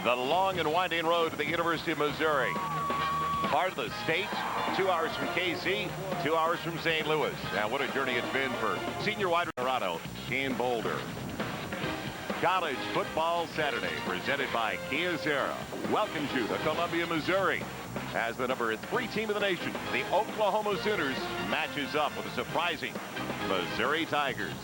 The long and winding road to the University of Missouri. Part of the state, 2 hours from KC, 2 hours from St. Louis. Now, what a journey it's been for senior wide receiver in Boulder. College Football Saturday, presented by Kia Serra. Welcomes you to Columbia, Missouri, as the number 3 team in the nation, the Oklahoma Sooners, matches up with the surprising Missouri Tigers.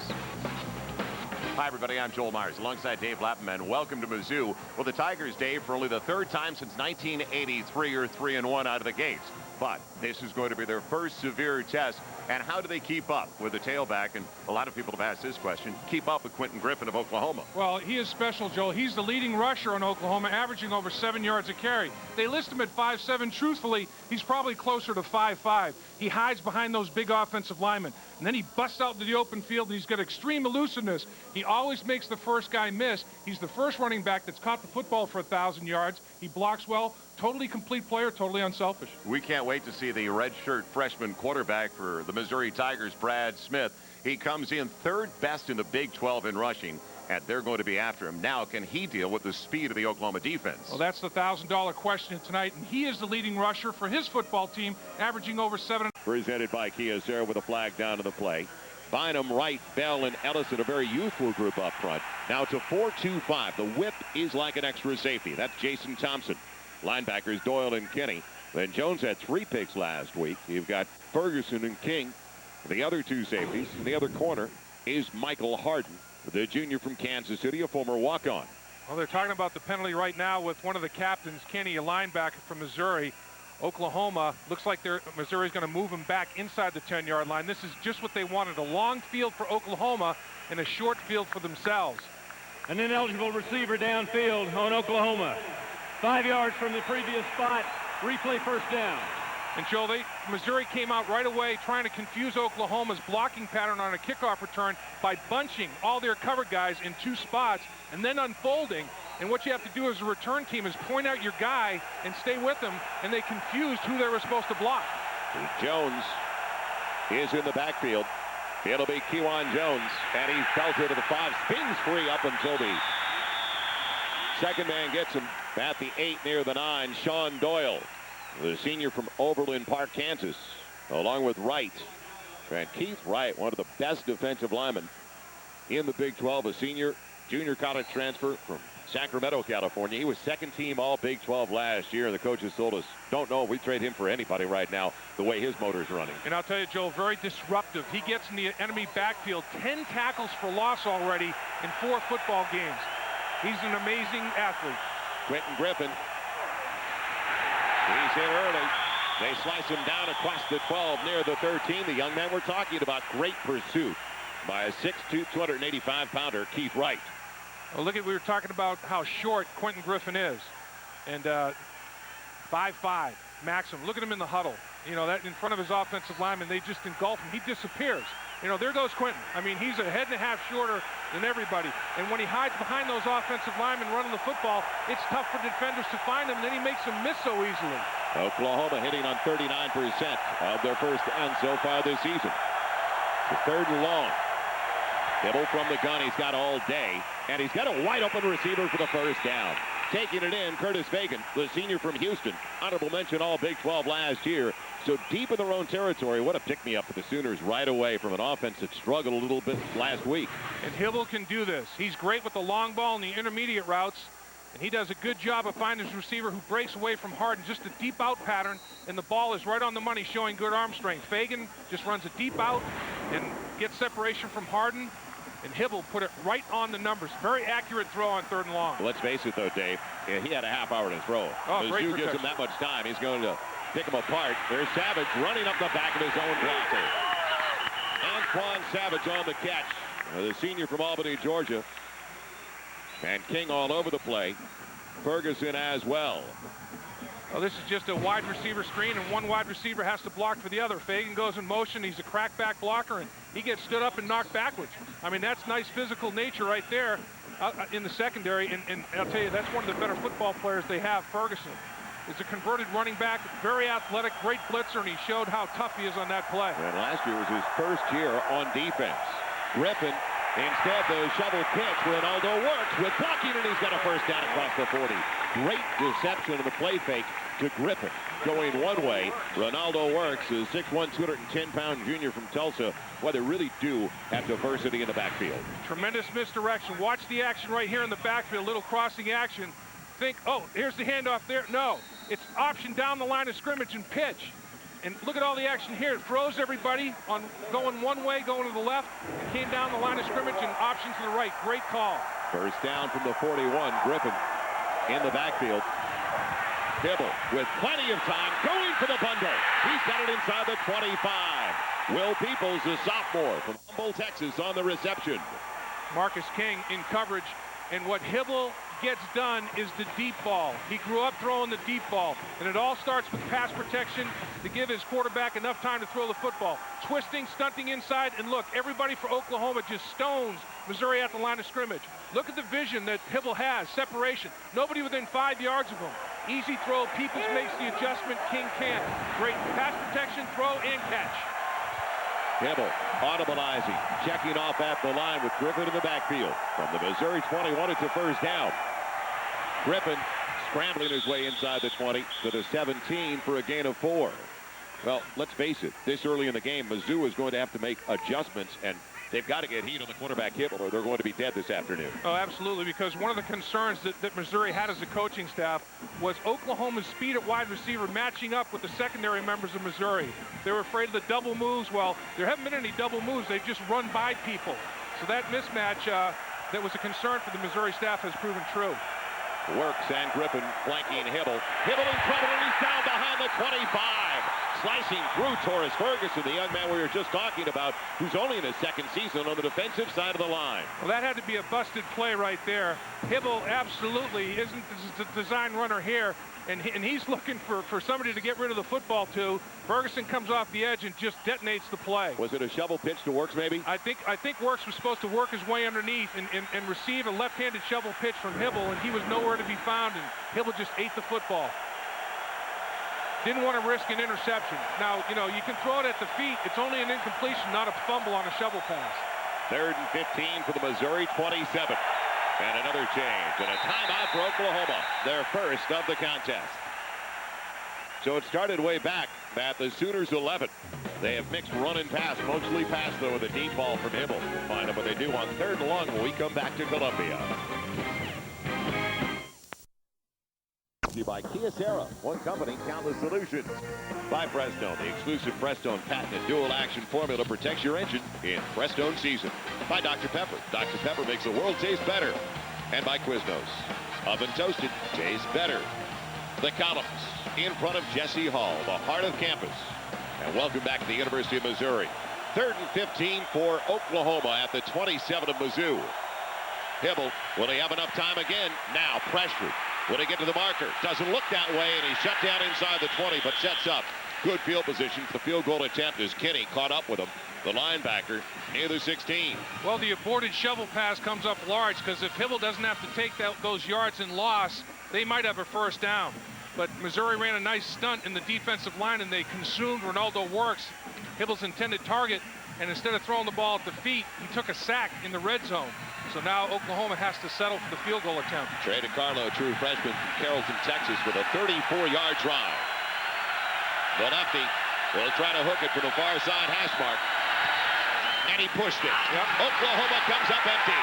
Hi, everybody. I'm Joel Myers alongside Dave Lapham, and welcome to Mizzou. Well, the Tigers, Dave, for only the 3rd time since 1983 are 3-1 out of the gates. But this is going to be their first severe test. And how do they keep up with the tailback? And a lot of people have asked this question. Keep up with Quentin Griffin of Oklahoma. Well, he is special, Joel. He's the leading rusher in Oklahoma, averaging over 7 yards a carry. They list him at 5'7". Truthfully, he's probably closer to 5'5". He hides behind those big offensive linemen. And then he busts out into the open field, and he's got extreme elusiveness. He always makes the first guy miss. He's the first running back that's caught the football for 1,000 yards. He blocks well. Totally complete player, totally unselfish. We can't wait to see the redshirt freshman quarterback for the Missouri Tigers, Brad Smith. He comes in 3rd best in the Big 12 in rushing, and they're going to be after him. Now, can he deal with the speed of the Oklahoma defense? Well, that's the $1,000 question tonight, and he is the leading rusher for his football team, averaging over 7. Presented by Kia Serra with a flag down to the play. Bynum, Wright, Bell, and Ellison, a very youthful group up front. Now it's a 4-2-5. The whip is like an extra safety. That's Jason Thompson. Linebackers Doyle and Kinney. Then Jones had 3 picks last week. You've got Ferguson and King. The other 2 safeties. In the other corner is Michael Harden, the junior from Kansas City, a former walk-on. Well, they're talking about the penalty right now with one of the captains, Kenny, a linebacker from Missouri. Oklahoma looks like Missouri's going to move him back inside the 10-yard line. This is just what they wanted, a long field for Oklahoma and a short field for themselves. An ineligible receiver downfield on Oklahoma. 5 yards from the previous spot. Replay first down. And Joe, Missouri came out right away trying to confuse Oklahoma's blocking pattern on a kickoff return by bunching all their cover guys in 2 spots and then unfolding. And what you have to do as a return team is point out your guy and stay with him, and they confused who they were supposed to block. Jones is in the backfield. It'll be Kewan Jones, and he belted to the 5, spins free up until the second man gets him at the 8 near the 9. Sean Doyle, the senior from Overland Park, Kansas, along with Wright. And Keith Wright, one of the best defensive linemen in the Big 12, a senior, junior college transfer from Sacramento, California. He was 2nd team all Big 12 last year, and the coaches told us, don't know if we trade him for anybody right now, the way his motor's running. And I'll tell you, Joel, very disruptive. He gets in the enemy backfield, 10 tackles for loss already in 4 football games. He's an amazing athlete. Quentin Griffin. He's in early. They slice him down across the 12 near the 13. The young man we're talking about, great pursuit by a 6'2", 285-pounder, Keith Wright. Well, we were talking about how short Quentin Griffin is. And 5'5", maximum. Look at him in the huddle. You know, that in front of his offensive lineman, they just engulf him. He disappears. You know, there goes Quentin. I mean, he's a head and a half shorter than everybody. And when he hides behind those offensive linemen running the football, it's tough for defenders to find him. And then he makes them miss so easily. Oklahoma hitting on 39% of their first and so far this season. The 3rd and long. Hybl from the gun. He's got all day. And he's got a wide open receiver for the first down. Taking it in, Curtis Fagan, the senior from Houston. Honorable mention all Big 12 last year. So deep in their own territory, what a pick-me-up for the Sooners right away from an offense that struggled a little bit last week. And Hybl can do this. He's great with the long ball and the intermediate routes. And he does a good job of finding his receiver who breaks away from Harden. Just a deep out pattern, and the ball is right on the money, showing good arm strength. Fagan just runs a deep out and gets separation from Harden. And Hybl put it right on the numbers. Very accurate throw on 3rd and long. Let's face it, though, Dave. Yeah, he had a half hour to throw. Oh, great Mizzou gives him that much time. He's going to pick him apart. There's Savage running up the back of his own blocker. Antoine Savage on the catch. The senior from Albany, Georgia. And King all over the play. Ferguson as well. Well, this is just a wide receiver screen, and one wide receiver has to block for the other. Fagan goes in motion. He's a crackback blocker, and he gets stood up and knocked backwards. I mean, that's nice physical nature right there in the secondary, and I'll tell you, that's one of the better football players they have. Ferguson is a converted running back, very athletic, great blitzer, and he showed how tough he is on that play. And last year was his first year on defense. Griffin Instead, the shovel pitch. Ronaldo works with blocking, and he's got a first down across the 40. Great deception of the play fake to Griffin. Going one way, Ronaldo works, a 6'1", 210-pound junior from Tulsa. Well, they really do have diversity in the backfield. Tremendous misdirection. Watch the action right here in the backfield, little crossing action. Think, oh, here's the handoff there. No, it's option down the line of scrimmage and pitch. And look at all the action here. It froze everybody on going one way, going to the left. It came down the line of scrimmage and option to the right. Great call. First down from the 41. Griffin in the backfield. Hybl with plenty of time going for the bundle. He's got it inside the 25. Will Peoples, the sophomore from Humboldt, Texas, on the reception. Marcus King in coverage. And what Hybl gets done is the deep ball. He grew up throwing the deep ball. And it all starts with pass protection to give his quarterback enough time to throw the football. Twisting, stunting inside, and look, everybody for Oklahoma just stones Missouri at the line of scrimmage. Look at the vision that Hybl has, separation. Nobody within 5 yards of him. Easy throw, Peoples makes the adjustment, King can't. Great pass protection, throw, and catch. Hybl audibilizing, checking off at the line with Griffin in the backfield. From the Missouri 21, it's a first down. Griffin scrambling his way inside the 20 to the 17 for a gain of 4. Well, let's face it, this early in the game, Mizzou is going to have to make adjustments, and they've got to get heat on the quarterback Hybl, or they're going to be dead this afternoon. Oh, absolutely, because one of the concerns that Missouri had as a coaching staff was Oklahoma's speed at wide receiver matching up with the secondary members of Missouri. They were afraid of the double moves. Well, there haven't been any double moves. They've just run by people. So that mismatch that was a concern for the Missouri staff has proven true. Works and Griffin flanking Hybl. Hybl in trouble, and he's down behind the 25. Slicing through Taurus Ferguson, the young man we were just talking about, who's only in his second season on the defensive side of the line. Well, that had to be a busted play right there. Hybl absolutely isn't the design runner here, and he's looking for somebody to get rid of the football to. Ferguson comes off the edge and just detonates the play. Was it a shovel pitch to Works, maybe? I think Works was supposed to work his way underneath and receive a left-handed shovel pitch from Hybl, and he was nowhere to be found, and Hybl just ate the football. Didn't want to risk an interception. Now, you know, you can throw it at the feet. It's only an incompletion, not a fumble on a shovel pass. 3rd and 15 for the Missouri 27. And another change and a timeout for Oklahoma, their first of the contest. So it started way back at the Sooners 11. They have mixed run and pass, mostly pass, though, with a deep ball from Hybl. We'll find out what they do on 3rd and long when we come back to Columbia. By Kia Sarah, one company, countless solutions. By Prestone, the exclusive Prestone patented dual action formula protects your engine in Prestone season. By Dr. Pepper. Dr. Pepper makes the world taste better. And by Quiznos, oven toasted, tastes better. The columns in front of Jesse Hall, the heart of campus. And welcome back to the University of Missouri. 3rd and 15 for Oklahoma at the 27 of Mizzou. Hybl, will he have enough time again? Now pressured. Will he get to the marker? Doesn't look that way, and he's shut down inside the 20, but sets up. Good field position. The field goal attempt as Kinney caught up with him, the linebacker, near the 16. Well, the aborted shovel pass comes up large, because if Hybl doesn't have to take those yards in loss, they might have a first down. But Missouri ran a nice stunt in the defensive line, and they consumed Ronaldo Works, Hybl's intended target, and instead of throwing the ball at the feet, he took a sack in the red zone. So now Oklahoma has to settle for the field goal attempt. Trey DiCarlo, true freshman from Carrollton, Texas, with a 34-yard drive. The lefty will try to hook it from the far side hash mark. And he pushed it. Yep. Oklahoma comes up empty.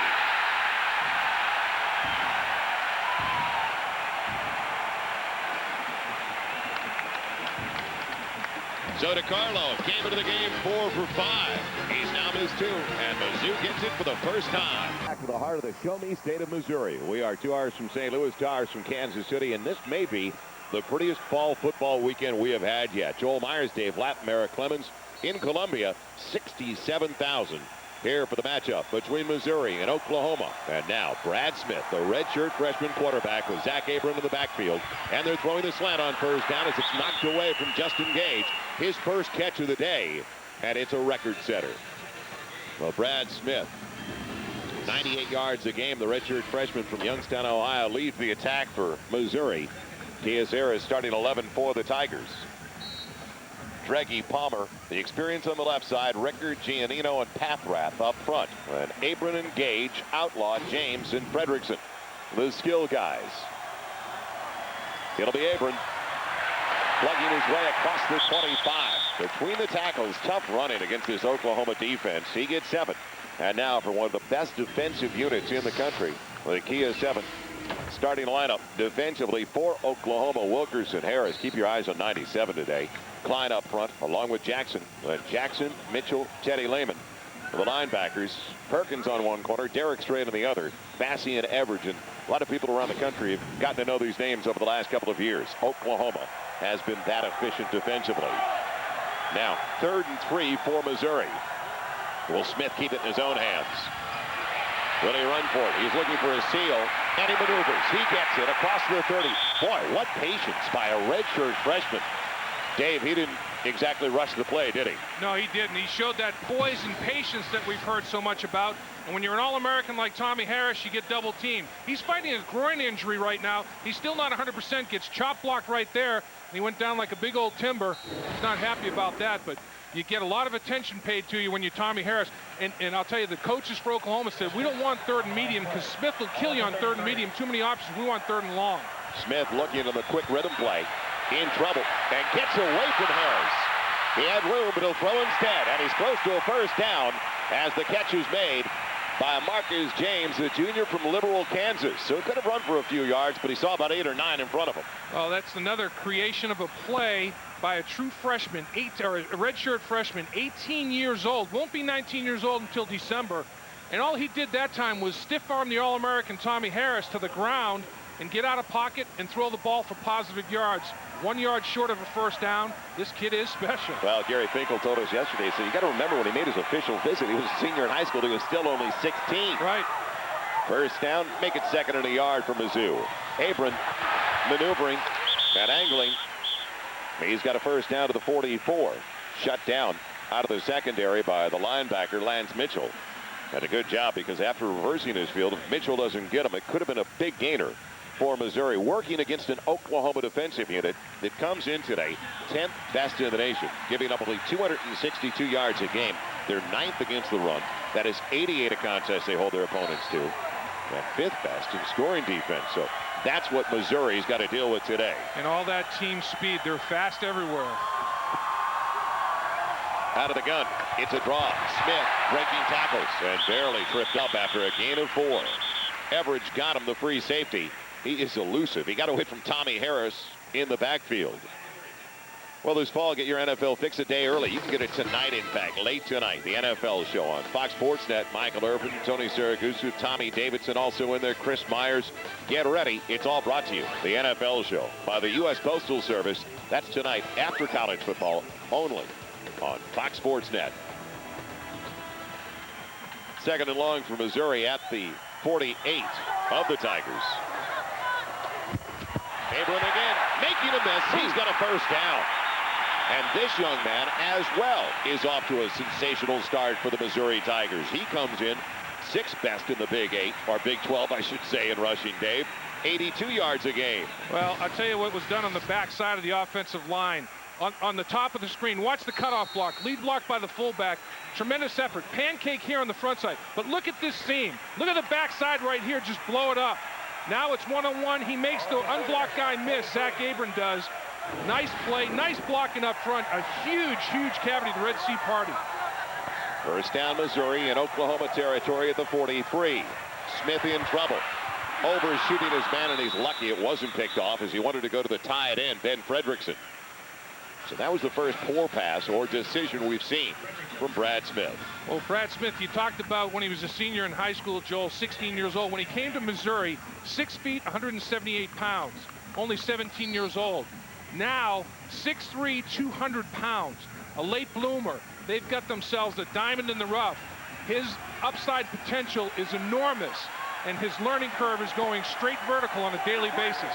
So DiCarlo came into the game 4 for 5. He's now missed 2, and Mizzou gets it for the first time. Back to the heart of the Show Me State of Missouri. We are 2 hours from St. Louis, 2 hours from Kansas City, and this may be the prettiest fall football weekend we have had yet. Joel Myers, Dave Lapp, Merrick Clemens in Columbia, 67,000 here for the matchup between Missouri and Oklahoma. And now Brad Smith, the redshirt freshman quarterback, with Zach Abram in the backfield. And they're throwing the slant on first down as it's knocked away from Justin Gage. His first catch of the day, and it's a record setter. Well, Brad Smith, 98 yards a game. The redshirt freshman from Youngstown, Ohio, leads the attack for Missouri. Kia Sarah is starting 11 for the Tigers. Dreggy Palmer, the experience on the left side, Rickard, Giannino, and Pathrath up front. And Abron and Gage, Outlaw, James, and Fredrickson, the skill guys. It'll be Abron plugging his way across the 25. Between the tackles, tough running against this Oklahoma defense. He gets 7. And now for one of the best defensive units in the country, the Kia 7. Starting lineup defensively for Oklahoma, Wilkerson, Harris. Keep your eyes on 97 today. Klein up front, along with Jackson. Jackson, Mitchell, Teddy Lehman. For the linebackers, Perkins on one corner, Derek Strait on the other, Bassey and Everidge. And a lot of people around the country have gotten to know these names over the last couple of years. Oklahoma has been that efficient defensively. Now, 3rd and 3 for Missouri. Will Smith keep it in his own hands? Will he run for it? He's looking for a seal, and he maneuvers. He gets it across the 30. Boy, what patience by a redshirt freshman. Dave, he didn't exactly rush the play, did he? No, he didn't. He showed that poise and patience that we've heard so much about. And when you're an All-American like Tommy Harris, you get double teamed. He's fighting a groin injury right now. He's still not 100%, gets chop blocked right there. And he went down like a big old timber. He's not happy about that, but you get a lot of attention paid to you when you're Tommy Harris. And I'll tell you, the coaches for Oklahoma said, we don't want 3rd and medium because Smith will kill you on 3rd and medium. Too many options. We want 3rd and long. Smith looking at the quick rhythm play. In trouble and gets away from Harris. He had room, but he'll throw instead. And he's close to a first down as the catch is made by Marcus James, the junior from Liberal, Kansas. So he could have run for a few yards, but he saw about 8 or 9 in front of him. Well, that's another creation of a play by a true freshman, a redshirt freshman, 18 years old. Won't be 19 years old until December. And all he did that time was stiff arm the All-American Tommy Harris to the ground and get out of pocket and throw the ball for positive yards. 1 yard short of a first down. This kid is special. Well, Gary Finkel told us yesterday, so you got to remember when he made his official visit, he was a senior in high school. He was still only 16. Right. First down, make it 2nd and a yard for Mizzou. Abron maneuvering and angling. He's got a first down to the 44. Shut down out of the secondary by the linebacker, Lance Mitchell. Had a good job because after reversing his field, if Mitchell doesn't get him, it could have been a big gainer for Missouri, working against an Oklahoma defensive unit that comes in today 10th best in the nation, giving up only 262 yards a game. They're 9th against the run. That is 88 a contest they hold their opponents to. And 5th best in scoring defense. So that's what Missouri's got to deal with today. And all that team speed, they're fast everywhere. Out of the gun, it's a draw. Smith breaking tackles and barely tripped up after a gain of 4. Everidge got him the free safety. He is elusive. He got away from Tommy Harris in the backfield. Well, this fall, get your NFL fix a day early. You can get it tonight, in fact, late tonight. The NFL show on Fox Sports Net. Michael Irvin, Tony Siragusa, Tommy Davidson also in there, Chris Myers. Get ready. It's all brought to you. The NFL show by the U.S. Postal Service. That's tonight after college football only on Fox Sports Net. 2nd and long for Missouri at the 48 of the Tigers. Abron again, making a miss. He's got a first down. And this young man, as well, is off to a sensational start for the Missouri Tigers. He comes in 6th best in the Big 8, or Big 12, I should say, in rushing, Dave. 82 yards a game. Well, I'll tell you what was done on the backside of the offensive line. On the top of the screen, watch the cutoff block. Lead block by the fullback. Tremendous effort. Pancake here on the front side. But look at this seam. Look at the backside right here. Just blow it up. Now it's one-on-one. He makes the unblocked guy miss. Zach Abron does. Nice play. Nice blocking up front. A huge, huge cavity to the Red Sea party. First down, Missouri in Oklahoma territory at the 43. Smith in trouble. Overshooting his man, and he's lucky it wasn't picked off as he wanted to go to the tight end, Ben Fredrickson. So that was the first poor pass or decision we've seen from Brad Smith. Well, Brad Smith, you talked about when he was a senior in high school, Joel, 16 years old. When he came to Missouri, 6 feet, 178 pounds, only 17 years old. Now, 6'3", 200 pounds, a late bloomer. They've got themselves a diamond in the rough. His upside potential is enormous, and his learning curve is going straight vertical on a daily basis.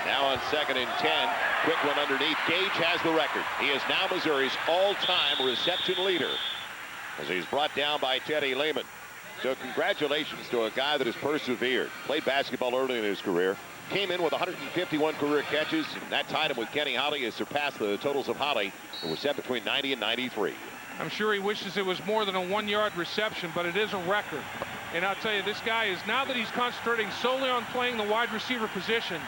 Now on 2nd and 10, quick one underneath. Gage has the record. He is now Missouri's all-time reception leader as he's brought down by Teddy Lehman. So congratulations to a guy that has persevered. Played basketball early in his career. came in with 151 career catches, and that tied him with Kenny Holly. Has surpassed the totals of Holly, who was set between 90 and 93. I'm sure he wishes it was more than a 1-yard reception, but it is a record. And I'll tell you, this guy is, now that he's concentrating solely on playing the wide receiver position,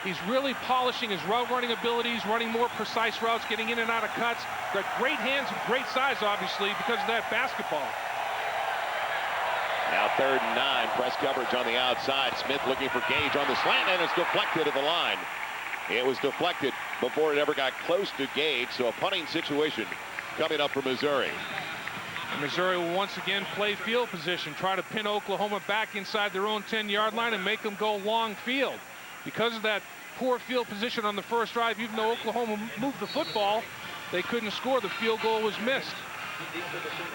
he's really polishing his route running abilities, running more precise routes, getting in and out of cuts. Got great hands and great size, obviously, because of that basketball. Now 3rd and 9, press coverage on the outside. Smith looking for Gage on the slant, and it's deflected at the line. It was deflected before it ever got close to Gage, so a punting situation coming up for Missouri. Missouri will once again play field position, try to pin Oklahoma back inside their own 10-yard line and make them go long field. Because of that poor field position on the first drive, even though Oklahoma moved the football, they couldn't score. The field goal was missed.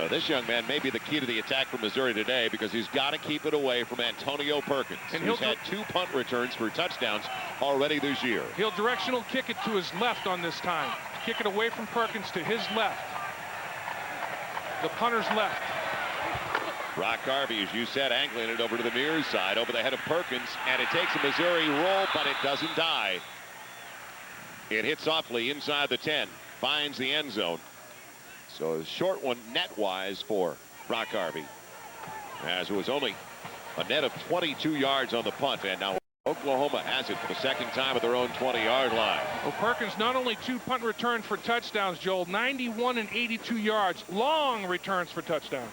This young man may be the key to the attack for Missouri today, because he's got to keep it away from Antonio Perkins, and who's had 2 punt returns for touchdowns already this year. He'll directional kick it to his left on this time. Kick it away from Perkins to his left. The punter's left. Brock Harvey, as you said, angling it over to the near side, over the head of Perkins, and it takes a Missouri roll, but it doesn't die. It hits softly inside the 10, finds the end zone. So a short one net-wise for Brock Harvey, as it was only a net of 22 yards on the punt, and now Oklahoma has it for the second time at their own 20-yard line. Well, Perkins not only 2 punt returns for touchdowns, Joel, 91 and 82 yards, long returns for touchdown.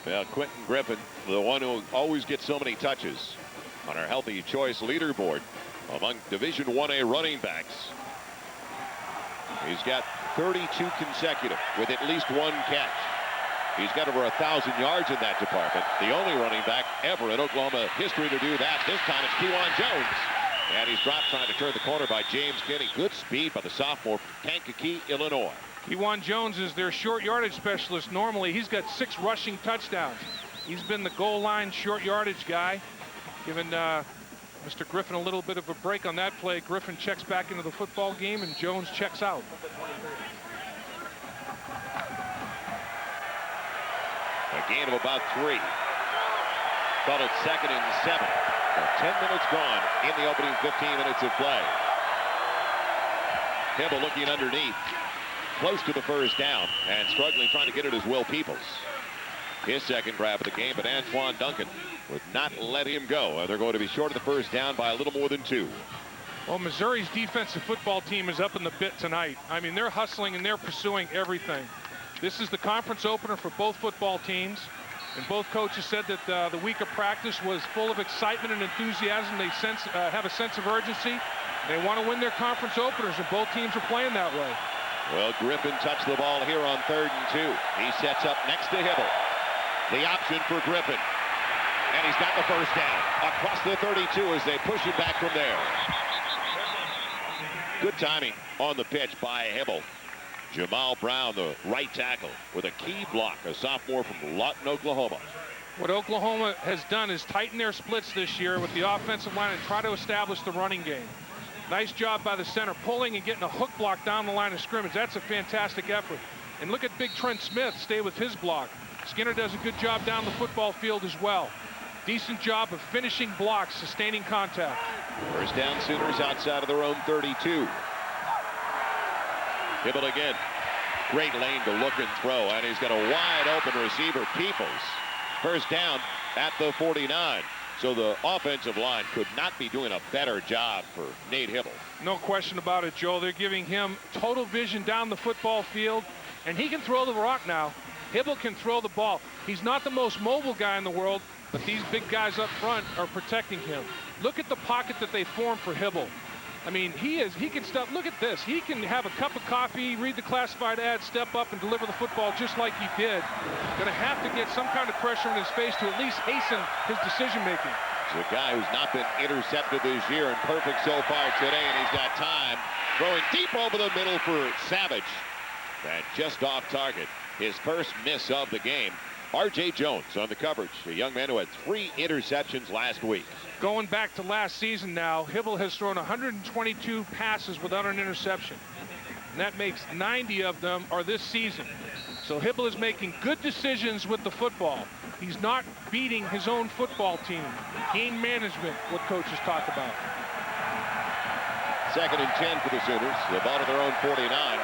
Well, Quentin Griffin, the one who always gets so many touches on our healthy choice leaderboard among Division 1A running backs. He's got 32 consecutive with at least 1 catch. He's got over 1,000 yards in that department. The only running back ever in Oklahoma history to do that. This time it's Kewan Jones. And he's dropped trying to turn the corner by James Kinney. Good speed by the sophomore from Kankakee, Illinois. Kewan Jones is their short yardage specialist. Normally, he's got 6 rushing touchdowns. He's been the goal line short yardage guy, giving Mr. Griffin a little bit of a break on that play. Griffin checks back into the football game, and Jones checks out. A gain of about 3. Call it 2nd and 7. 10 minutes gone in the opening 15 minutes of play. Hybl looking underneath, close to the first down, and struggling trying to get it as Will Peoples. His second grab of the game, but Antoine Duncan would not let him go. They're going to be short of the first down by a little more than 2. Well, Missouri's defensive football team is up in the bit tonight. I mean, they're hustling and they're pursuing everything. This is the conference opener for both football teams, and both coaches said that the week of practice was full of excitement and enthusiasm. They have a sense of urgency. They want to win their conference openers, and both teams are playing that way. Well, Griffin touched the ball here on 3rd and 2. He sets up next to Hybl. The option for Griffin, and he's got the first down across the 32 as they push him back from there. Good timing on the pitch by Hybl. Jamal Brown, the right tackle, with a key block, a sophomore from Lawton, Oklahoma. What Oklahoma has done is tighten their splits this year with the offensive line and try to establish the running game. Nice job by the center, pulling and getting a hook block down the line of scrimmage. That's a fantastic effort. And look at Big Trent Smith stay with his block. Skinner does a good job down the football field as well. Decent job of finishing blocks, sustaining contact. First down, Sooners outside of their own 32. Hybl again. Great lane to look and throw, and he's got a wide open receiver, Peoples. First down at the 49. So the offensive line could not be doing a better job for Nate Hybl. No question about it, Joe. They're giving him total vision down the football field, and he can throw the rock now. Hybl can throw the ball. He's not the most mobile guy in the world, but these big guys up front are protecting him. Look at the pocket that they formed for Hybl. I mean, he can stop. Look at this. He can have a cup of coffee, read the classified ad, step up and deliver the football just like he did. Going to have to get some kind of pressure in his face to at least hasten his decision making. It's a guy who's not been intercepted this year and perfect so far today, and he's got time. Throwing deep over the middle for Savage. And just off target. His first miss of the game. R.J. Jones on the coverage, a young man who had 3 interceptions last week. Going back to last season now, Hybl has thrown 122 passes without an interception. And that makes 90 of them are this season. So Hybl is making good decisions with the football. He's not beating his own football team. Game management, what coaches talk about. 2nd and 10 for the Sooners. The ball to their own 49.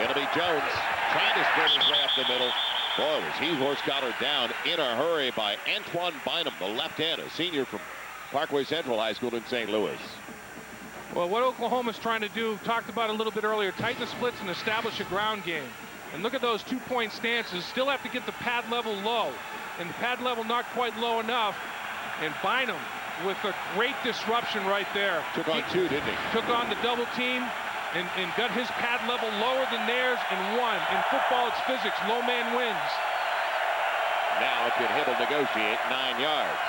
It'll be Jones trying to sprint his way up the middle. Boy, was he horse-collared down in a hurry by Antoine Bynum, the left end, a senior from Parkway Central High School in St. Louis. Well, what Oklahoma's trying to do, talked about a little bit earlier, tighten the splits and establish a ground game. And look at those 2-point stances. Still have to get the pad level low. And the pad level not quite low enough. And Bynum with a great disruption right there. Took on two, didn't he? Took on the double team and got his pad level lower than theirs and won. In football, it's physics. Low man wins. Now can Hybl negotiate 9 yards.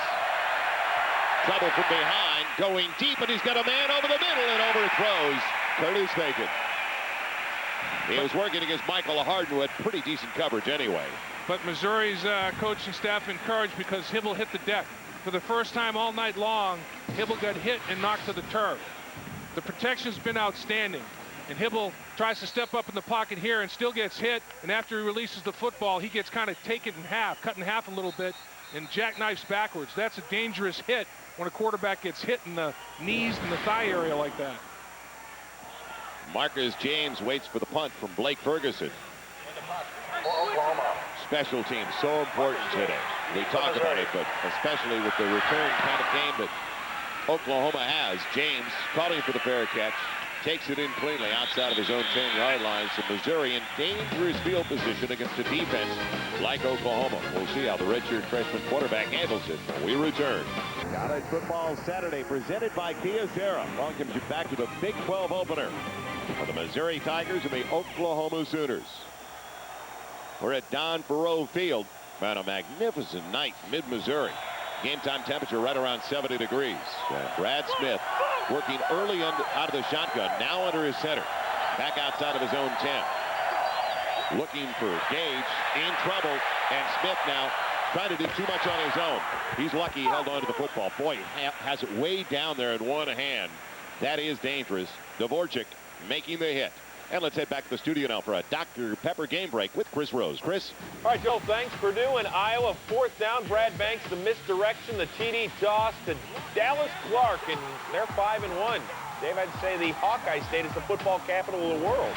Trouble from behind, going deep, and he's got a man over the middle and overthrows Curtis Bacon. He was working against Michael Harden, who had pretty decent coverage anyway. But Missouri's coaching staff encouraged because Hybl hit the deck. For the first time all night long, Hybl got hit and knocked to the turf. The protection's been outstanding. And Hybl tries to step up in the pocket here and still gets hit. And after he releases the football, he gets kind of taken in half, cut in half a little bit, and jackknifes backwards. That's a dangerous hit when a quarterback gets hit in the knees and the thigh area like that. Marcus James waits for the punt from Blake Ferguson. Special teams so important today. We talk about it, but especially with the return kind of game that Oklahoma has. James calling for the fair catch, takes it in cleanly outside of his own 10-yard line. So Missouri in dangerous field position against a defense like Oklahoma. We'll see how the redshirt freshman quarterback handles it when we return. College football Saturday presented by Kia Sarah. Welcomes you back to the Big 12 opener for the Missouri Tigers and the Oklahoma Sooners. We're at Don Farrow Field. Man, a magnificent night mid-Missouri. Game time temperature right around 70 degrees. Brad Smith working early out of the shotgun, now under his center. Back outside of his own 10. Looking for Gage, in trouble, and Smith now trying to do too much on his own. He's lucky he held on to the football. Boy, has it way down there in one hand. That is dangerous. Dvorak making the hit. And let's head back to the studio now for a Dr. Pepper game break with Chris Rose. Chris? All right, Joel, thanks. Purdue and Iowa, 4th down. Brad Banks, the misdirection, the TD toss to Dallas Clark, and they're 5-1. Dave, I'd say the Hawkeye State is the football capital of the world.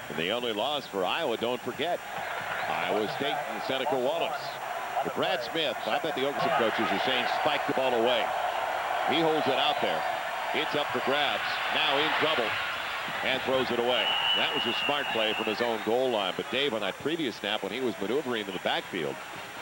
And the only loss for Iowa, don't forget, Iowa State and Seneca Wallace. But Brad Smith, I bet the Oklahoma coaches are saying spike the ball away. He holds it out there. It's up for grabs. Now in trouble and throws it away. That was a smart play from his own goal line. But Dave, on that previous snap when he was maneuvering in the backfield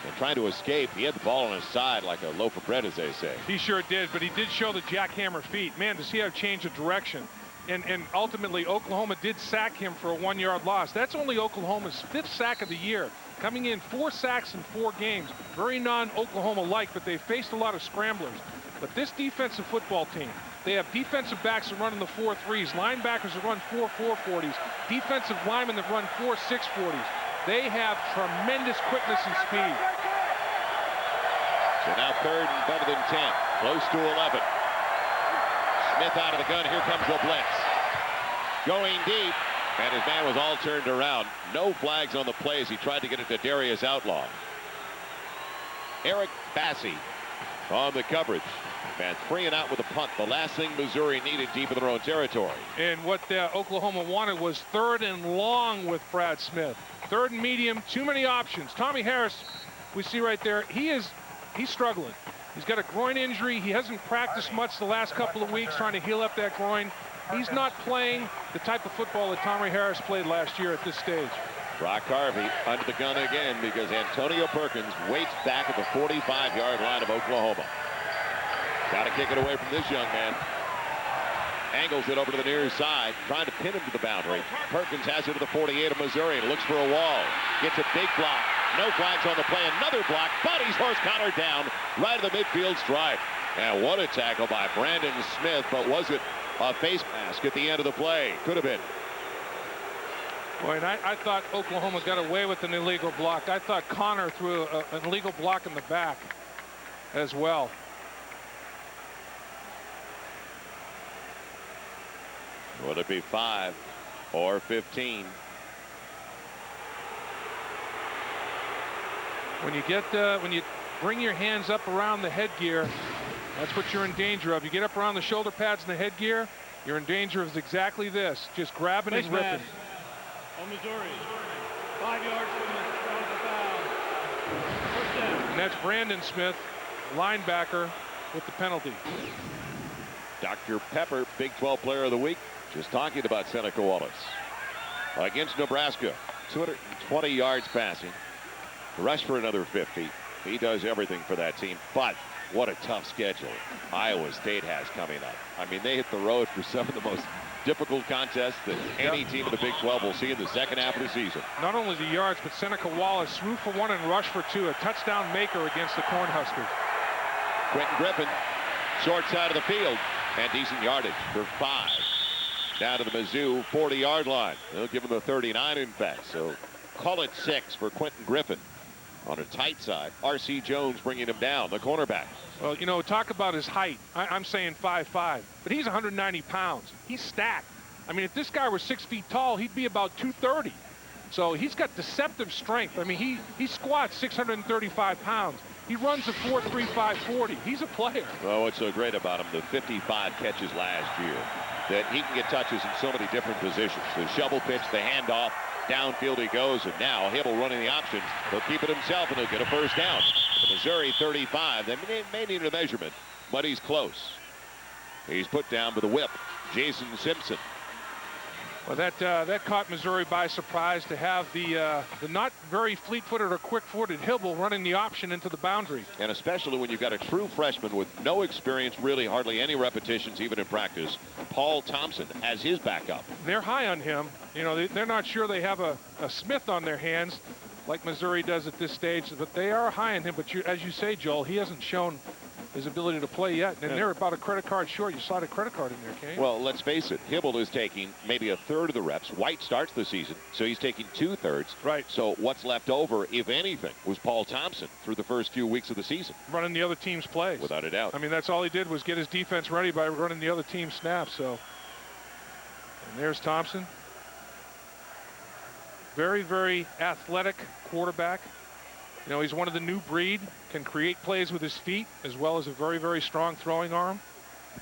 and trying to escape, he had the ball on his side like a loaf of bread, as they say. He sure did, but he did show the jackhammer feet. Man, to see how change of direction. And ultimately, Oklahoma did sack him for a 1-yard loss. That's only Oklahoma's 5th sack of the year. Coming in 4 sacks in 4 games. Very non-Oklahoma-like, but they faced a lot of scramblers. But this defensive football team, they have defensive backs that run in the 4-3s, linebackers that run 4-4-40s, defensive linemen that run 4-6-40s. They have tremendous quickness and speed. So now 3rd and better than 10, close to 11. Smith out of the gun. Here comes the blitz. Going deep, and his man was all turned around. No flags on the play as he tried to get it to Darius Outlaw. Eric Bassey on the coverage. And 3 and out with a punt. The last thing Missouri needed deep in their own territory. And what Oklahoma wanted was 3rd and long with Brad Smith. 3rd and medium, too many options. Tommy Harris, we see right there, he's struggling. He's got a groin injury. He hasn't practiced much the last couple of weeks trying to heal up that groin. He's not playing the type of football that Tommy Harris played last year at this stage. Brock Harvey under the gun again because Antonio Perkins waits back at the 45-yard line of Oklahoma. Got to kick it away from this young man. Angles it over to the near side, trying to pin him to the boundary. Perkins has it to the 48 of Missouri and looks for a wall. Gets a big block. No flags on the play. Another block, but he's horse-collared down right at the midfield stripe. And what a tackle by Brandon Smith, but was it a face mask at the end of the play? Could have been. Boy, and I thought Oklahoma got away with an illegal block. I thought Connor threw an illegal block in the back as well. Will it be 5? or 15. When you bring your hands up around the headgear, that's what you're in danger of. You get up around the shoulder pads and the headgear, you're in danger of exactly this, just grabbing and ripping. On Missouri, 5 yards from the foul. First down. And that's Brandon Smith, linebacker, with the penalty. Dr. Pepper, Big 12 Player of the Week, just talking about Seneca Wallace. Against Nebraska, 220 yards passing, rushed for another 50. He does everything for that team, but what a tough schedule Iowa State has coming up. I mean, they hit the road for some of the most difficult contests that any team in the Big 12 will see in the second half of the season. Not only the yards, but Seneca Wallace threw for 1 and rushed for 2, a touchdown maker against the Cornhuskers. Quentin Griffin, short side of the field, and decent yardage for 5. Down to the Mizzou 40-yard line. They'll give him the 39, in fact, so call it 6 for Quentin Griffin. On a tight side, R.C. Jones bringing him down, the cornerback. Well, you know, talk about his height. I'm saying 5'5", but he's 190 pounds. He's stacked. I mean, if this guy were 6 feet tall, he'd be about 230. So he's got deceptive strength. I mean, he squats 635 pounds. He runs a 4.35 40. He's a player. Well, what's so great about him, the 55 catches last year, that he can get touches in so many different positions. The shovel pitch, the handoff, downfield he goes, and now Hybl running the options. He'll keep it himself, and he'll get a first down. The Missouri 35. They may need a measurement, but he's close. He's put down with a whip. Jason Simpson. Well, that caught Missouri by surprise to have the not very fleet-footed or quick-footed Hybl running the option into the boundary. And especially when you've got a true freshman with no experience, really hardly any repetitions, even in practice, Paul Thompson as his backup. They're high on him. You know, they're not sure they have a Smith on their hands like Missouri does at this stage, but they are high on him. But as you say, Joel, he hasn't shown his ability to play yet, and they're about a credit card short. You slide a credit card in there, can't you? Well, let's face it. Hybl is taking maybe a third of the reps. White starts the season, so he's taking 2/3. Right. So what's left over, if anything, was Paul Thompson through the first few weeks of the season. Running the other team's plays. Without a doubt. I mean, that's all he did was get his defense ready by running the other team's snaps. So, and there's Thompson. Very, very athletic quarterback. You know, he's one of the new breed, can create plays with his feet as well as a very, very strong throwing arm.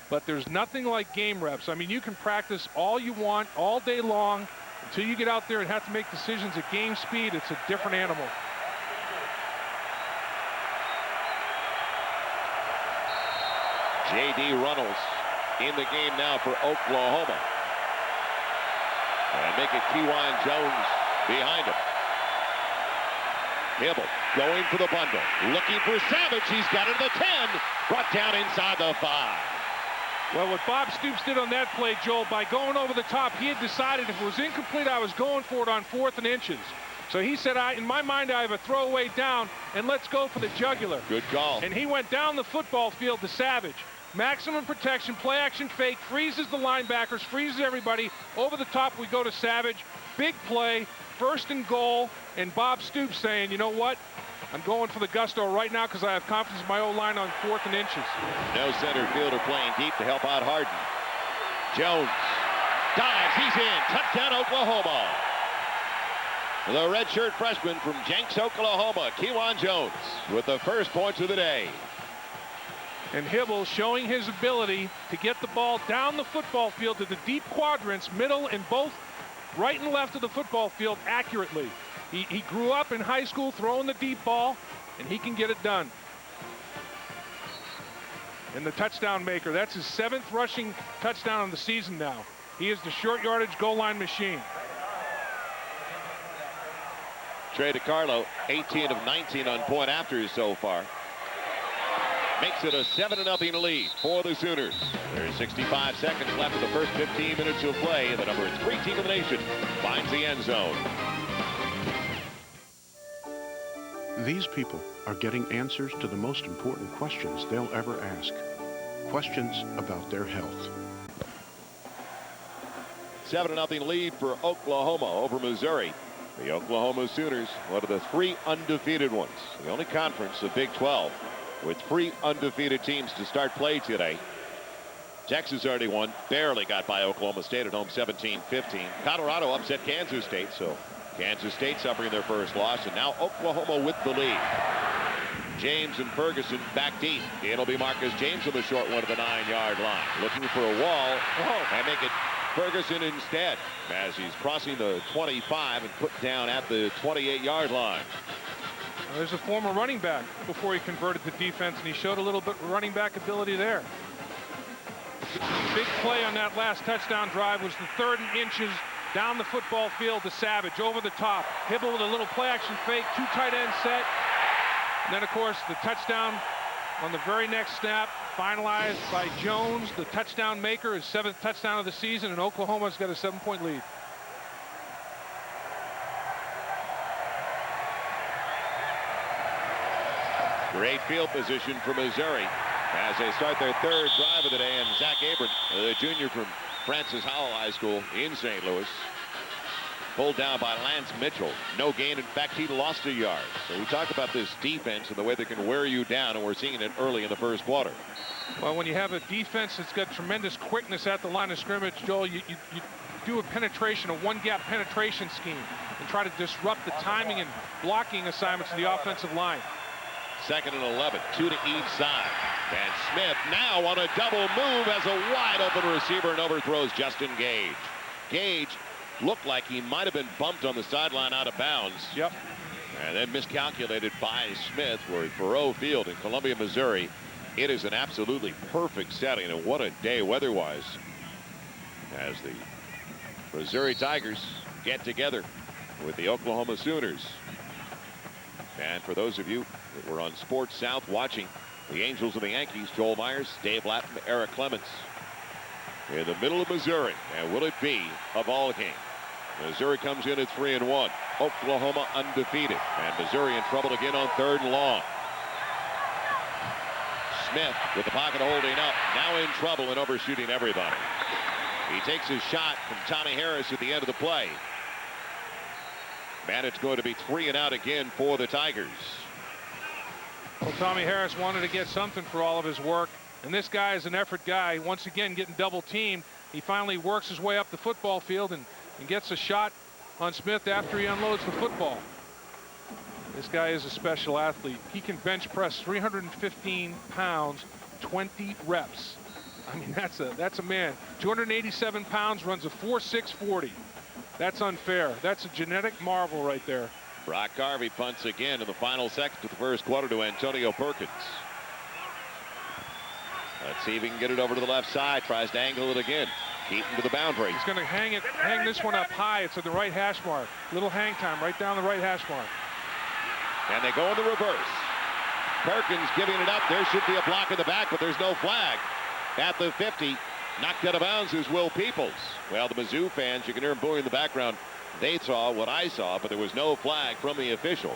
But there's nothing like game reps. I mean, you can practice all you want all day long until you get out there and have to make decisions at game speed. It's a different animal. J.D. Runnels in the game now for Oklahoma. And make it Kewan Jones behind him. Hybl going for the bundle, looking for Savage. He's got it to the 10, brought down inside the 5. Well, what Bob Stoops did on that play, Joel, by going over the top, he had decided if it was incomplete, I was going for it on 4th and inches. So he said, in my mind, I have a throwaway down, and let's go for the jugular. Good call. And he went down the football field to Savage. Maximum protection, play action fake, freezes the linebackers, freezes everybody. Over the top, we go to Savage. Big play, 1st and goal, and Bob Stoops saying, you know what? I'm going for the gusto right now because I have confidence in my O-line on 4th and inches. No center fielder playing deep to help out Harden. Jones dives, he's in. Touchdown, Oklahoma. The redshirt freshman from Jenks, Oklahoma, Kewan Jones, with the first points of the day. And Hybl showing his ability to get the ball down the football field to the deep quadrants, middle and both right and left of the football field accurately. He grew up in high school throwing the deep ball, and he can get it done. And the touchdown maker, that's his 7th rushing touchdown of the season now. He is the short yardage goal line machine. Trey DiCarlo, 18 of 19 on point afters so far. Makes it a 7-0 lead for the Sooners. There's 65 seconds left in the first 15 minutes of play. The number 3 team in the nation finds the end zone. These people are getting answers to the most important questions they'll ever ask. Questions about their health. 7-0 lead for Oklahoma over Missouri. The Oklahoma Sooners, one of the 3 undefeated ones. The only conference, the Big 12, with 3 undefeated teams to start play today. Texas already won, barely got by Oklahoma State at home 17-15. Colorado upset Kansas State, so Kansas State suffering their first loss, and now Oklahoma with the lead. James and Ferguson back deep. It'll be Marcus James on the short one at the 9-yard line. Looking for a wall, and make it Ferguson instead as he's crossing the 25 and put down at the 28-yard line. Well, there's a former running back before he converted to defense, and he showed a little bit of running back ability there. The big play on that last touchdown drive was the 3rd and inches down the football field to Savage over the top. Hybl with a little play action fake, 2 tight end set. And then, of course, the touchdown on the very next snap, finalized by Jones, the touchdown maker, his 7th touchdown of the season, and Oklahoma's got a 7-point lead. Great field position for Missouri as they start their 3rd drive of the day, and Zach Abram, the junior from Francis Howell High School in St. Louis, pulled down by Lance Mitchell. No gain. In fact, he lost a yard. So we talk about this defense and the way they can wear you down, and we're seeing it early in the first quarter. Well, when you have a defense that's got tremendous quickness at the line of scrimmage, Joel, you do a penetration, a one-gap penetration scheme, and try to disrupt the timing and blocking assignments of the offensive line. 2nd and 11, 2 to each side. And Smith now on a double move as a wide open receiver and overthrows Justin Gage. Gage looked like he might have been bumped on the sideline out of bounds. Yep. And then miscalculated by Smith. We're at Faurot Field in Columbia, Missouri. It is an absolutely perfect setting, and what a day weather-wise as the Missouri Tigers get together with the Oklahoma Sooners. And for those of you that were on Sports South watching the Angels and the Yankees, Joel Myers, Dave Lapham, Eric Clements in the middle of Missouri. And will it be a ball game? Missouri comes in at 3-1. Oklahoma undefeated. And Missouri in trouble again on 3rd and long. Smith with the pocket holding up. Now in trouble and overshooting everybody. He takes his shot from Tommy Harris at the end of the play. And it's going to be 3 and out again for the Tigers. Well, Tommy Harris wanted to get something for all of his work. And this guy is an effort guy. Once again, getting double teamed. He finally works his way up the football field and gets a shot on Smith after he unloads the football. This guy is a special athlete. He can bench press 315 pounds, 20 reps. I mean, that's a man. 287 pounds, runs a 4.640. That's unfair. That's a genetic marvel right there. Brock Garvey punts again in the final seconds of the first quarter to Antonio Perkins. Let's see if he can get it over to the left side. Tries to angle it again. Keaton to the boundary. He's going to hang this one up high. It's at the right hash mark. Little hang time right down the right hash mark. And they go in the reverse. Perkins giving it up. There should be a block in the back, but there's no flag. At the 50, knocked out of bounds is Will Peoples. Well, the Mizzou fans, you can hear them booing in the background. They saw what I saw, but there was no flag from the official.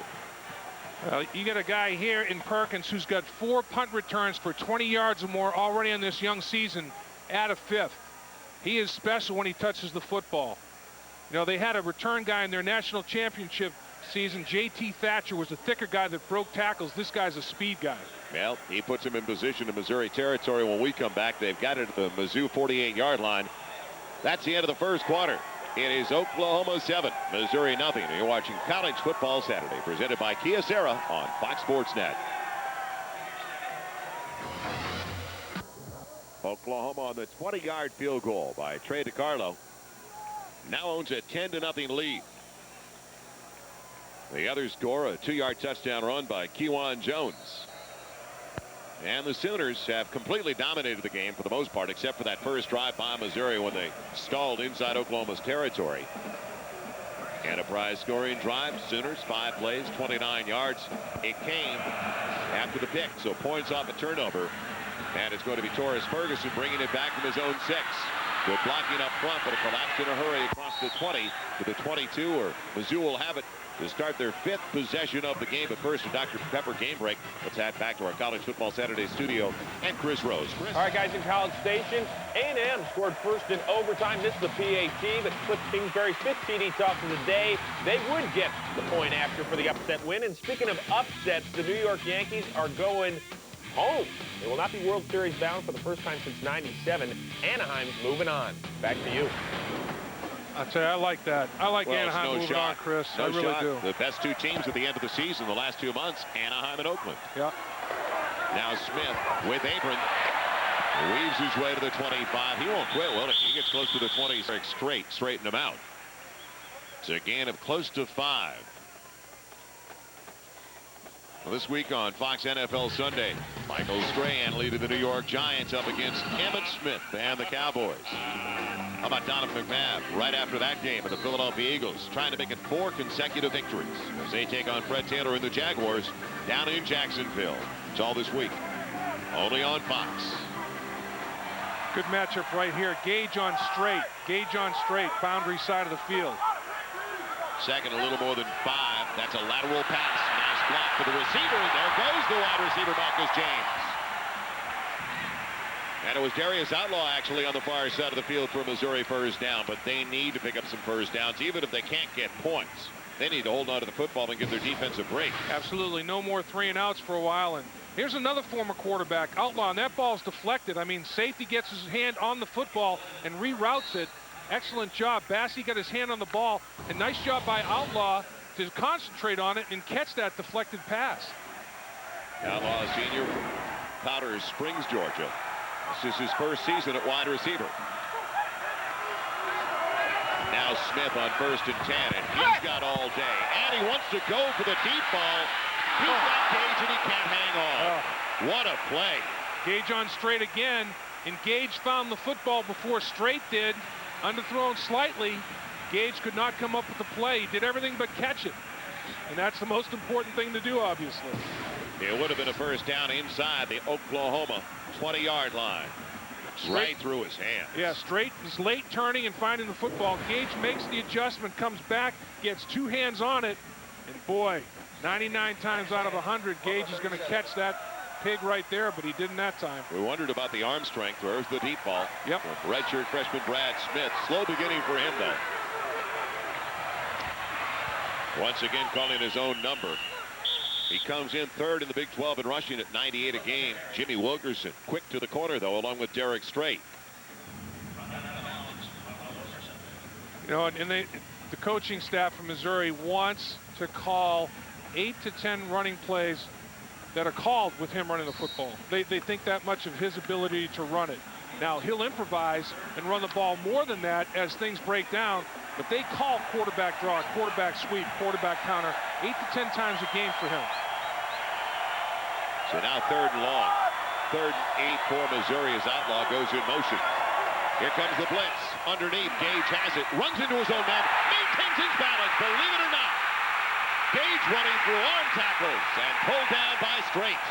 Well, you got a guy here in Perkins who's got 4 punt returns for 20 yards or more already in this young season at a 5th. He is special when he touches the football. You know, they had a return guy in their national championship season. J.T. Thatcher was a thicker guy that broke tackles. This guy's a speed guy. Well, he puts him in position in Missouri territory. When we come back, they've got it at the Mizzou 48-yard line. That's the end of the first quarter. It is Oklahoma 7, Missouri nothing. You're watching College Football Saturday, presented by Kyocera on Fox Sports Net. Oklahoma on the 20-yard field goal by Trey DiCarlo. Now owns a 10-0 lead. The other score, a 2-yard touchdown run by Kewan Jones. And the Sooners have completely dominated the game for the most part, except for that first drive by Missouri when they stalled inside Oklahoma's territory. Enterprise scoring drive. Sooners 5 plays, 29 yards. It came after the pick, so points off a turnover. And it's going to be Torres Ferguson bringing it back from his own 6. Good blocking up front, but it collapsed in a hurry across the 20 to the 22, or Mizzou will have it to start their 5th possession of the game. But first, a Dr. Pepper game break. Let's head back to our College Football Saturday studio and Chris Rose. Chris. All right, guys, in College Station, A&M scored first in overtime. This is the PAT, but Cliff Kingsbury's 5th TD toss of the day. They would get the point after for the upset win. And speaking of upsets, the New York Yankees are going home. They will not be World Series bound for the first time since '97. Anaheim's moving on. Back to you. I'll tell you, I like that. I like Well, Anaheim moving on, Chris. I really do. The best two teams at the end of the season, the last 2 months, Anaheim and Oakland. Yeah. Now Smith with Abram. Weaves his way to the 25. He won't quit, will he? He gets close to the 20 straight, straighten him out. It's a gain of close to 5. Well, this week on Fox NFL Sunday, Michael Strahan leading the New York Giants up against Emmitt Smith and the Cowboys. How about Donovan McNabb right after that game of the Philadelphia Eagles, trying to make it 4 consecutive victories as they take on Fred Taylor and the Jaguars down in Jacksonville. It's all this week, only on Fox. Good matchup right here. Gage on straight. Gage on straight. Boundary side of the field. Second, a little more than 5. That's a lateral pass. Nice block for the receiver. And there goes the wide receiver, Marcus James. And it was Darius Outlaw actually on the far side of the field for Missouri first down. But they need to pick up some first downs, even if they can't get points. They need to hold on to the football and give their defense a break. Absolutely. No more 3-and-outs for a while. And here's another former quarterback, Outlaw, and that ball's deflected. I mean, safety gets his hand on the football and reroutes it. Excellent job. Bassey got his hand on the ball, and nice job by Outlaw to concentrate on it and catch that deflected pass. Outlaw, a senior from Powder Springs, Georgia. This is his first season at wide receiver. Now Smith on 1st and 10, and he's got all day. And he wants to go for the deep ball. He's got Gage, and he can't hang on. What a play. Gage on straight again, and Gage found the football before Straight did. Underthrown slightly. Gage could not come up with the play. He did everything but catch it. And that's the most important thing to do, obviously. It would have been a first down inside the Oklahoma 20-yard line. Right through his hands. Yeah, Straight is late turning and finding the football. Gage makes the adjustment, comes back, gets 2 hands on it. And boy, 99 times out of 100, Gage is going to catch that pig right there, but he didn't that time. We wondered about the arm strength. There's the deep ball. Yep. Redshirt freshman Brad Smith. Slow beginning for him, though. Once again calling his own number. He comes in 3rd in the Big 12 in rushing at 98 a game. Jimmy Wilkerson quick to the corner, though, along with Derek Strait. You know, and the coaching staff from Missouri wants to call 8 to 10 running plays that are called with him running the football. They think that much of his ability to run it. Now, he'll improvise and run the ball more than that as things break down, but they call quarterback draw, quarterback sweep, quarterback counter 8 to 10 times a game for him. So now 3rd and long. 3rd and 8 for Missouri as Outlaw goes in motion. Here comes the blitz. Underneath, Gage has it. Runs into his own man. Maintains his balance, believe it or not. Gage running through arm tackles and pulled down by Strait.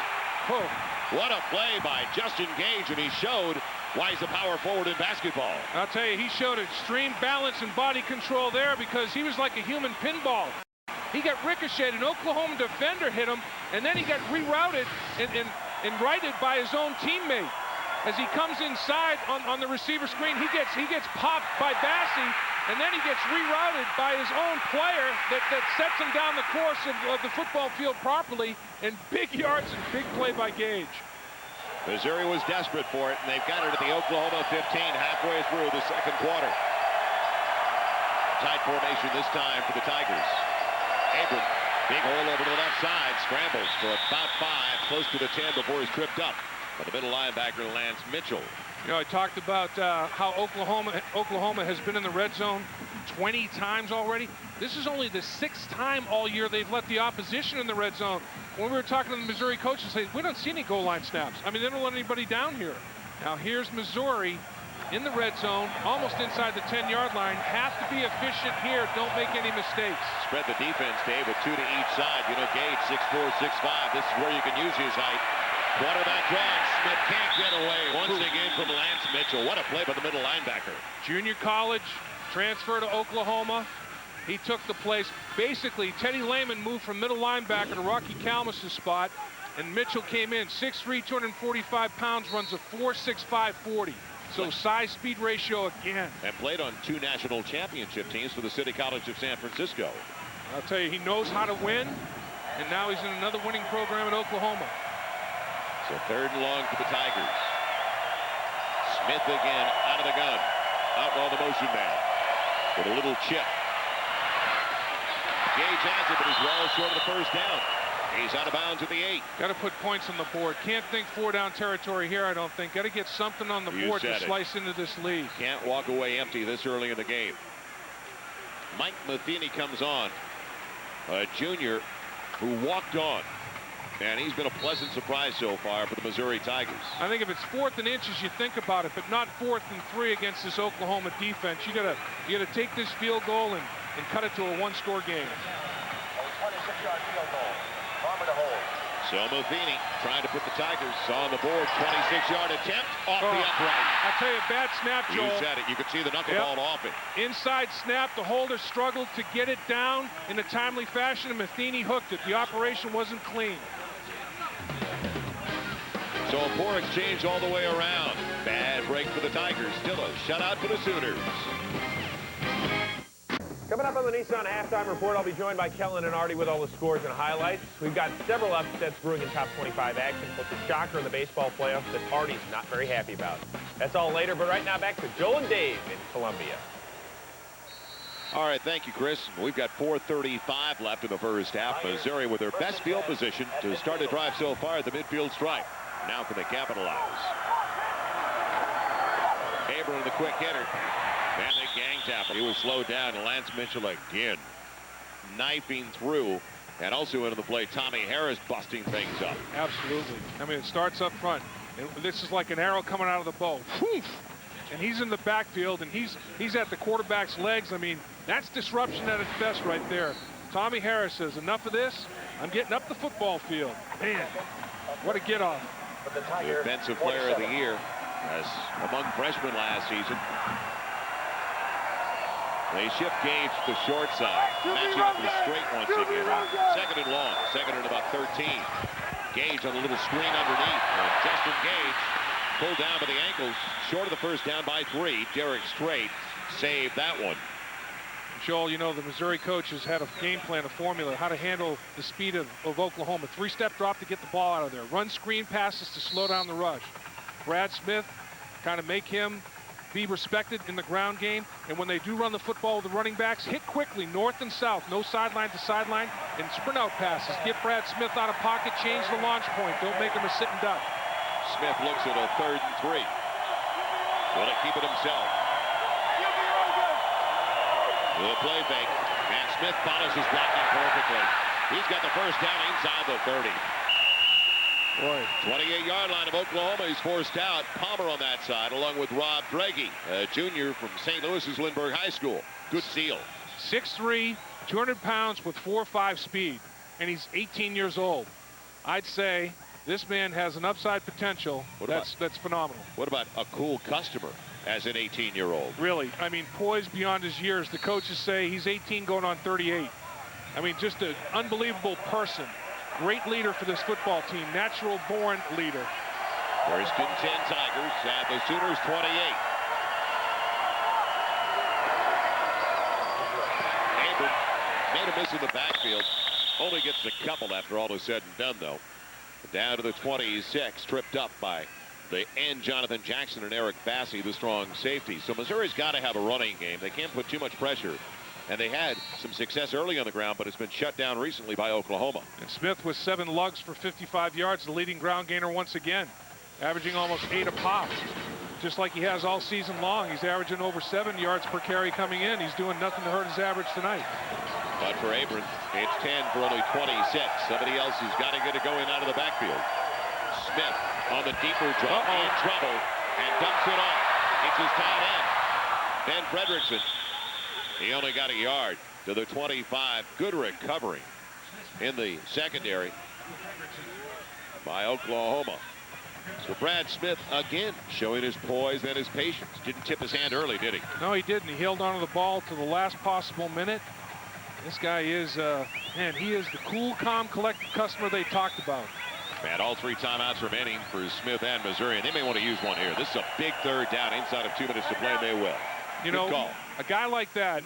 Oh. What a play by Justin Gage, and he showed why he's a power forward in basketball. I'll tell you, he showed extreme balance and body control there because he was like a human pinball. He got ricocheted. An Oklahoma defender hit him, and then he got rerouted and righted by his own teammate. As he comes inside on the receiver screen, he gets popped by Bassey, and then he gets rerouted by his own player that sets him down the course of the football field properly, and big yards and big play by Gage. Missouri was desperate for it, and they've got it at the Oklahoma 15 halfway through the 2nd quarter. Tight formation this time for the Tigers. Abram, big hole over to the left side, scrambles for about 5, close to the 10 before he's tripped up. But the middle linebacker, Lance Mitchell. You know, I talked about how Oklahoma has been in the red zone 20 times already. This is only the 6th time all year they've let the opposition in the red zone. When we were talking to the Missouri coaches, they say, we don't see any goal line snaps. I mean, they don't let anybody down here. Now here's Missouri in the red zone, almost inside the 10-yard line. Have to be efficient here. Don't make any mistakes. Spread the defense, Dave, with 2 to each side. You know, Gage, 6'4", 6'5". This is where you can use his height. Quarterback draw. Smith can't get away. Once again from Lance Mitchell. What a play by the middle linebacker. Junior college, transfer to Oklahoma. He took the place. Basically, Teddy Lehman moved from middle linebacker to Rocky Kalmus' spot, and Mitchell came in 6'3", 245 pounds, runs a 4.65 40. So size-speed ratio again. And played on 2 national championship teams for the City College of San Francisco. I'll tell you, he knows how to win, and now he's in another winning program at Oklahoma. So 3rd and long for the Tigers. Smith again out of the gun. Outlaw the motion man with a little chip. Gage has it, but he's well short of the first down. He's out of bounds at the 8. Got to put points on the board. Can't think 4-down territory here, I don't think. Got to get something on the board to slice into this lead. Can't walk away empty this early in the game. Mike Matheny comes on, a junior who walked on. And he's been a pleasant surprise so far for the Missouri Tigers. I think if it's 4th and inches, you think about it, but not 4th and 3 against this Oklahoma defense. You gotta take this field goal and cut it to a 1-score game. 26-yard field goal. Farmer to hold. So Matheny trying to put the Tigers on the board. 26-yard attempt off the upright. I'll tell you, bad snap, Joel. You said it. You could see the knuckleball off it. Inside snap. The holder struggled to get it down in a timely fashion, and Matheny hooked it. The operation wasn't clean. So a poor exchange all the way around. Bad break for the Tigers. Still a shutout for the Sooners. Coming up on the Nissan Halftime Report, I'll be joined by Kellen and Artie with all the scores and highlights. We've got several upsets brewing in top 25 action, plus a shocker in the baseball playoffs that Artie's not very happy about. That's all later, but right now back to Joel and Dave in Columbia. All right, thank you, Chris. We've got 4:35 left in the first half. Missouri with their best field position to start the drive so far at the midfield stripe. Now can they capitalize? Hybl, the quick hitter. And the gang tackle. He was slowed down. And Lance Mitchell again knifing through. And also into the play, Tommy Harris busting things up. Absolutely. I mean, it starts up front. This is like an arrow coming out of the bow. Whew. And he's in the backfield, and he's at the quarterback's legs. I mean, that's disruption at its best right there. Tommy Harris says, enough of this. I'm getting up the football field. Man, what a get-off. Defensive player of the year as among freshmen last season. They shift Gage to the short side, matching up the straight once again. 2nd and long, 2nd and about 13. Gage on a little screen underneath. Justin Gage pulled down by the ankles, short of the first down by 3. Derek Strait saved that one. Joel, you know, the Missouri coaches had a game plan, a formula, how to handle the speed of Oklahoma. 3-step drop to get the ball out of there. Run screen passes to slow down the rush. Brad Smith, kind of make him be respected in the ground game. And when they do run the football with the running backs, hit quickly, north and south, no sideline to sideline, and sprint out passes. Get Brad Smith out of pocket, change the launch point. Don't make him a sitting duck. Smith looks at a 3rd and 3. Will he keep it himself? With a play fake, and Smith follows his blocking perfectly. He's got the first down inside the 30. Boy. 28-yard line of Oklahoma. He's forced out. Palmer on that side, along with Rob Dregge, a junior from St. Louis's Lindbergh High School. Good seal. 6'3", 200 pounds with 4.5 speed, and he's 18 years old. I'd say this man has an upside potential. That's phenomenal. What about a cool customer as an 18-year-old? Really, I mean, poised beyond his years. The coaches say he's 18 going on 38. I mean, just an unbelievable person. Great leader for this football team. Natural-born leader. First and 10 Tigers at the Sooners 28. Hybl made a miss in the backfield. Only gets a couple after all is said and done, though. Down to the 26, tripped up by the end Jonathan Jackson and Eric Bassey, the strong safety. So Missouri's got to have a running game. They can't put too much pressure. And they had some success early on the ground, but it's been shut down recently by Oklahoma. And Smith with 7 lugs for 55 yards, the leading ground gainer once again, averaging almost 8 a pop. Just like he has all season long. He's averaging over 7 yards per carry coming in. He's doing nothing to hurt his average tonight. But for Abram, it's 10 for only 26. Somebody else has got to get it going out of the backfield. Smith on the deeper drop, in trouble, and dumps it off. It's his tight end, Ben Frederickson. He only got a yard to the 25. Good recovery in the secondary by Oklahoma. So Brad Smith again showing his poise and his patience. Didn't tip his hand early, did he? No, he didn't. He held on to the ball to the last possible minute. This guy is, man, he is the cool, calm, collected customer they talked about. And all 3 timeouts remaining for Smith and Missouri. And they may want to use one here. This is a big 3rd down inside of 2 minutes to play, and they will. You know, a guy like that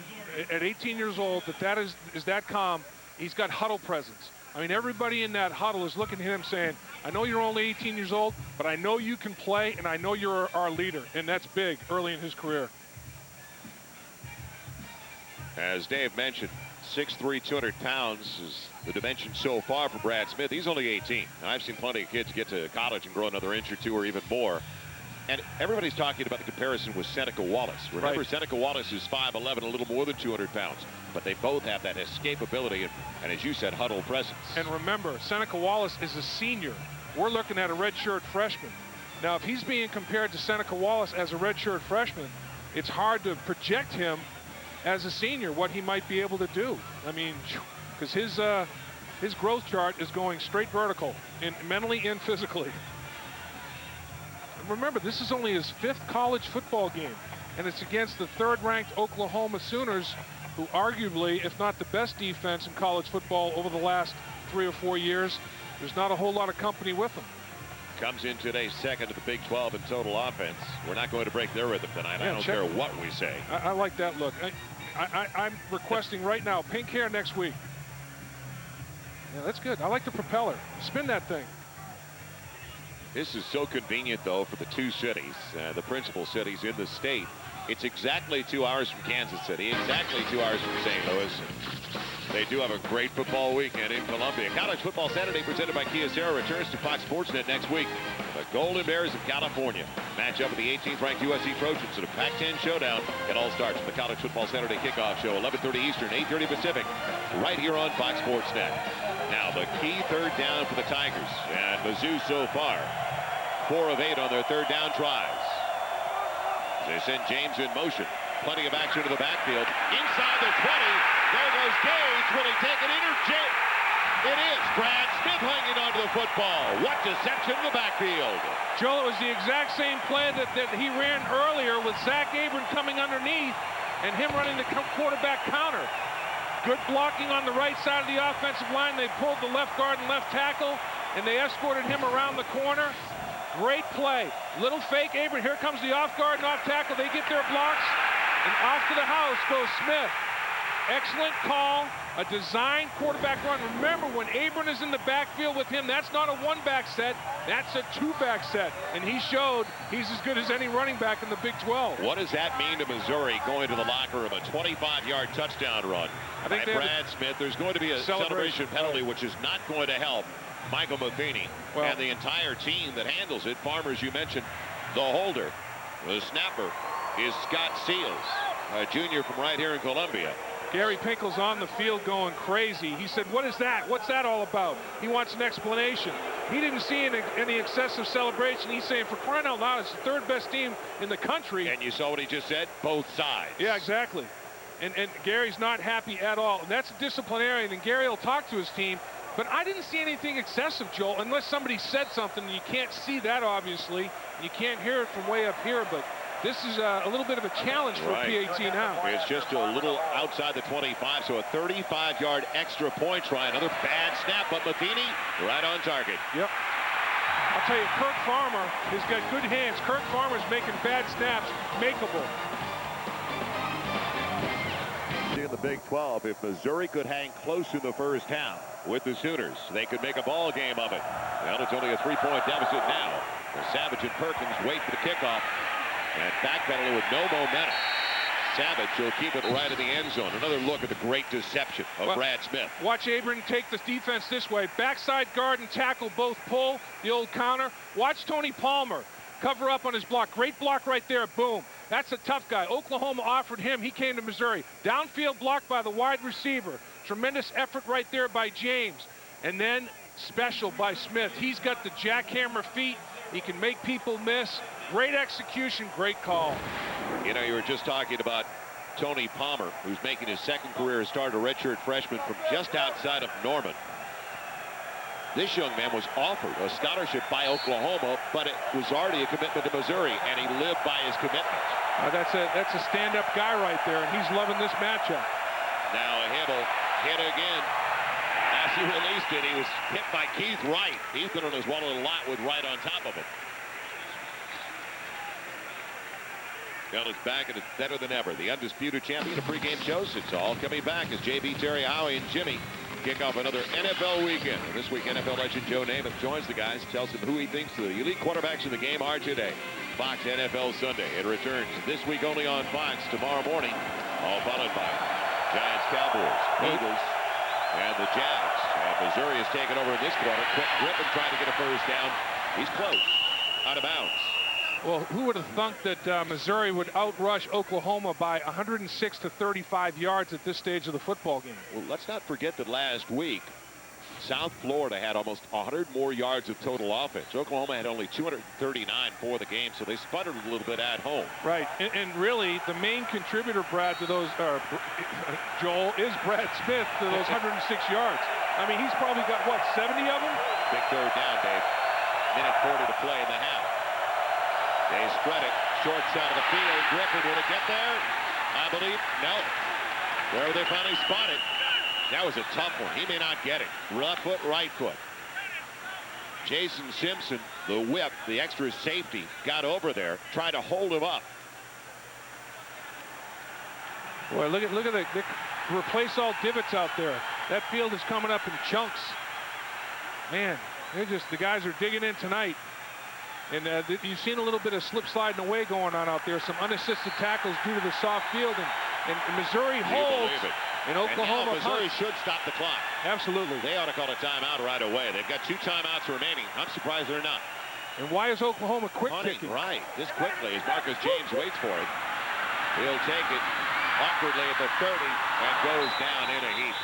at 18 years old, that is that calm, he's got huddle presence. I mean, everybody in that huddle is looking at him saying, I know you're only 18 years old, but I know you can play, and I know you're our leader. And that's big early in his career. As Dave mentioned, 6'3", 200 pounds is the dimension so far for Brad Smith. He's only 18. I've seen plenty of kids get to college and grow another inch or two or even more. And everybody's talking about the comparison with Seneca Wallace. Remember, Right. Seneca Wallace is 5'11", a little more than 200 pounds. But they both have that escapability and as you said, huddle presence. And remember, Seneca Wallace is a senior. We're looking at a redshirt freshman. Now, if he's being compared to Seneca Wallace as a redshirt freshman, it's hard to project him as a senior, what he might be able to do. I mean, because his growth chart is going straight vertical, mentally and physically. And remember, this is only his 5th college football game, and it's against the 3rd-ranked Oklahoma Sooners, who arguably, if not the best defense in college football over the last 3 or 4 years. There's not a whole lot of company with them. Comes in today second to the Big 12 in total offense. We're not going to break their rhythm tonight. Yeah, I don't care what we say. I like that look. I'm requesting right now pink hair next week. Yeah, that's good. I like the propeller. Spin that thing. This is so convenient, though, for the two cities, the principal cities in the state. It's exactly 2 hours from Kansas City, exactly 2 hours from St. Louis. They do have a great football weekend in Columbia. College Football Saturday presented by Kyocera returns to Fox Sports Net next week. The Golden Bears of California match up with the 18th ranked USC Trojans in a Pac-10 showdown. It all starts with the College Football Saturday kickoff show, 11:30 Eastern, 8:30 Pacific, right here on Fox Sports Net. Now the key 3rd down for the Tigers, and Mizzou so far 4 of 8 on their 3rd down tries. They send James in motion. Plenty of action to the backfield. Inside the 20. There goes Gage. Will he take it in or Jake? It is. Brad Smith hanging onto the football. What deception in the backfield. Joel, it was the exact same play that he ran earlier with Zach Abram coming underneath and him running the quarterback counter. Good blocking on the right side of the offensive line. They pulled the left guard and left tackle, and they escorted him around the corner. Great play. Little fake Abram. Here comes the off guard and off tackle. They get their blocks, and off to the house goes Smith. Excellent call. A design quarterback run. Remember, when Abram is in the backfield with him, that's not a 1-back set. That's a 2-back set. And he showed he's as good as any running back in the Big 12. What does that mean to Missouri going to the locker room? A 25-yard touchdown run by Brad Smith. There's going to be a celebration penalty, which is not going to help Michael Matheny and the entire team that handles it. Farmers, you mentioned, the holder. The snapper is Scott Seals, a junior from right here in Columbia. Gary Pinkel's on the field going crazy. He said, what is that? What's that all about? He wants an explanation. He didn't see any excessive celebration. He's saying, for crying out loud, it's the 3rd best team in the country. And you saw what he just said? Both sides. Yeah, exactly. And Gary's not happy at all. And that's a disciplinarian, and Gary will talk to his team. But I didn't see anything excessive, Joel, unless somebody said something. And you can't see that, obviously. You can't hear it from way up here, but this is a little bit of a challenge for PAT now. It's just a little outside the 25, so a 35-yard extra point try. Another bad snap, but Matheny right on target. Yep. I'll tell you, Kirk Farmer has got good hands. Kirk Farmer's making bad snaps makeable. In the Big 12, if Missouri could hang close in the first half with the Sooners, they could make a ball game of it. Well, it's only a 3-point deficit now. Savage and Perkins wait for the kickoff. And backpedaling with no momentum. Savage will keep it right in the end zone. Another look at the great deception of Brad Smith. Watch Abram take the defense this way. Backside guard and tackle both pull. The old counter. Watch Tony Palmer cover up on his block. Great block right there. Boom. That's a tough guy. Oklahoma offered him. He came to Missouri. Downfield block by the wide receiver. Tremendous effort right there by James. And then special by Smith. He's got the jackhammer feet. He can make people miss. Great execution, great call. You know, you were just talking about Tony Palmer, who's making his 2nd career start, a redshirt freshman from just outside of Norman. This young man was offered a scholarship by Oklahoma, but it was already a commitment to Missouri, and he lived by his commitment. That's a stand-up guy right there, and he's loving this matchup. Now Hybl hit again. As he released it, he was hit by Keith Wright. He's been on his wall a lot with Wright on top of him. Well, it's back, and it's better than ever. The undisputed champion of pregame shows. It's all coming back as JB, Terry, Howie, and Jimmy kick off another NFL weekend. And this week, NFL legend Joe Namath joins the guys, tells them who he thinks the elite quarterbacks in the game are today. Fox NFL Sunday. It returns this week only on Fox tomorrow morning, all followed by Giants, Cowboys, Eagles, and the Jags. And Missouri has taken over in this quarter. Quentin Griffin trying to get a first down. He's close. Out of bounds. Well, who would have thunk that Missouri would outrush Oklahoma by 106 to 35 yards at this stage of the football game? Well, let's not forget that last week, South Florida had almost 100 more yards of total offense. Oklahoma had only 239 for the game, so they sputtered a little bit at home. Right, and really the main contributor, Brad, to those, Joel, is Brad Smith to those 106 yards. I mean, he's probably got, what, 70 of them? Big third down, Dave. Minute 40 to play in the half. They spread it, short side of the field. Griffin, will it get there? I believe, no. Where will they finally spot it? That was a tough one. He may not get it. Left foot, right foot. Jason Simpson, the whip, the extra safety, got over there, tried to hold him up. Boy, look at the replace all divots out there. That field is coming up in chunks. Man, the guys are digging in tonight. And you've seen a little bit of slip sliding away going on out there. Some unassisted tackles due to the soft field. And Missouri holds. And Oklahoma and Missouri should stop the clock. Absolutely. They ought to call a timeout right away. They've got 2 timeouts remaining. I'm surprised they're not. And why is Oklahoma quick kicking? Right, this quickly as Marcus James waits for it. He'll take it awkwardly at the 30 and goes down in a heap.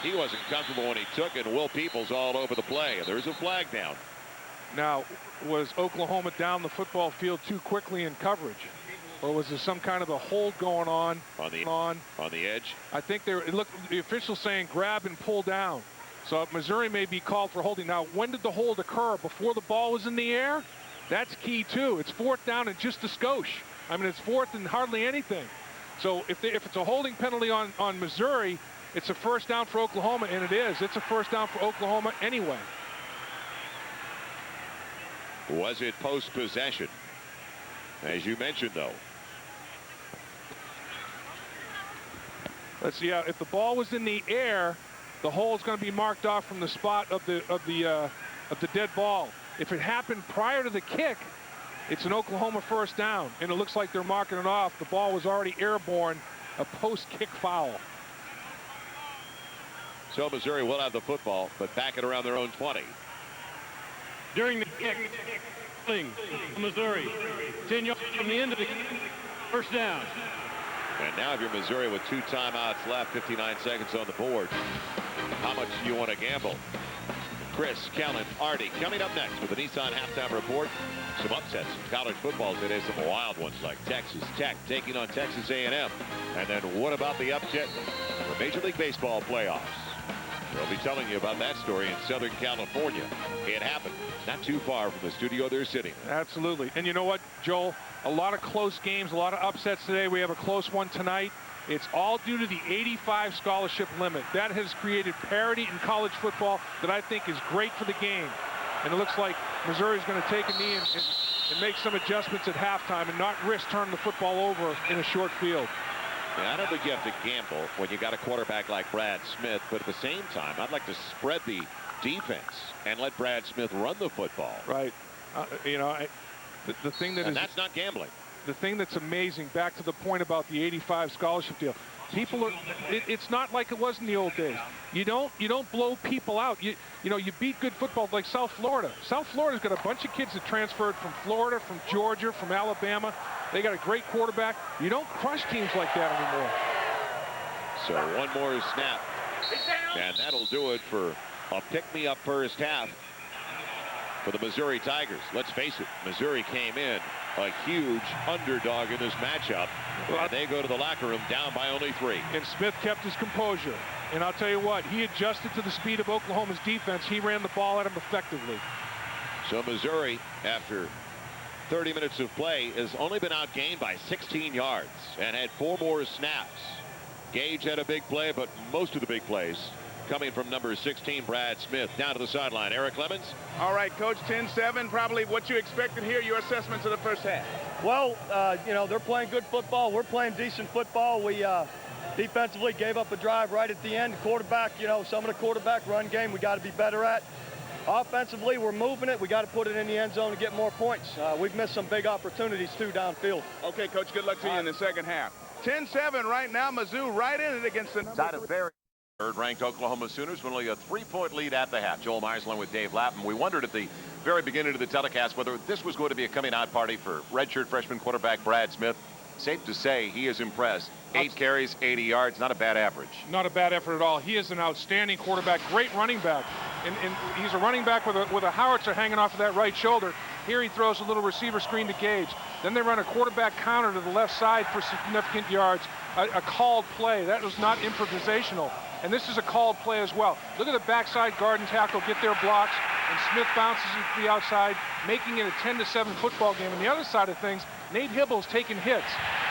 He wasn't comfortable when he took it. Will Peoples all over the play. There's a flag down. Now, was Oklahoma down the football field too quickly in coverage? Or was there some kind of a hold going on the edge? I think the officials saying grab and pull down. So Missouri may be called for holding. Now, when did the hold occur? Before the ball was in the air? That's key, too. It's 4th down and just a skosh. I mean, it's 4th and hardly anything. So if it's a holding penalty on Missouri, it's a first down for Oklahoma, and it is. It's a first down for Oklahoma anyway. Was it post-possession? As you mentioned, though. Let's see. If the ball was in the air, the hole is going to be marked off from the spot of the dead ball. If it happened prior to the kick, it's an Oklahoma first down, and it looks like they're marking it off. The ball was already airborne, a post-kick foul. So Missouri will have the football, but back it around their own 20. During the kick, Missouri, 10 yards from the end of the first down. And now if you're Missouri with 2 timeouts left, 59 seconds on the board, how much do you want to gamble? Chris, Kellen, Artie, coming up next with the Nissan Halftime Report. Some upsets in college football today, some wild ones like Texas Tech taking on Texas A&M. And then what about the upset for Major League Baseball playoffs? We'll be telling you about that story in Southern California. It happened not too far from the studio they're sitting. Absolutely. And you know what, Joel? A lot of close games, a lot of upsets today. We have a close one tonight. It's all due to the 85 scholarship limit. That has created parity in college football that I think is great for the game. And it looks like Missouri's going to take a knee and make some adjustments at halftime and not risk turning the football over in a short field. Yeah, I don't think you have to gamble when you got a quarterback like Brad Smith, but at the same time, I'd like to spread the defense and let Brad Smith run the football. Right. The thing that's not gambling. The thing that's amazing, back to the point about the 85 scholarship deal, people are. It's not like it was in the old days. You don't blow people out. You beat good football like South Florida. South Florida's got a bunch of kids that transferred from Florida, from Georgia, from Alabama. They got a great quarterback. You don't crush teams like that anymore. So one more snap, and that'll do it for a pick-me-up first half for the Missouri Tigers. Let's face it, Missouri came in a huge underdog in this matchup, and they go to the locker room down by only 3. And Smith kept his composure. And I'll tell you what, he adjusted to the speed of Oklahoma's defense. He ran the ball at him effectively. So Missouri, after 30 minutes of play, has only been outgained by 16 yards and had 4 more snaps. Gage had a big play, but most of the big plays coming from number 16, Brad Smith. Down to the sideline, Eric Lemons. All right, Coach, 10-7, probably what you expected here, your assessments of the first half. Well, they're playing good football. We're playing decent football. We Defensively, gave up a drive right at the end. Quarterback, you know, some of the quarterback run game we got to be better at. Offensively, we're moving it. We got to put it in the end zone to get more points. We've missed some big opportunities, too, downfield. Okay, Coach, good luck to you in the second half. 10-7 right now. Mizzou right in it against the number 3. Third-ranked Oklahoma Sooners with only a 3-point lead at the half. Joel Myers along with Dave Lapham. We wondered at the very beginning of the telecast whether this was going to be a coming-out party for redshirt freshman quarterback Brad Smith. Safe to say he is impressed. 8 carries, 80 yards, not a bad average. Not a bad effort at all. He is an outstanding quarterback, great running back. And he's a running back with a howitzer hanging off of that right shoulder. Here he throws a little receiver screen to Gage. Then they run a quarterback counter to the left side for significant yards. A called play. That was not improvisational. And this is a called play as well. Look at the backside guard and tackle get their blocks, and Smith bounces it to the outside, making it a 10-7 football game. On the other side of things, Nate Hybl's taking hits.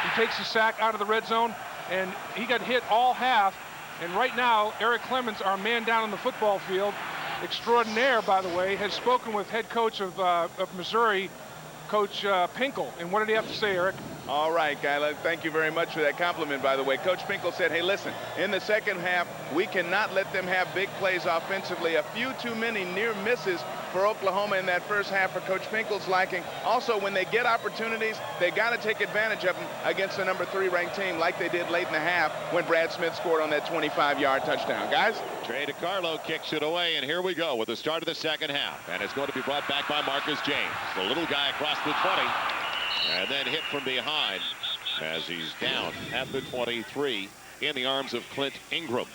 He takes a sack out of the red zone, and he got hit all half. And right now, Eric Clemens, our man down on the football field, extraordinaire, by the way, has spoken with head coach of Missouri, Coach Pinkel. And what did he have to say, Eric? All right, Guy, thank you very much for that compliment, by the way. Coach Pinkel said, hey, listen, in the second half, we cannot let them have big plays offensively. A few too many near misses for Oklahoma in that first half for Coach Pinkel's liking. Also, when they get opportunities, they got to take advantage of them against the number 3 ranked team like they did late in the half when Brad Smith scored on that 25-yard touchdown. Guys? Trey DiCarlo kicks it away, and here we go with the start of the second half. And it's going to be brought back by Marcus James, the little guy across the 20. And then hit from behind as he's down at the 23 in the arms of Clint Ingram.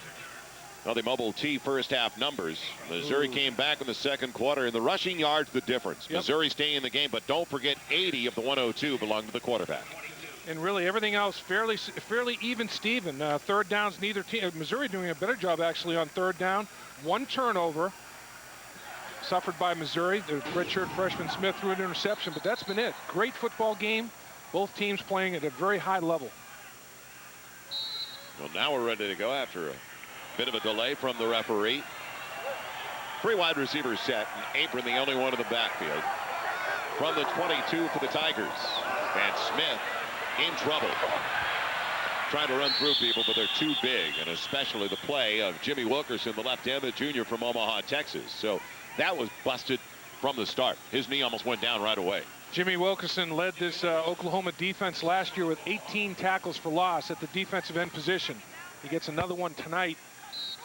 Well, the Mobile T first half numbers. Missouri came back in the second quarter. In the rushing yards, the difference. Yep. Missouri staying in the game, but don't forget 80 of the 102 belong to the quarterback. And really everything else fairly even Steven. Third downs, neither team. Missouri doing a better job actually on third down. 1 turnover suffered by Missouri. The redshirt freshman Smith threw an interception, but that's been it. Great football game. Both teams playing at a very high level. Well, now we're ready to go after a bit of a delay from the referee. 3 wide receivers set, and Apron the only one in the backfield. From the 22 for the Tigers. And Smith in trouble. Trying to run through people, but they're too big, and especially the play of Jimmy Wilkerson, the left end, the junior from Omaha, Texas. So that was busted from the start. His knee almost went down right away. Jimmy Wilkerson led this Oklahoma defense last year with 18 tackles for loss at the defensive end position. He gets another one tonight.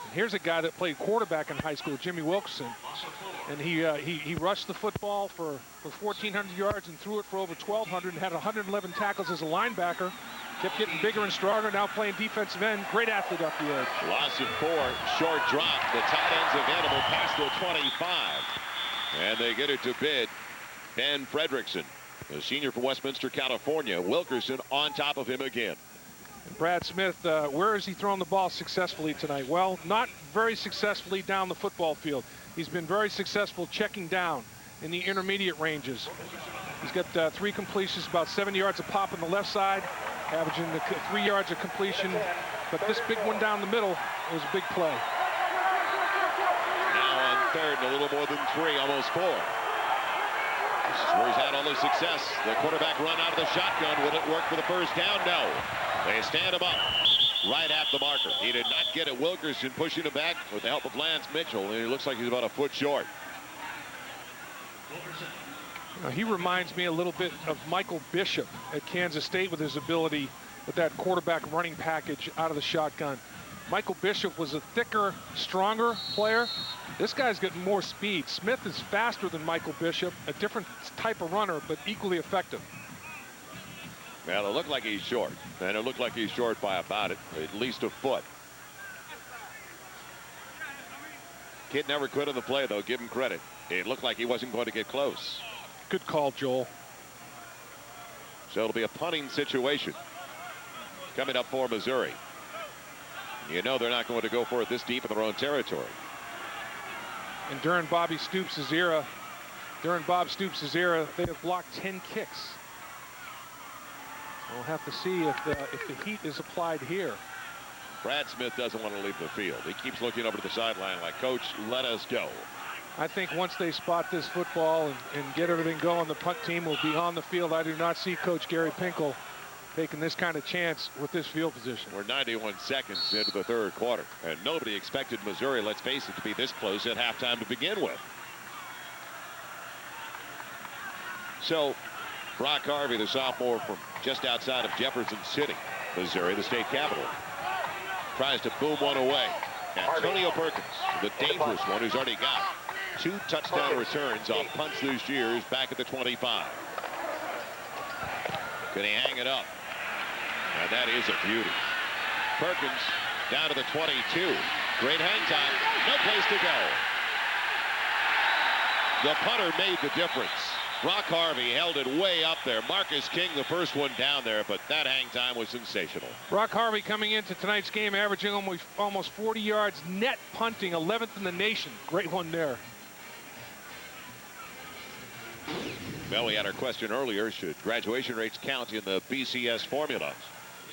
And here's a guy that played quarterback in high school, Jimmy Wilkerson. And he rushed the football for 1,400 yards and threw it for over 1,200 and had 111 tackles as a linebacker. Kept getting bigger and stronger, now playing defensive end. Great athlete up the edge. Loss of 4, short drop. The tight ends available past the 25. And they get it to Ben Fredrickson, the senior from Westminster, California. Wilkerson on top of him again. And Brad Smith, where has he thrown the ball successfully tonight? Well, not very successfully down the football field. He's been very successful checking down in the intermediate ranges. He's got 3 completions, about 7 yards a pop on the left side, averaging 3 yards of completion. But this big one down the middle was a big play. Now on third, a little more than 3, almost 4. This is where he's had all the success. The quarterback run out of the shotgun. Will it work for the first down? No. They stand him up right at the marker. He did not get it. Wilkerson pushing him back with the help of Lance Mitchell, and he looks like he's about a foot short. You know, he reminds me a little bit of Michael Bishop at Kansas State with his ability with that quarterback running package out of the shotgun. Michael Bishop was a thicker, stronger player. This guy's getting more speed. Smith is faster than Michael Bishop, a different type of runner, but equally effective. Well, it looked like he's short, and it looked like he's short by about at least a foot. Kid never quit on the play, though. Give him credit. It looked like he wasn't going to get close. Good call, Joel. So it'll be a punting situation coming up for Missouri. You know they're not going to go for it this deep in their own territory. And during Bob Stoops' era, they have blocked 10 kicks. We'll have to see if the heat is applied here. Brad Smith doesn't want to leave the field. He keeps looking over to the sideline like, Coach, let us go. I think once they spot this football and get everything going, the punt team will be on the field. I do not see Coach Gary Pinkel taking this kind of chance with this field position. We're 91 seconds into the third quarter, and nobody expected Missouri, let's face it, to be this close at halftime to begin with. So Brock Harvey, the sophomore from just outside of Jefferson City, Missouri, the state capital, tries to boom one away. Antonio Perkins, the dangerous one, who's already got 2 touchdown returns off punts this year, is back at the 25. Can he hang it up? And that is a beauty. Perkins down to the 22. Great hang time. No place to go. The punter made the difference. Brock Harvey held it way up there. Marcus King, the first one down there, but that hang time was sensational. Brock Harvey coming into tonight's game, averaging almost 40 yards net punting, 11th in the nation. Great one there. Well, we had our question earlier, should graduation rates count in the BCS formula?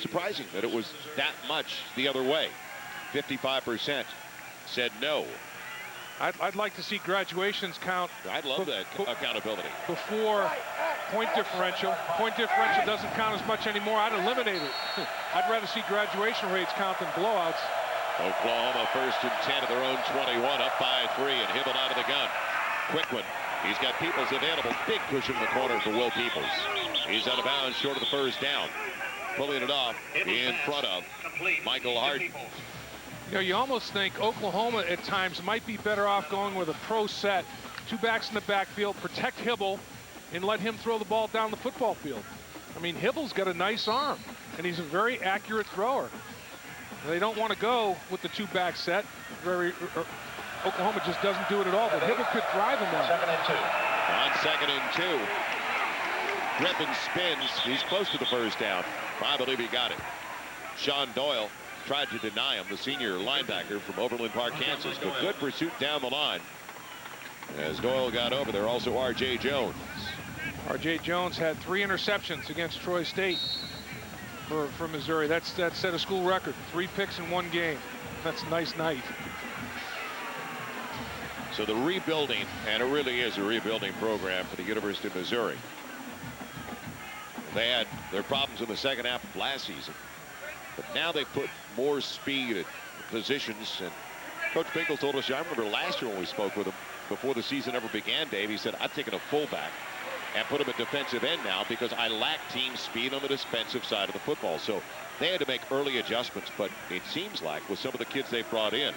Surprising that it was that much the other way. 55% said no. I'd like to see graduations count. I'd love that accountability. Before point differential. Point differential doesn't count as much anymore. I'd eliminate it. I'd rather see graduation rates count than blowouts. Oklahoma 1st and 10 at their own 21, up by 3, and Hybl out of the gun. Quick one. He's got Peoples available. Big push in the corner for Will Peoples. He's out of bounds short of the first down. Pulling it off in front of Michael Harden. You know, you almost think Oklahoma at times might be better off going with a pro set. 2 backs in the backfield, protect Hybl, and let him throw the ball down the football field. I mean, Hybl's got a nice arm, and he's a very accurate thrower. They don't want to go with the 2 back set. Oklahoma just doesn't do it at all, but Hybl could thrive in that. 2nd and 2. Griffin spins. He's close to the first down. I believe he got it. Sean Doyle tried to deny him, the senior linebacker from Overland Park, Kansas, but good pursuit down the line. As Doyle got over there, also R.J. Jones. R.J. Jones had 3 interceptions against Troy State for Missouri. That set a school record. 3 picks in 1 game. That's a nice night. So the rebuilding, and it really is a rebuilding program for the University of Missouri. They had their problems in the second half of last season, but now they put more speed at positions. And Coach Pinkel told us, I remember last year when we spoke with him before the season ever began, Dave, he said, I've taken a fullback and put him at defensive end now because I lack team speed on the defensive side of the football. So they had to make early adjustments, but it seems like with some of the kids they brought in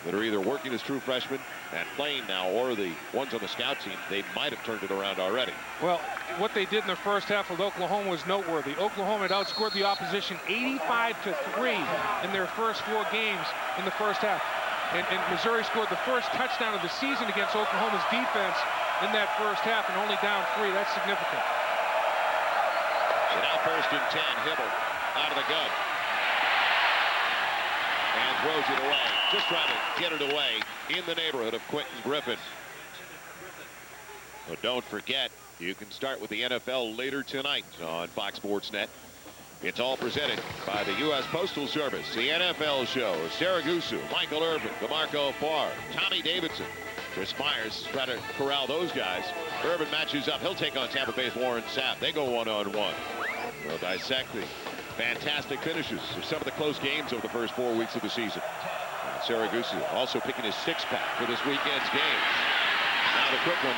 that are either working as true freshmen and playing now, or the ones on the scout team, they might have turned it around already. Well, what they did in the first half with Oklahoma was noteworthy. Oklahoma had outscored the opposition 85-3 in their first 4 games in the first half. And Missouri scored the first touchdown of the season against Oklahoma's defense in that first half, and only down 3. That's significant. So now 1st and 10, Hybl out of the gun. And throws it away. Just trying to get it away in the neighborhood of Quentin Griffin. But don't forget, you can start with the NFL later tonight on Fox Sports Net. It's all presented by the U.S. Postal Service, the NFL Show, Sarah Gusu, Michael Irvin, DeMarco Farr, Tommy Davidson. Chris Myers try to corral those guys. Irvin matches up. He'll take on Tampa Bay's Warren Sapp. They go one-on-one. We'll dissect the fantastic finishes of some of the close games over the first 4 weeks of the season. Saragusa also picking his 6-pack for this weekend's games. Now the quick one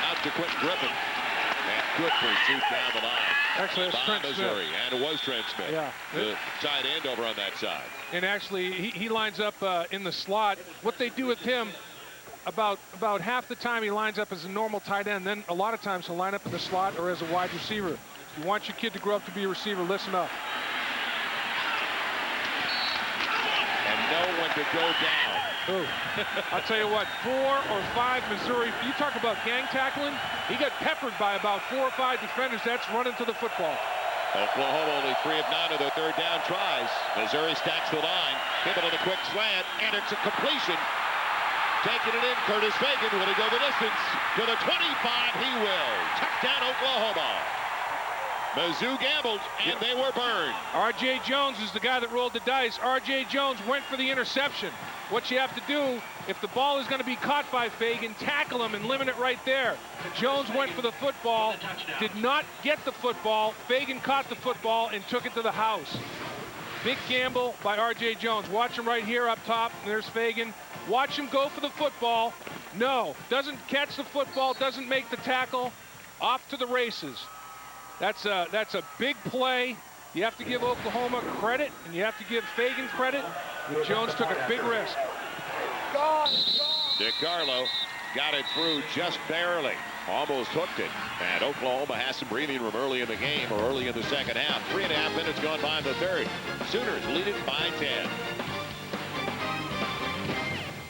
out to Quentin Griffin. And good pursuit down the line. Actually, that's Trent Missouri. Smith. And it was Trent Smith. Yeah. The tight end over on that side. And actually, he lines up in the slot. What they do with him, about half the time he lines up as a normal tight end. Then a lot of times he'll line up in the slot or as a wide receiver. If you want your kid to grow up to be a receiver, listen up. And know when to go down. Ooh. I'll tell you what, 4 or 5 Missouri, you talk about gang tackling, he got peppered by about 4 or 5 defenders. That's running to the football. Oklahoma only 3 of 9 of their third down tries. Missouri stacks the line. Hybl on a quick slant, and it's a completion. Taking it in, Curtis Fagan. Will he go the distance? To the 25, he will. Touchdown, Oklahoma. Mizzou gambled, and they were burned. R.J. Jones is the guy that rolled the dice. R.J. Jones went for the interception. What you have to do, if the ball is going to be caught by Fagan, tackle him and limit it right there. Jones went for the football, did not get the football. Fagan caught the football and took it to the house. Big gamble by R.J. Jones. Watch him right here up top. There's Fagan. Watch him go for the football. No, doesn't catch the football, doesn't make the tackle. Off to the races. That's a big play. You have to give Oklahoma credit, and you have to give Fagan credit. But Jones took a big risk. DiCarlo got it through just barely. Almost hooked it. And Oklahoma has some breathing room early in the game, or early in the second half. 3.5 minutes gone by in the third. Sooners lead it by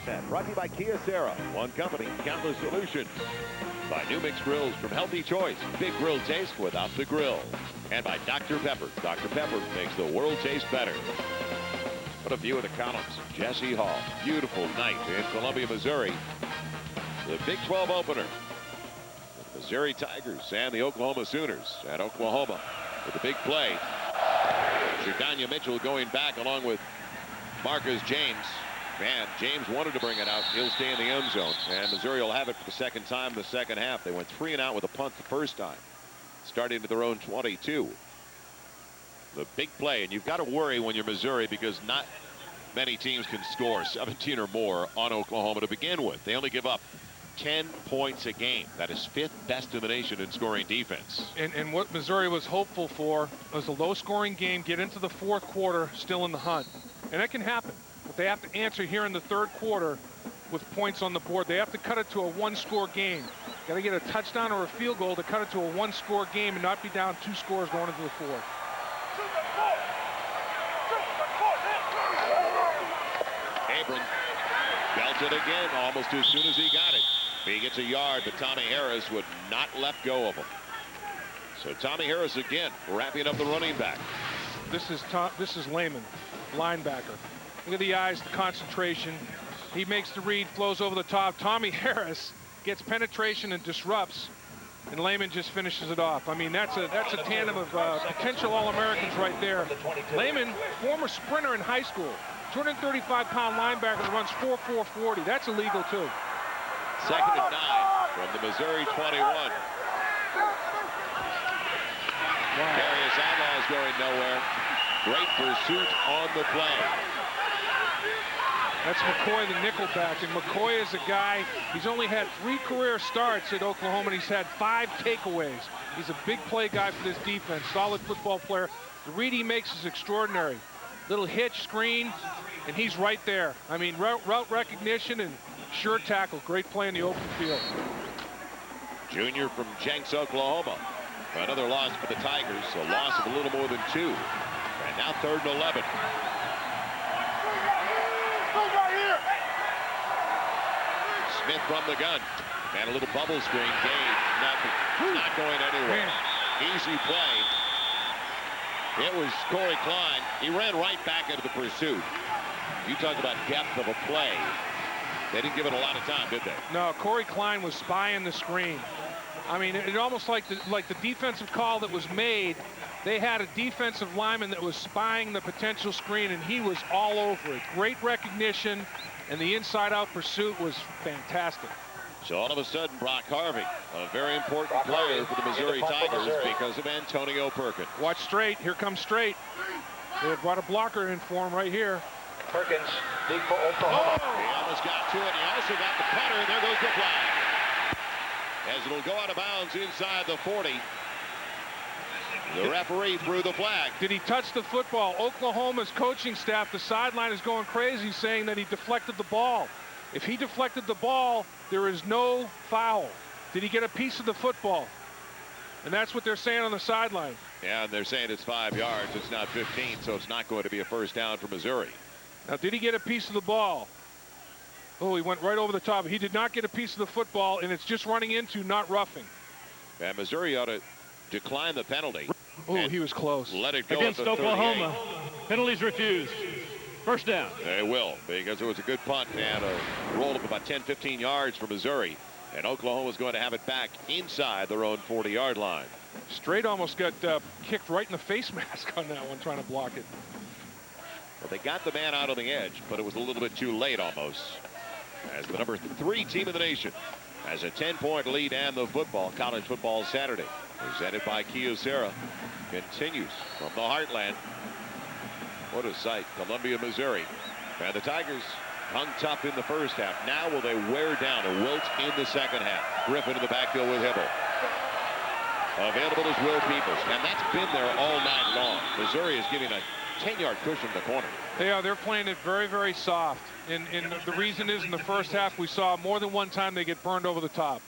10. Brought to you by Kia Sarah. One company, countless solutions. By New Mix Grills from Healthy Choice. Big grill taste without the grill. And by Dr. Pepper. Dr. Pepper makes the world taste better. What a view of the columns. Jesse Hall. Beautiful night in Columbia, Missouri. The Big 12 opener. The Missouri Tigers and the Oklahoma Sooners. And Oklahoma with a big play. Shadanya Mitchell going back along with Marcus James. Man, James wanted to bring it out. He'll stay in the end zone. And Missouri will have it for the second time in the second half. They went 3 and out with a punt the first time. Starting to their own 22. The big play. And you've got to worry when you're Missouri because not many teams can score 17 or more on Oklahoma to begin with. They only give up 10 points a game. That is 5th best in the nation in scoring defense. And what Missouri was hopeful for was a low-scoring game, get into the fourth quarter, still in the hunt. And that can happen. But they have to answer here in the third quarter with points on the board. They have to cut it to a one-score game. Got to get a touchdown or a field goal to cut it to a one-score game and not be down 2 scores going into the fourth. Abram belted again almost as soon as he got it. He gets a yard, but Tommy Harris would not let go of him. So Tommy Harris again wrapping up the running back. This is Lehman, linebacker. Look at the eyes, the concentration. He makes the read, flows over the top. Tommy Harris gets penetration and disrupts, and Lehman just finishes it off. I mean, that's a tandem of potential All-Americans right there. Lehman, former sprinter in high school, 235-pound linebacker that runs 4.440. That's illegal too. 2nd and 9 from the Missouri 21. Darius Outlaw is going nowhere. Great pursuit on the play. That's McCoy, the nickelback, and McCoy is a guy, he's only had 3 career starts at Oklahoma, and he's had 5 takeaways. He's a big play guy for this defense, solid football player. The read he makes is extraordinary. Little hitch, screen, and he's right there. I mean, route recognition and sure tackle. Great play in the open field. Junior from Jenks, Oklahoma. Another loss for the Tigers, a loss of a little more than 2. And now 3rd and 11. Smith from the gun. And a little bubble screen. Gage, nothing. Not going anywhere. Easy play. It was Corey Klein. He ran right back into the pursuit. You talk about depth of a play. They didn't give it a lot of time, did they? No, Corey Klein was spying the screen. I mean, it almost like the defensive call that was made. They had a defensive lineman that was spying the potential screen, and he was all over it. Great recognition, and the inside-out pursuit was fantastic. So all of a sudden, Brock Harvey, a very important player for the Missouri Tigers because of Antonio Perkins. Watch straight. Here comes straight. They have brought a blocker in for him right here. Perkins, deep for Oklahoma. Oh, he almost got to it. He also got the punter, and there goes the flag. As it'll go out of bounds inside the 40. The referee threw the flag. Did he touch the football? Oklahoma's coaching staff, the sideline is going crazy saying that he deflected the ball. If he deflected the ball, there is no foul. Did he get a piece of the football? And that's what they're saying on the sideline. Yeah, and they're saying it's 5 yards. It's not 15, so it's not going to be a first down for Missouri. Now, did he get a piece of the ball? Oh, he went right over the top. He did not get a piece of the football, and it's just running into, not roughing. And Missouri ought to decline the penalty. Oh, he was close. Let it go against at the Oklahoma. Penalties refused. First down. They will, because it was a good punt and a roll of about 10, 15 yards for Missouri. And Oklahoma's going to have it back inside their own 40-yard line. Straight almost got kicked right in the face mask on that one, trying to block it. Well, they got the man out on the edge, but it was a little bit too late almost. As the number 3 team in the nation has a 10-point lead and the football, college football Saturday, presented by Kyocera, continues from the heartland. What a sight, Columbia, Missouri. And the Tigers hung tough in the first half. Now will they wear down a wilt in the second half? Griffin in the backfield with Hybl. Available is Will Peoples, and that's been there all night long. Missouri is getting a 10-yard cushion in the corner. Yeah, they're playing it very, very soft. And the reason is in the first half we saw more than one time they get burned over the top.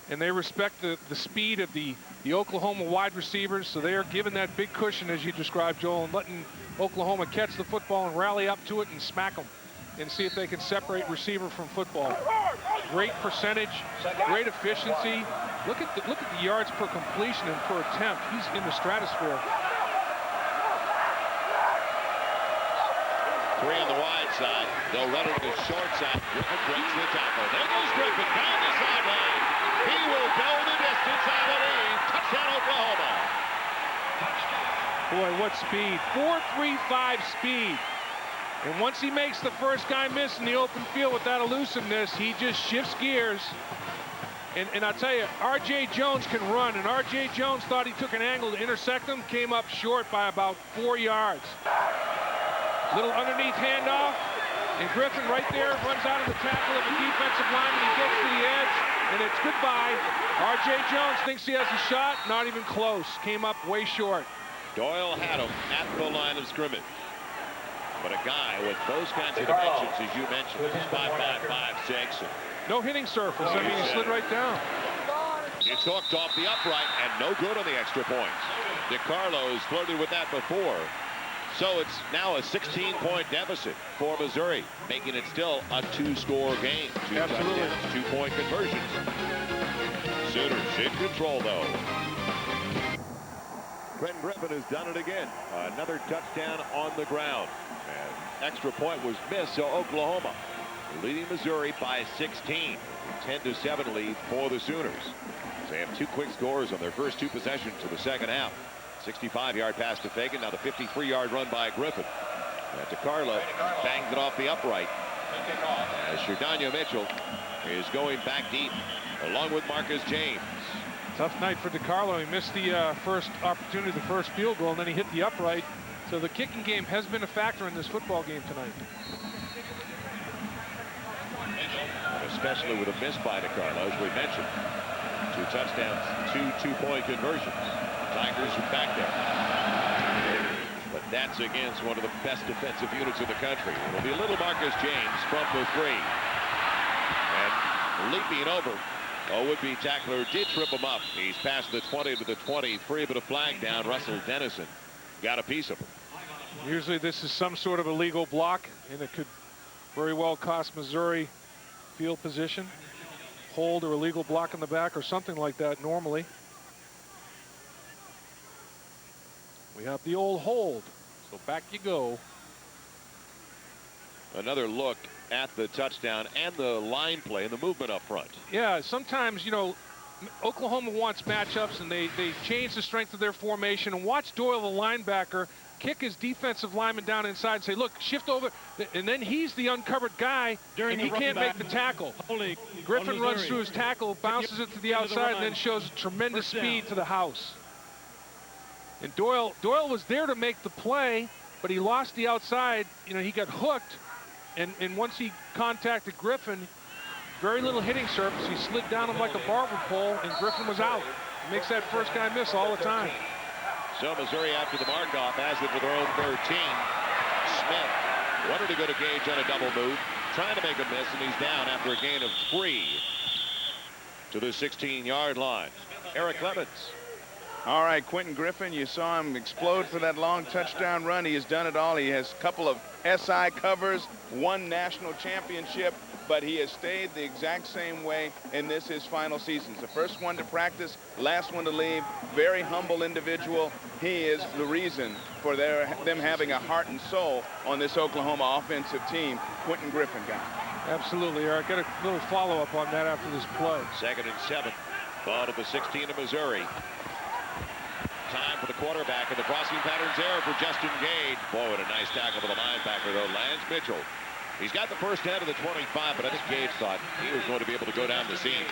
And they respect the speed of the Oklahoma wide receivers, so they are giving that big cushion, as you described, Joel, and letting Oklahoma catch the football and rally up to it and smack them and see if they can separate receiver from football. Great percentage, great efficiency. Look at the yards per completion and per attempt. He's in the stratosphere. 3 on the wide side. They'll run it to the short side. Griffin breaks the tackle. There goes Griffin down the sideline. He will go the distance, I believe. Touchdown, Oklahoma. Boy, what speed. 4.35 speed. And once he makes the first guy miss in the open field with that elusiveness, he just shifts gears. And I'll tell you, R.J. Jones can run, and R.J. Jones thought he took an angle to intersect him, came up short by about 4 yards. Little underneath handoff, and Griffin right there runs out of the tackle of the defensive lineman. He gets to the edge, and it's goodbye. R.J. Jones thinks he has a shot, not even close. Came up way short. Doyle had him at the line of scrimmage. But a guy with those kinds of dimensions, as you mentioned, 5'5", 5'6". No hitting surface. I mean, he slid right down. It's hooked off the upright and no good on the extra points. DiCarlo's flirted with that before. So it's now a 16-point deficit for Missouri, making it still a 2-score game. 2 Absolutely. 2-point conversions. Sooners in control, though. Quentin Griffin has done it again. Another touchdown on the ground. And extra point was missed, so Oklahoma leading Missouri by 16. 10-7 lead for the Sooners. They have 2 quick scores on their first 2 possessions of the second half. 65-yard pass to Fagan. Now the 53-yard run by Griffin. DiCarlo banged it off the upright. As Sherdania Mitchell is going back deep, along with Marcus James. Tough night for DiCarlo. He missed the first opportunity, the first field goal, and then he hit the upright. So the kicking game has been a factor in this football game tonight. Especially with a miss by DiCarlo, as we mentioned. 2 touchdowns, 2 2-point conversions. Tigers are back there. But that's against one of the best defensive units in the country. It'll be little Marcus James from the 3. And leaping over, a would-be tackler did trip him up. He's past the 20 to the 23, but a flag down. Russell Dennison got a piece of him. Usually this is some sort of illegal block, and it could very well cost Missouri field position. Hold or illegal block in the back or something like that normally. We have the old hold, so back you go. Another look at the touchdown and the line play and the movement up front. Yeah, sometimes, you know, Oklahoma wants matchups, and they change the strength of their formation. And watch Doyle, the linebacker, kick his defensive lineman down inside and say, look, shift over. And then he's the uncovered guy, and he can't make the tackle. Griffin runs through his tackle, bounces it to the outside, and then shows tremendous speed to the house. And Doyle was there to make the play, but he lost the outside. You know, he got hooked, and once he contacted Griffin, very little hitting surface. He slid down him like a barber pole, and Griffin was out. He makes that first guy miss all the time. So Missouri after the mark-off has it with their own 13. Smith wanted to go to Gage on a double move, trying to make a miss, and he's down after a gain of 3 to the 16-yard line. Eric Clemens. All right, Quentin Griffin, you saw him explode for that long touchdown run. He has done it all. He has a couple of SI covers, 1 national championship, but he has stayed the exact same way in this his final season. The first one to practice, last one to leave. Very humble individual. He is the reason for them having a heart and soul on this Oklahoma offensive team. Quentin Griffin guy. Absolutely, Eric. Got a little follow-up on that after this play. 2nd and 7. Ball to the 16 of Missouri. Time for the quarterback, and the crossing pattern's there for Justin Gage. Boy, what a nice tackle for the linebacker, though. Lance Mitchell. He's got the first head of the 25, but I think Gage thought he was going to be able to go down the seam.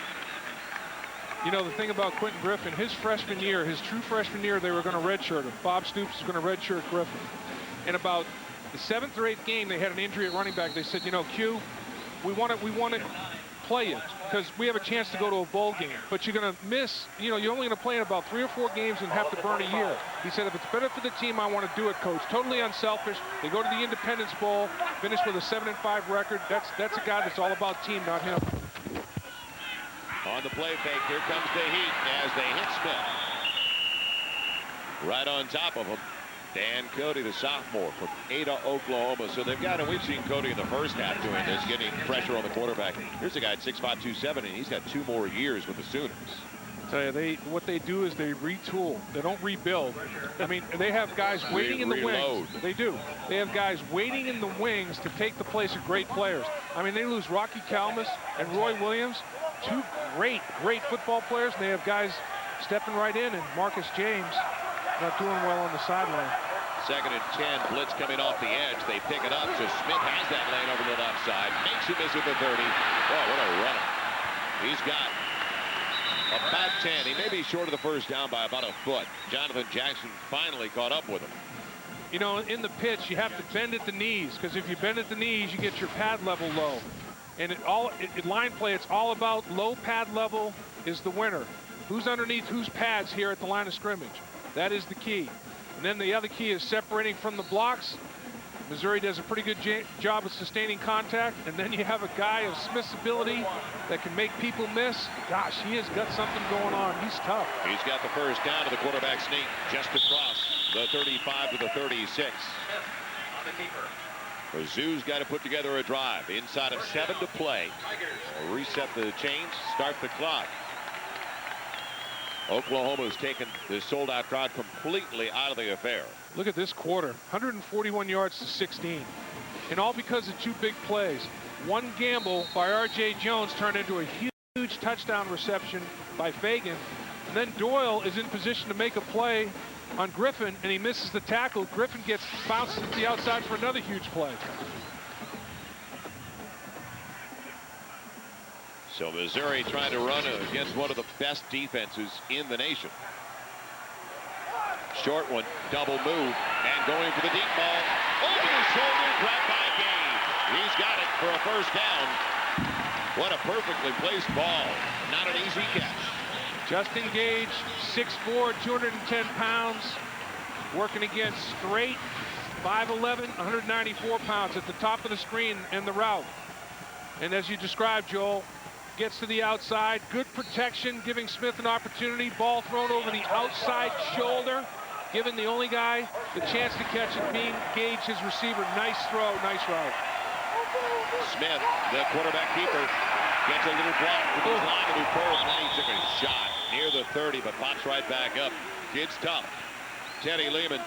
You know, the thing about Quentin Griffin, his freshman year, his true freshman year, they were going to redshirt him. Bob Stoops was going to redshirt Griffin. In about the 7th or 8th game, they had an injury at running back. They said, you know, Q, we want to play you because we have a chance to go to a bowl game, but you're going to miss, you know, you're only going to play in about 3 or 4 games and have to burn a year. He said, if it's better for the team, I want to do it, coach. Totally unselfish. They go to the Independence Bowl, finish with a 7-5 record. That's a guy that's all about team, not him. On the play fake, here comes the heat as they hit Smith. Right on top of him, Dan Cody, the sophomore from Ada, Oklahoma. So they've got, and we've seen Cody in the first half doing this, getting pressure on the quarterback. Here's a guy at 6'5", 270, and he's got 2 more years with the Sooners. I tell you, what they do is they retool. They don't rebuild. I mean, they have guys waiting in the wings. They do. They have guys waiting in the wings to take the place of great players. I mean, they lose Rocky Kalmus and Roy Williams, 2 great football players, and they have guys stepping right in, and Marcus James not doing well on the sideline. 2nd and 10, blitz coming off the edge. They pick it up, so Smith has that lane over the left side. Makes him miss at the 30. Oh, what a runner. He's got about 10. He may be short of the first down by about a foot. Jonathan Jackson finally caught up with him. You know, in the pitch, you have to bend at the knees, because if you bend at the knees, you get your pad level low. And line play, it's all about low pad level is the winner. Who's underneath whose pads here at the line of scrimmage? That is the key. And then the other key is separating from the blocks. Missouri does a pretty good job of sustaining contact. And then you have a guy of Smith's ability that can make people miss. Gosh, he has got something going on. He's tough. He's got the first down to the quarterback sneak just across the 35 to the 36. On the keeper. The Zoo's got to put together a drive. Inside of 7 to play. We'll reset the chains, start the clock. Oklahoma's taken the sold-out crowd completely out of the affair. Look at this quarter, 141 yards to 16. And all because of 2 big plays. One gamble by R.J. Jones turned into a huge touchdown reception by Fagan. And then Doyle is in position to make a play on Griffin, and he misses the tackle. Griffin gets bounced to the outside for another huge play. So Missouri trying to run against one of the best defenses in the nation. Short one, double move, and going for the deep ball. Over the shoulder, grabbed by Gage. He's got it for a first down. What a perfectly placed ball. Not an easy catch. Justin Gage, 6'4", 210 pounds, working against straight 5'11", 194 pounds at the top of the screen in the route. And as you described, Joel, gets to the outside, good protection, giving Smith an opportunity. Ball thrown over the outside shoulder, giving the only guy the chance to catch it being Gage, his receiver. Nice throw, nice route. Smith, the quarterback keeper, gets a little block with his lineman who pulls, and then he took a shot near the 30, but pops right back up. Kid's tough. Teddy Lehman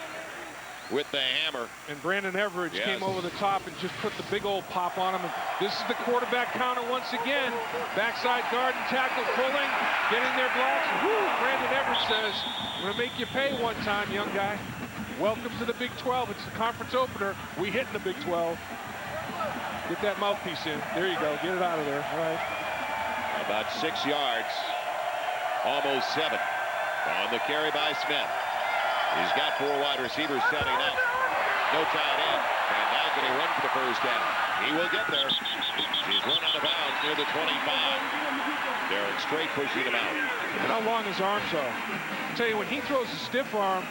with the hammer. And Brandon Everidge came over the top and just put the big old pop on him. And this is the quarterback counter once again. Backside guard and tackle pulling, getting their blocks. Woo! Brandon Everidge says, I'm going to make you pay one time, young guy. Welcome to the Big 12. It's the conference opener. We hit in the Big 12. Get that mouthpiece in. There you go. Get it out of there. All right. About 6 yards. Almost 7. On the carry by Smith. He's got 4 wide receivers setting up. No tight end. And now can he run for the first down? He will get there. He's run out of bounds near the 25. Derek Strait pushing him out. Look at how long his arms are. I tell you, when he throws a stiff arm,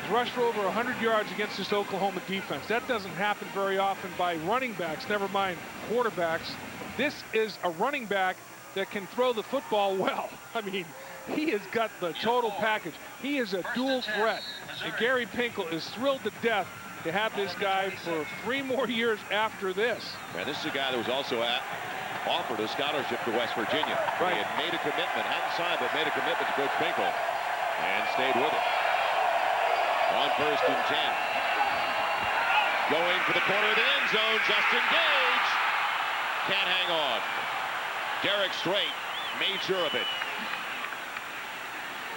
he's rushed for over 100 yards against this Oklahoma defense. That doesn't happen very often by running backs, never mind quarterbacks. This is a running back that can throw the football well. I mean, he has got the total package. He is a dual threat. And Gary Pinkel is thrilled to death to have this guy for 3 more years after this. And this is a guy that was also offered a scholarship to West Virginia. Right. He had made a commitment, hadn't signed, but made a commitment to Coach Pinkel and stayed with it. On 1st and 10. Going for the corner of the end zone, Justin Gage can't hang on. Derek Strait made sure of it.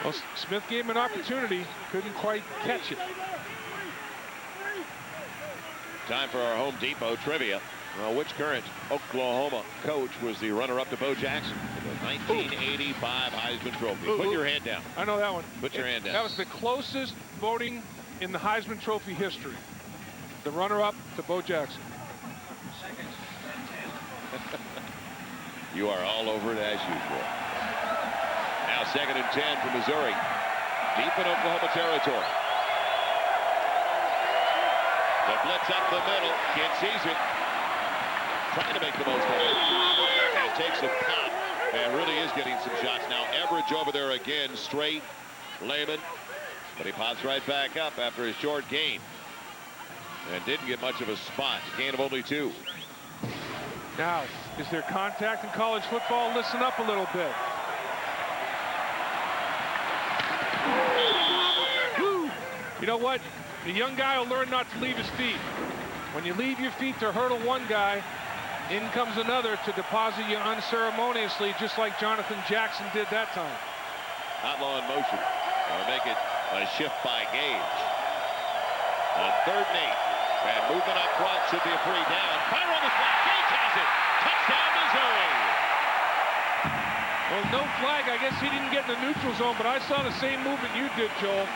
Well, Smith gave him an opportunity, couldn't quite catch it. Time for our Home Depot trivia. Which current Oklahoma coach was the runner-up to Bo Jackson in the 1985 Heisman Trophy? Put your hand down. I know that one. Put your hand down. That was the closest voting in the Heisman Trophy history. The runner-up to Bo Jackson. You are all over it as usual. Now 2nd and 10 for Missouri. Deep in Oklahoma territory. The blitz up the middle. Kid sees it. Trying to make the most of it. And takes a pop. And really is getting some shots now. Everidge over there again. Straight. Lehman. But he pops right back up after a short gain. And didn't get much of a spot. Gain of only 2. Now, is there contact in college football? Listen up a little bit. Woo. You know what? The young guy will learn not to leave his feet. When you leave your feet to hurdle one guy, in comes another to deposit you unceremoniously, just like Jonathan Jackson did that time. Outlaw in motion. Or make it a shift by Gage. On 3rd and 8. And movement up front should be a 3 down. Fire on the flag. Gage has it. Touchdown, Missouri. Well, no flag. I guess he didn't get in the neutral zone, but I saw the same movement you did, Joel.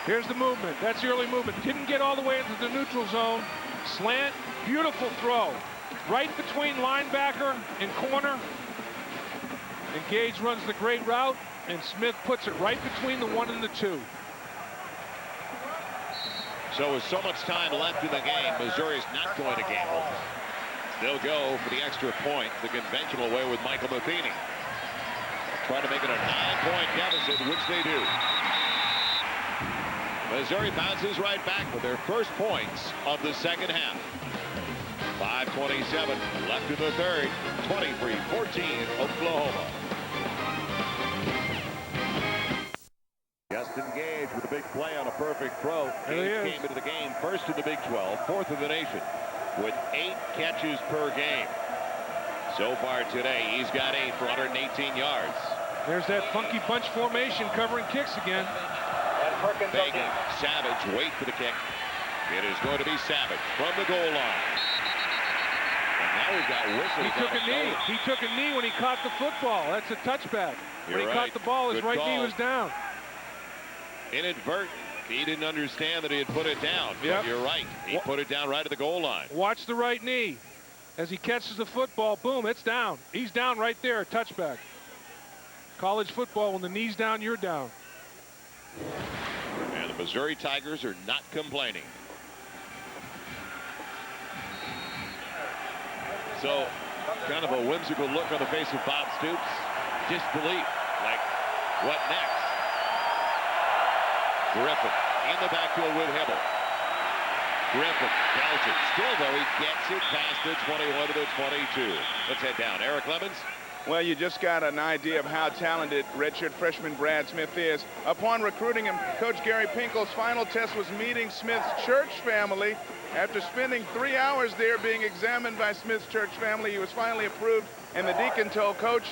Here's the movement. That's the early movement. Didn't get all the way into the neutral zone. Slant. Beautiful throw. Right between linebacker and corner. And Gage runs the great route, and Smith puts it right between the 1 and the 2. So with so much time left in the game, Missouri's not going to gamble. They'll go for the extra point the conventional way with Michael Matheny. Try to make it a 9-point deficit, which they do. Missouri bounces right back with their first points of the 2nd half. 5:27 left in the 3rd. 23-14 Oklahoma. Justin Gage with a big play on a perfect throw. Gage came into the game first in the Big 12, 4th in the nation, with 8 catches per game. So far today, he's got 8 for 118 yards. There's that funky bunch formation covering kicks again. Fagan, Savage, wait for the kick. It is going to be Savage from the goal line. And now we've got Whistles. He took a knee. He took a knee when he caught the football. That's a touchback. When he caught the ball, his right knee was down. Inadvertent. He didn't understand that he had put it down. Yep. But you're right. He put it down right at the goal line. Watch the right knee. As he catches the football, boom, it's down. He's down right there, touchback. College football, when the knee's down, you're down. And the Missouri Tigers are not complaining. So, kind of a whimsical look on the face of Bob Stoops. Disbelief. Like, what next? Griffin in the backfield with Hybl. Griffin tells it. Still, though, he gets it past the 21 to the 22. Let's head down. Eric Lemons. Well, you just got an idea of how talented redshirt freshman Brad Smith is. Upon recruiting him, Coach Gary Pinkel's final test was meeting Smith's church family. After spending 3 hours there being examined by Smith's church family, he was finally approved, and the deacon told Coach,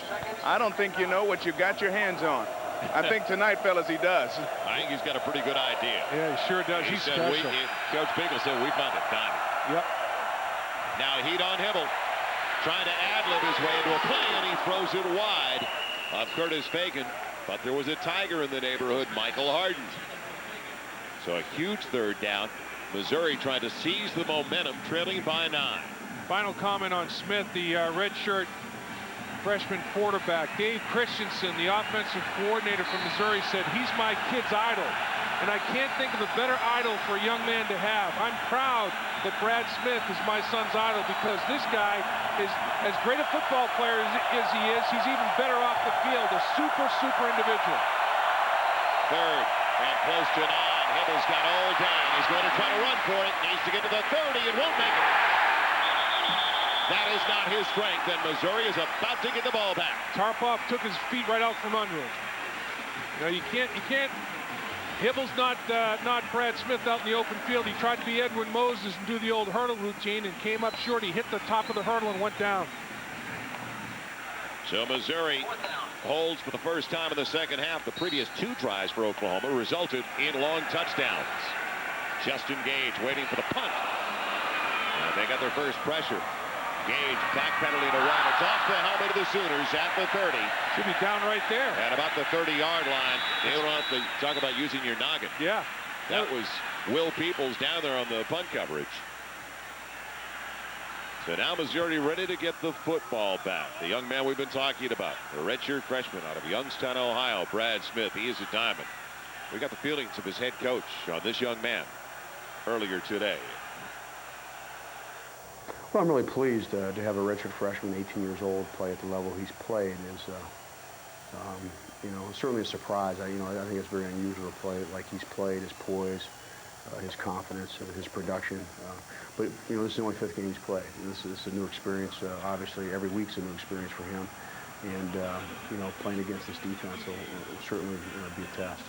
"I don't think you know what you got your hands on." I think tonight, fellas, he does. I think he's got a pretty good idea. Yeah, he sure does. He's special. Coach Pinkel said, we found a diamond. Yep. Now heat on Hybl. Trying to ad-lib his way into a play, and he throws it wide of Curtis Fagan. But there was a Tiger in the neighborhood, Michael Harden. So a huge 3rd down. Missouri trying to seize the momentum, trailing by 9. Final comment on Smith, the redshirt freshman quarterback. Dave Christensen, the offensive coordinator from Missouri, said, "He's my kid's idol." And I can't think of a better idol for a young man to have. I'm proud that Brad Smith is my son's idol, because this guy is as great a football player as he is. He's even better off the field. A super individual. 3rd and close to 9. Hybl's got all day. He's going to try to run for it. Needs to get to the 30 and won't make it. That is not his strength, and Missouri is about to get the ball back. Tarpoff took his feet right out from under him. You know, you can't Hybl's not Brad Smith out in the open field. He tried to be Edwin Moses and do the old hurdle routine and came up short. He hit the top of the hurdle and went down. So Missouri holds for the first time in the second half. The previous 2 tries for Oklahoma resulted in long touchdowns. Justin Gage waiting for the punt. And they got their first pressure. Gage backpedaling to run. It's off the helmet of the Sooners at the 30. Should be down right there. At about the 30-yard line. They don't have to talk about using your noggin. Yeah. That was Will Peoples down there on the punt coverage. So now Missouri ready to get the football back. The young man we've been talking about, the redshirt freshman out of Youngstown, Ohio, Brad Smith. He is a diamond. We got the feelings of his head coach on this young man earlier today. Well, I'm really pleased to have a redshirt freshman, 18 years old, play at the level he's played. You know, certainly a surprise. I think it's very unusual to play like he's played, his poise, his confidence, his production. But you know, this is the only 5th game he's played. This is a new experience. Obviously, every week's a new experience for him. And you know, playing against this defense will certainly be a test.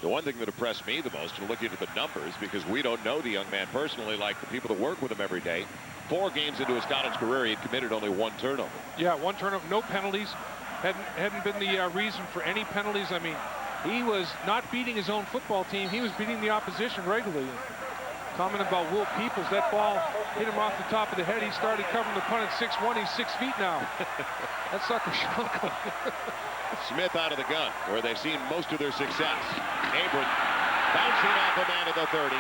The one thing that impressed me the most in looking at the numbers, because we don't know the young man personally like the people that work with him every day, 4 games into his college career, he had committed only 1 turnover. Yeah, 1 turnover, no penalties. Hadn't been the reason for any penalties. I mean, he was not beating his own football team. He was beating the opposition regularly. Comment about Will Peoples. That ball hit him off the top of the head. He started covering the punt at 6'1". He's 6 feet now. That sucker shrunk him. Smith out of the gun, where they've seen most of their success. Abram bouncing off a man at the 30.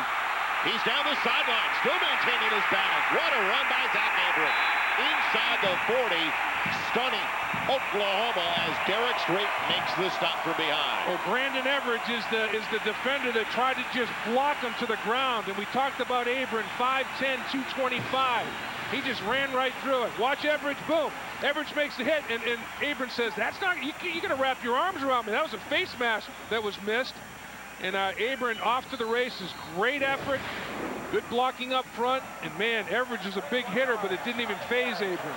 He's down the sideline, still maintaining his balance. What a run by Zach Abram. Inside the 40, stunning Oklahoma as Derek Strait makes the stop from behind. Well, Brandon Everidge is the defender that tried to just block him to the ground. And we talked about Abram, 5'10", 225. He just ran right through it. Watch Everidge, boom. Everidge makes the hit, and Abram says, "That's not, you got to wrap your arms around me." That was a face mask that was missed. And Abram off to the races. Great effort. Good blocking up front. And man, Everidge is a big hitter, but it didn't even phase Abram.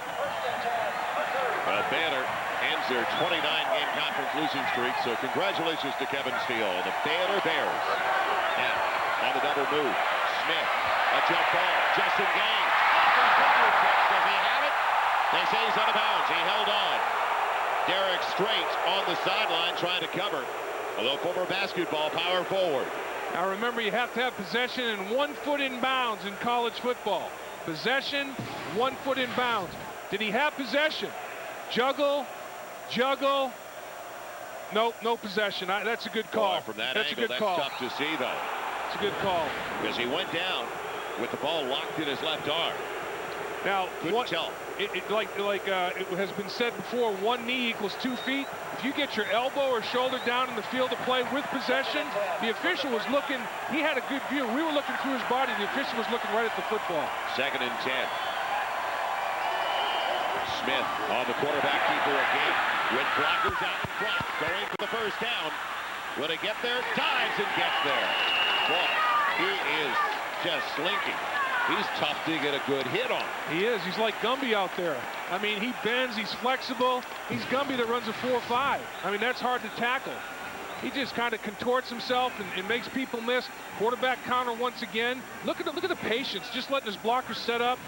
Baylor ends their 29-game conference losing streak, so congratulations to Kevin Steele and the Baylor Bears. Now, on the double move, Smith, a jump ball, Justin Gage. Does he have it? They say he's out of bounds. He held on. Derek Strait on the sideline trying to cover. Although former basketball power forward. Now remember, you have to have possession and 1 foot in bounds in college football. Possession, 1 foot in bounds. Did he have possession? Juggle. Nope, no possession. That's a good call. From that that's angle, a good call. That's tough to see, though. It's a good call. Because he went down with the ball locked in his left arm. Now, couldn't tell. Like it has been said before, 1 knee equals 2 feet. If you get your elbow or shoulder down in the field of play with possession, the official was looking. He had a good view. We were looking through his body. The official was looking right at the football. 2nd and 10. Smith on the quarterback keeper again with blockers out in front, going for the first down. Will he get there? Dives and gets there. Boy, he is just slinking. He's tough to get a good hit on. He is. He's like Gumby out there. I mean, he bends. He's flexible. He's Gumby that runs a 4.5. I mean, that's hard to tackle. He just kind of contorts himself and makes people miss. Quarterback counter once again. Look at the patience. Just letting his blockers set up.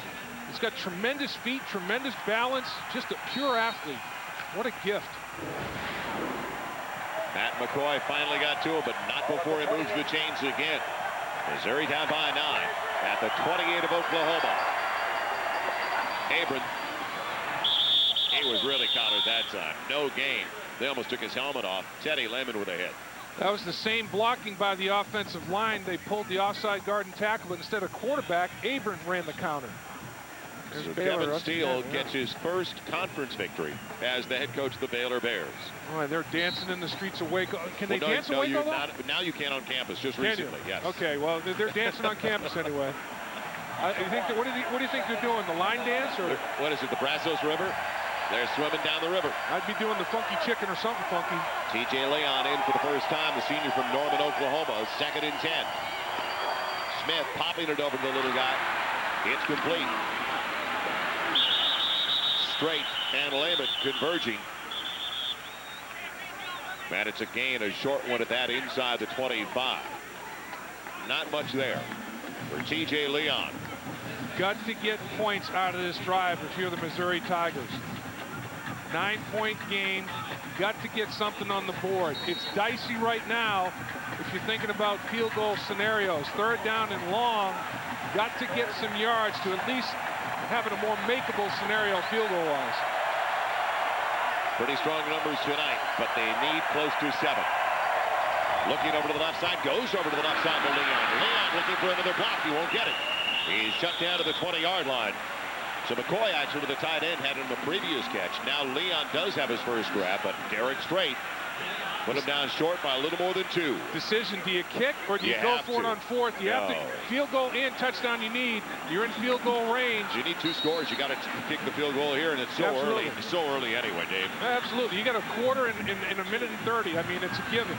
He's got tremendous feet, tremendous balance. Just a pure athlete. What a gift. Matt McCoy finally got to him, but not before he moves the chains again. Missouri down by 9 at the 28 of Oklahoma. Abram. He was really countered that time. No gain. They almost took his helmet off. Teddy Lehman with a hit. That was the same blocking by the offensive line. They pulled the offside guard and tackle, but instead of quarterback, Abram ran the counter. So Kevin Steele gets his first conference victory as the head coach of the Baylor Bears. Oh, they're dancing in the streets of Waco. Can they dance in Waco? Now you can on campus, just recently, yes. Okay, well, they're dancing on campus anyway. What do you think they're doing? The line dance? Or what is it, the Brazos River? They're swimming down the river. I'd be doing the funky chicken or something funky. TJ Leon in for the first time, the senior from Norman, Oklahoma. 2nd and 10. Smith popping it over to the little guy. It's complete. Strait and Lehman converging. And it's a gain, a short one at that, inside the 25. Not much there for T.J. Leon. Got to get points out of this drive if you're the Missouri Tigers. 9-point game. Got to get something on the board. It's dicey right now if you're thinking about field goal scenarios. 3rd down and long. Got to get some yards to at least have it a more makeable scenario field goal wise. Pretty strong numbers tonight, but they need close to 7. Looking over to the left side, goes over to the left side to Leon. Leon looking for another block. He won't get it. He's shut down to the 20-yard line. So McCoy actually with the tight end had him a previous catch. Now Leon does have his first grab, but Derek Strait put him down short by a little more than 2. Decision, do you kick or do you go for it on 4th? You have to field goal in, touchdown you need. You're in field goal range. You need 2 scores. You got to kick the field goal here, and it's so early. It's so early anyway, Dave. Absolutely. You got a quarter in a minute and 30. I mean, it's a given.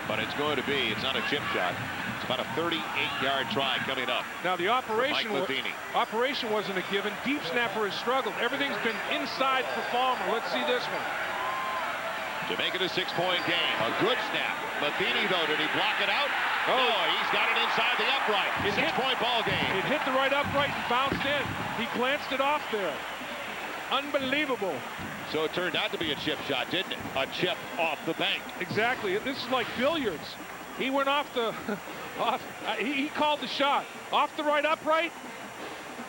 But it's going to be, it's not a chip shot. It's about a 38-yard try coming up. Now the operation wasn't a given. Deep snapper has struggled. Everything's been inside for Farmer. Let's see this one. To make it a 6-point game. A good snap. Matheny, though, did he block it out? Oh, no, he's got it inside the upright. 6-point ball game. It hit the right upright and bounced in. He glanced it off there. Unbelievable. So it turned out to be a chip shot, didn't it? A chip off the bank. Exactly. This is like billiards. He went off the, he called the shot off the right upright,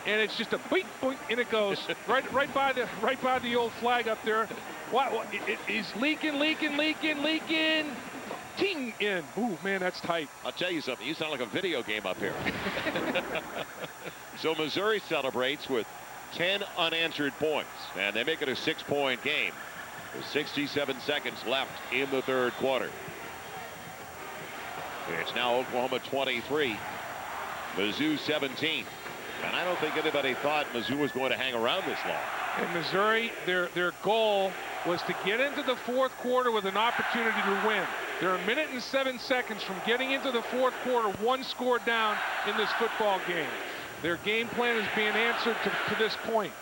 and it's just a boink, boink, and it goes right by the old flag up there. It is leaking, ting in. Ooh, man, that's tight. I'll tell you something. You sound like a video game up here. So Missouri celebrates with 10 unanswered points, and they make it a 6-point game. With 67 seconds left in the 3rd quarter. It's now Oklahoma 23, Mizzou 17. And I don't think anybody thought Mizzou was going to hang around this long. And Missouri, their goal was to get into the 4th quarter with an opportunity to win. They're a minute and 7 seconds from getting into the 4th quarter, 1 score down in this football game. Their game plan is being answered to this point.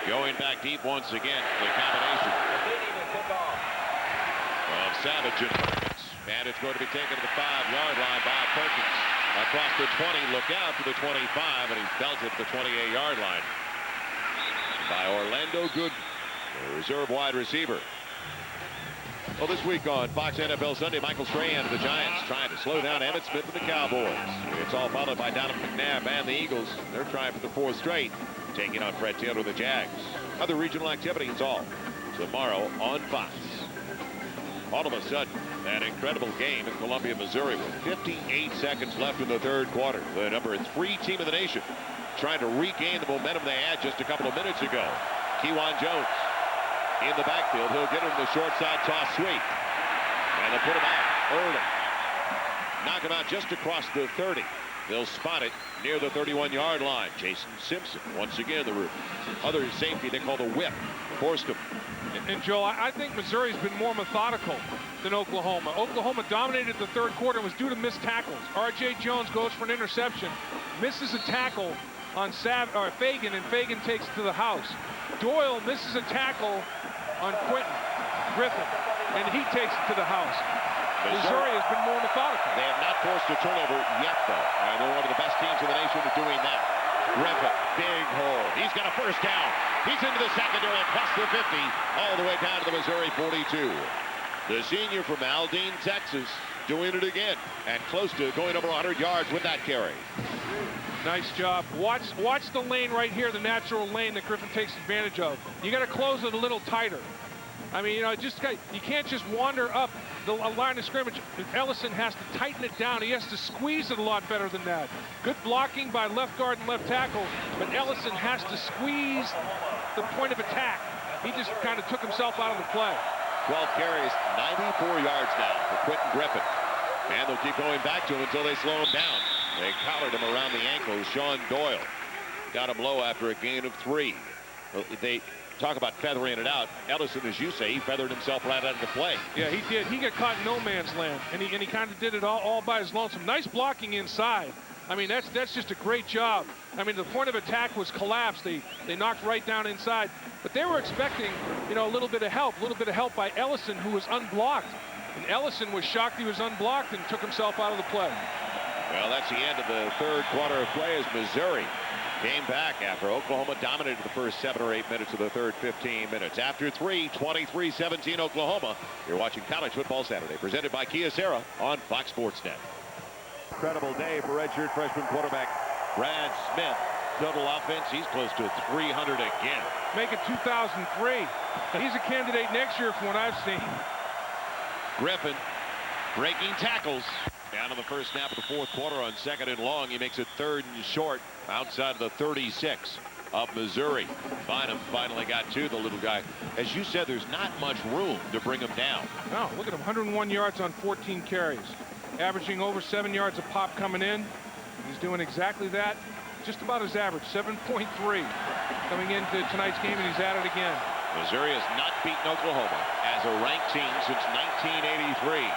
Going back deep once again, the combination of Savage and Perkins. And it's going to be taken to the 5-yard line by Perkins. Across the 20, look out to the 25, and he's belted at the 28-yard line by Orlando Good, the reserve wide receiver. Well, this week on Fox NFL Sunday, Michael Strahan of the Giants trying to slow down Emmitt Smith and the Cowboys. It's all followed by Donovan McNabb and the Eagles. They're trying for the 4th straight, taking on Fred Taylor of the Jags. Other regional activities all tomorrow on Fox. All of a sudden, that incredible game in Columbia, Missouri, with 58 seconds left in the 3rd quarter. The number 3 team in the nation trying to regain the momentum they had just a couple of minutes ago. Kewan Jones in the backfield. He'll get it in the short side toss sweep. And they'll put him out early. Knock him out just across the 30. They'll spot it near the 31-yard line. Jason Simpson, once again, the other safety they call the whip, forced him. And Joe, I think Missouri's been more methodical than Oklahoma. Oklahoma dominated the 3rd quarter and was due to missed tackles. R.J. Jones goes for an interception, misses a tackle on Fagan, and Fagan takes it to the house. Doyle misses a tackle on Quentin Griffin, and he takes it to the house. Missouri has been more methodical. They have not forced a turnover yet, though. And they're one of the best teams in the nation at doing that. Griffin, big hole. He's got a first down. He's into the secondary across the 50, all the way down to the Missouri 42. The senior from Aldine, Texas, doing it again, and close to going over 100 yards with that carry. Nice job. Watch the lane right here, the natural lane that Griffin takes advantage of. You got to close it a little tighter. I mean, you can't just wander up the line of scrimmage. Ellison has to tighten it down. He has to squeeze it a lot better than that. Good blocking by left guard and left tackle, but Ellison has to squeeze the point of attack. He just kind of took himself out of the play. 12 carries, 94 yards now for Quentin Griffin. And they'll keep going back to him until they slow him down. They collared him around the ankles. Sean Doyle got him low after a gain of 3. They talk about feathering it out. Ellison, as you say, he feathered himself right out of the play. Yeah, he did. He got caught in no man's land, and he kind of did it all by his lonesome. Nice blocking inside I mean, that's just a great job. I mean, the point of attack was collapsed. They knocked right down inside. But they were expecting, you know, a little bit of help by Ellison, who was unblocked. And Ellison was shocked he was unblocked and took himself out of the play. Well, that's the end of the third quarter of play as Missouri came back after Oklahoma dominated the first 7 or 8 minutes of the third 15 minutes. After 3, 23-17 Oklahoma. You're watching College Football Saturday, presented by Kia Sarah on Fox Sports Net. Incredible day for redshirt freshman quarterback Brad Smith. Total offense, he's close to 300 again. Make it 2003. He's a candidate next year from what I've seen. Griffin breaking tackles. Down to the first snap of the fourth quarter on 2nd and long. He makes it 3rd and short outside of the 36 of Missouri. Bynum finally got to the little guy. As you said, there's not much room to bring him down. No, look at him, 101 yards on 14 carries. Averaging over 7 yards a pop coming in. He's doing exactly that. Just about his average, 7.3 coming into tonight's game, and he's at it again. Missouri has not beaten Oklahoma as a ranked team since 1983.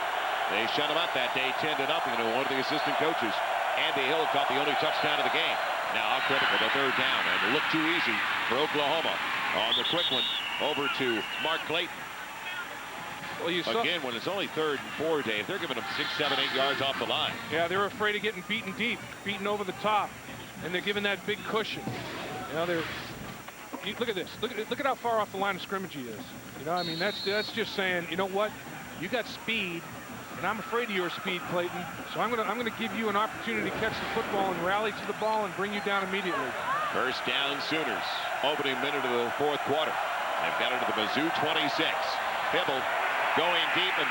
They shut him up that day 10-0, and one of the assistant coaches, Andy Hill, caught the only touchdown of the game. Now critical, the 3rd down, and it looked too easy for Oklahoma. On the quick one, over to Mark Clayton. Well, you saw, again, when it's only 3rd and 4, Dave, they're giving him 6, 7, 8 yards off the line. Yeah, they're afraid of getting beaten deep, beaten over the top, and they're giving that big cushion. You know, look at this. Look at how far off the line of scrimmage he is. You know, I mean, that's just saying, you know what? You got speed, and I'm afraid of your speed, Clayton. So I'm gonna give you an opportunity to catch the football and rally to the ball and bring you down immediately. First down, Sooners. Opening minute of the fourth quarter. They've got it to the Mizzou 26. Hybl going deep and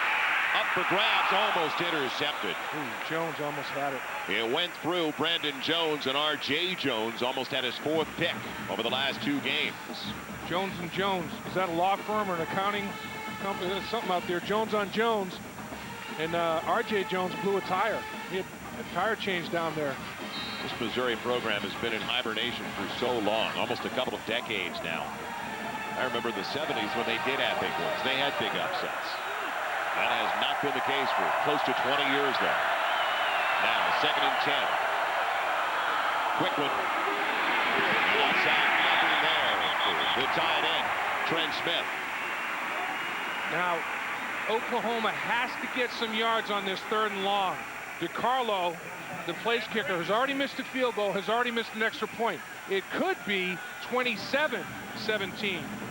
up for grabs, almost intercepted. Ooh, Jones almost had it. It went through Brandon Jones, and R.J. Jones almost had his 4th pick over the last 2 games. Jones & Jones. Is that a law firm or an accounting company? There's something out there. Jones on Jones. And R.J. Jones blew a tire. He had a tire change down there. This Missouri program has been in hibernation for so long, almost a couple of decades now. I remember the 70s when they did have big ones. They had big upsets. That has not been the case for close to 20 years though. Now 2nd and 10. Quick one. Outside, nothing there. The tight end, Trent Smith. Now, Oklahoma has to get some yards on this 3rd and long. DiCarlo, the place kicker, has already missed a field goal, has already missed an extra point. It could be 27-17,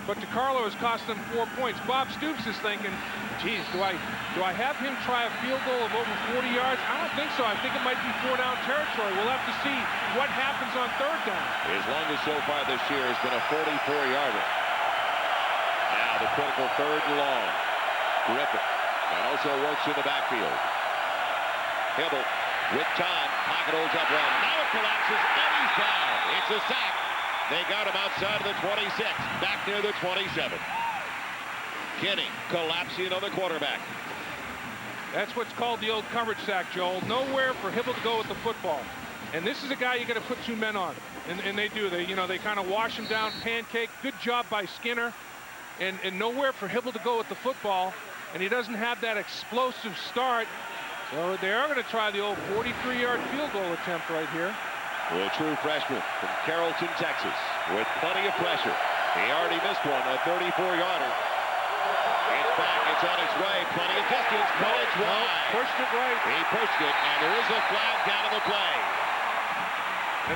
but DiCarlo has cost them 4 points. Bob Stoops is thinking, geez, do I have him try a field goal of over 40 yards? I don't think so. I think it might be 4-down territory. We'll have to see what happens on 3rd down. His longest so far this year has been a 44-yarder. Now the critical 3rd and long. Griffin, and also works in the backfield. Hybl with time, pocket holds up well. Now it collapses, and he's down. It's a sack. They got him outside of the 26, back near the 27. Kinney collapsing on the quarterback. That's what's called the old coverage sack, Joel. Nowhere for Hybl to go with the football. And this is a guy you got to put 2 men on. And they do. They kind of wash him down, pancake. Good job by Skinner. And nowhere for Hybl to go with the football. And he doesn't have that explosive start. So they are going to try the old 43-yard field goal attempt right here. The true freshman from Carrollton, Texas, with plenty of pressure. He already missed one, a 34-yarder. It's back, it's on its way, plenty of distance, but it's wide. Pushed it right. He pushed it, and there is a flag down on the play.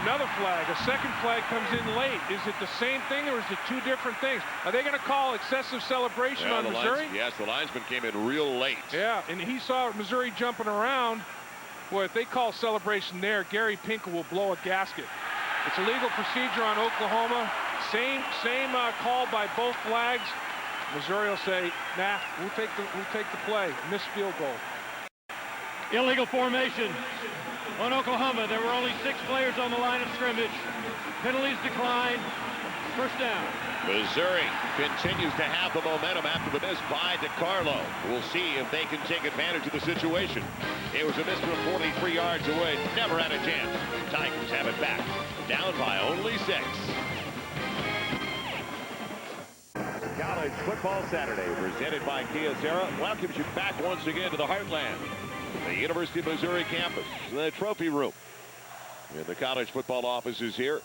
Another flag, a second flag comes in late. Is it the same thing or is it 2 different things? Are they going to call excessive celebration on Missouri? Yes, the linesman came in real late. Yeah, and he saw Missouri jumping around. Boy, if they call celebration there, Gary Pinkel will blow a gasket. It's a legal procedure on Oklahoma. Same call by both flags. Missouri will say, nah, we'll take the play. Missed field goal. Illegal formation on Oklahoma. There were only 6 players on the line of scrimmage. Penalties decline. First down. Missouri continues to have the momentum after the miss by DiCarlo. We'll see if they can take advantage of the situation. It was a miss from 43 yards away. Never had a chance. Tigers have it back. Down by only 6. College Football Saturday, presented by Kia Sarah, welcomes you back once again to the heartland, the University of Missouri campus, the trophy room. In the college football offices here,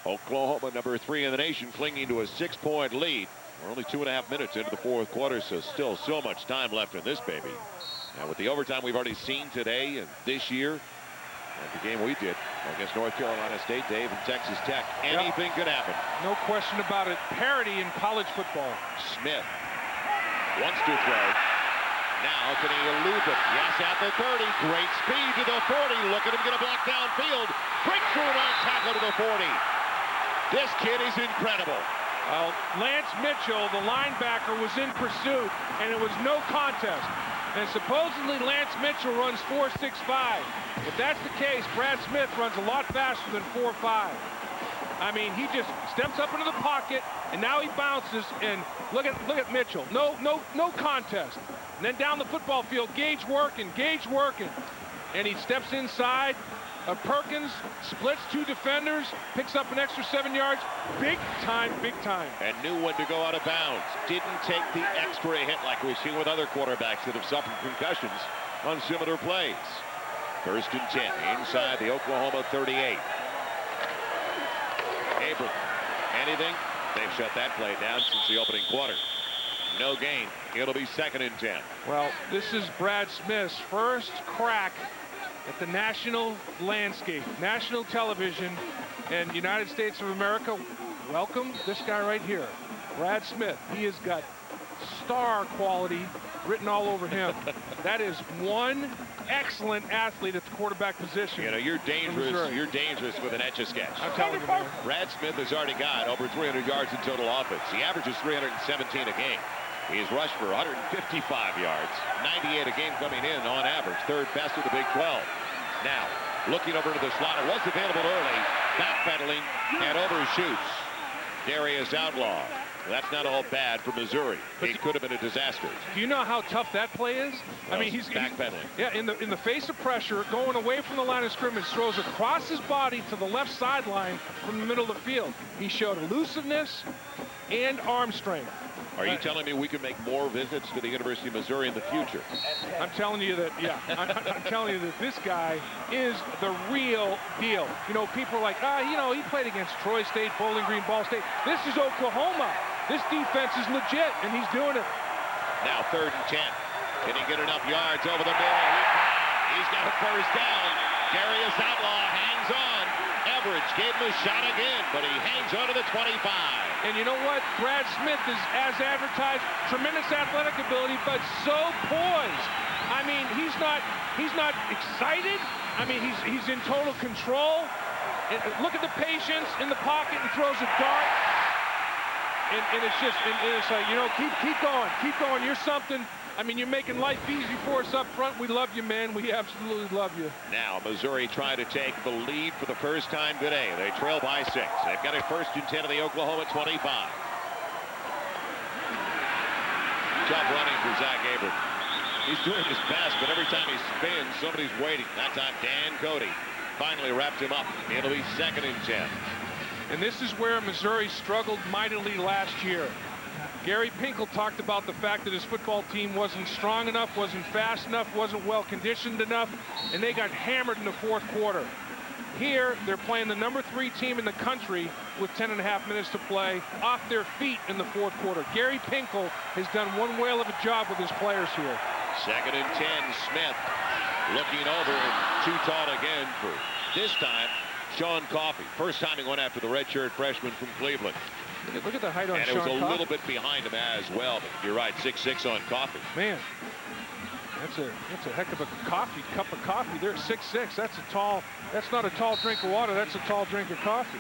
Oklahoma, number 3 in the nation, clinging to a 6-point lead. We're only 2.5 minutes into the fourth quarter, so still so much time left in this baby. And with the overtime we've already seen today and this year, and the game we did against North Carolina State, Dave, and Texas Tech, anything could happen. No question about it. Parity in college football. Smith wants to throw. Now can he elude it? Yes, at the 30. Great speed to the 40. Look at him get a block downfield. Breakthrough on tackle to the 40. This kid is incredible. Lance Mitchell, the linebacker, was in pursuit, and it was no contest. And supposedly Lance Mitchell runs 4.65. If that's the case, Brad Smith runs a lot faster than 4.5. I mean, he just steps up into the pocket, and now he bounces. And look at Mitchell. No contest. And then down the football field, Gage working, and he steps inside. Perkins splits 2 defenders, picks up an extra 7 yards. Big time. And knew when to go out of bounds. Didn't take the extra hit like we've seen with other quarterbacks that have suffered concussions on similar plays. 1st and 10 inside the Oklahoma 38. Hybl, anything? They've shut that play down since the opening quarter. No gain. It'll be 2nd and 10. Well, this is Brad Smith's first crack at the national landscape, national television, and United States of America. Welcome this guy right here, Brad Smith. He has got star quality written all over him. That is one excellent athlete at the quarterback position. You know, you're dangerous. You're dangerous with an Etch-a-Sketch. I'm telling you, man. Brad Smith has already got over 300 yards in total offense. He averages 317 a game. He's rushed for 155 yards, 98 a game coming in on average, 3rd best of the Big 12. Now, looking over to the slot, it was available early, backpedaling and overshoots. Darius Outlaw. That's not all bad for Missouri. It could have been a disaster. Do you know how tough that play is? I mean, he's backpedaling. Yeah, in the face of pressure, going away from the line of scrimmage, throws across his body to the left sideline from the middle of the field. He showed elusiveness and arm strength. Are you telling me we can make more visits to the University of Missouri in the future? I'm telling you that, yeah. I'm telling you that this guy is the real deal. You know, people are like, you know, he played against Troy State, Bowling Green, Ball State. This is Oklahoma. This defense is legit, and he's doing it. Now 3rd and 10. Can he get enough yards over the middle? He's got a 1st down. Darius Outlaw hangs on. Everidge gave him a shot again, but he hangs on to the 25. And you know what? Brad Smith is, as advertised, tremendous athletic ability, but so poised. I mean, he's not excited. I mean, he's in total control. And look at the patience in the pocket and throws a dart. And it's just, it's like, you know, keep going. You're something. I mean, you're making life easy for us up front. We love you, man. We absolutely love you. Now, Missouri trying to take the lead for the first time today. They trail by 6. They've got it 1st and 10 of the Oklahoma 25. Tough running for Zach Hybl. He's doing his best, but every time he spins, somebody's waiting. That time, Dan Cody finally wrapped him up. It'll be 2nd and 10. And this is where Missouri struggled mightily last year. Gary Pinkel talked about the fact that his football team wasn't strong enough, wasn't fast enough, wasn't well conditioned enough, and they got hammered in the 4th quarter. Here, they're playing the number 3 team in the country with 10.5 minutes to play, off their feet in the 4th quarter. Gary Pinkel has done one whale of a job with his players here. 2nd and 10, Smith looking over and too tall again for this time Sean Coffey. First time he went after the redshirt freshman from Cleveland. Look at the height on Sean Coffey. And it was a little bit behind him as well, but you're right, 6'6" on Coffey. Man, that's a heck of a cup of coffee. They're 6'6". That's not a tall drink of water, that's a tall drink of coffee.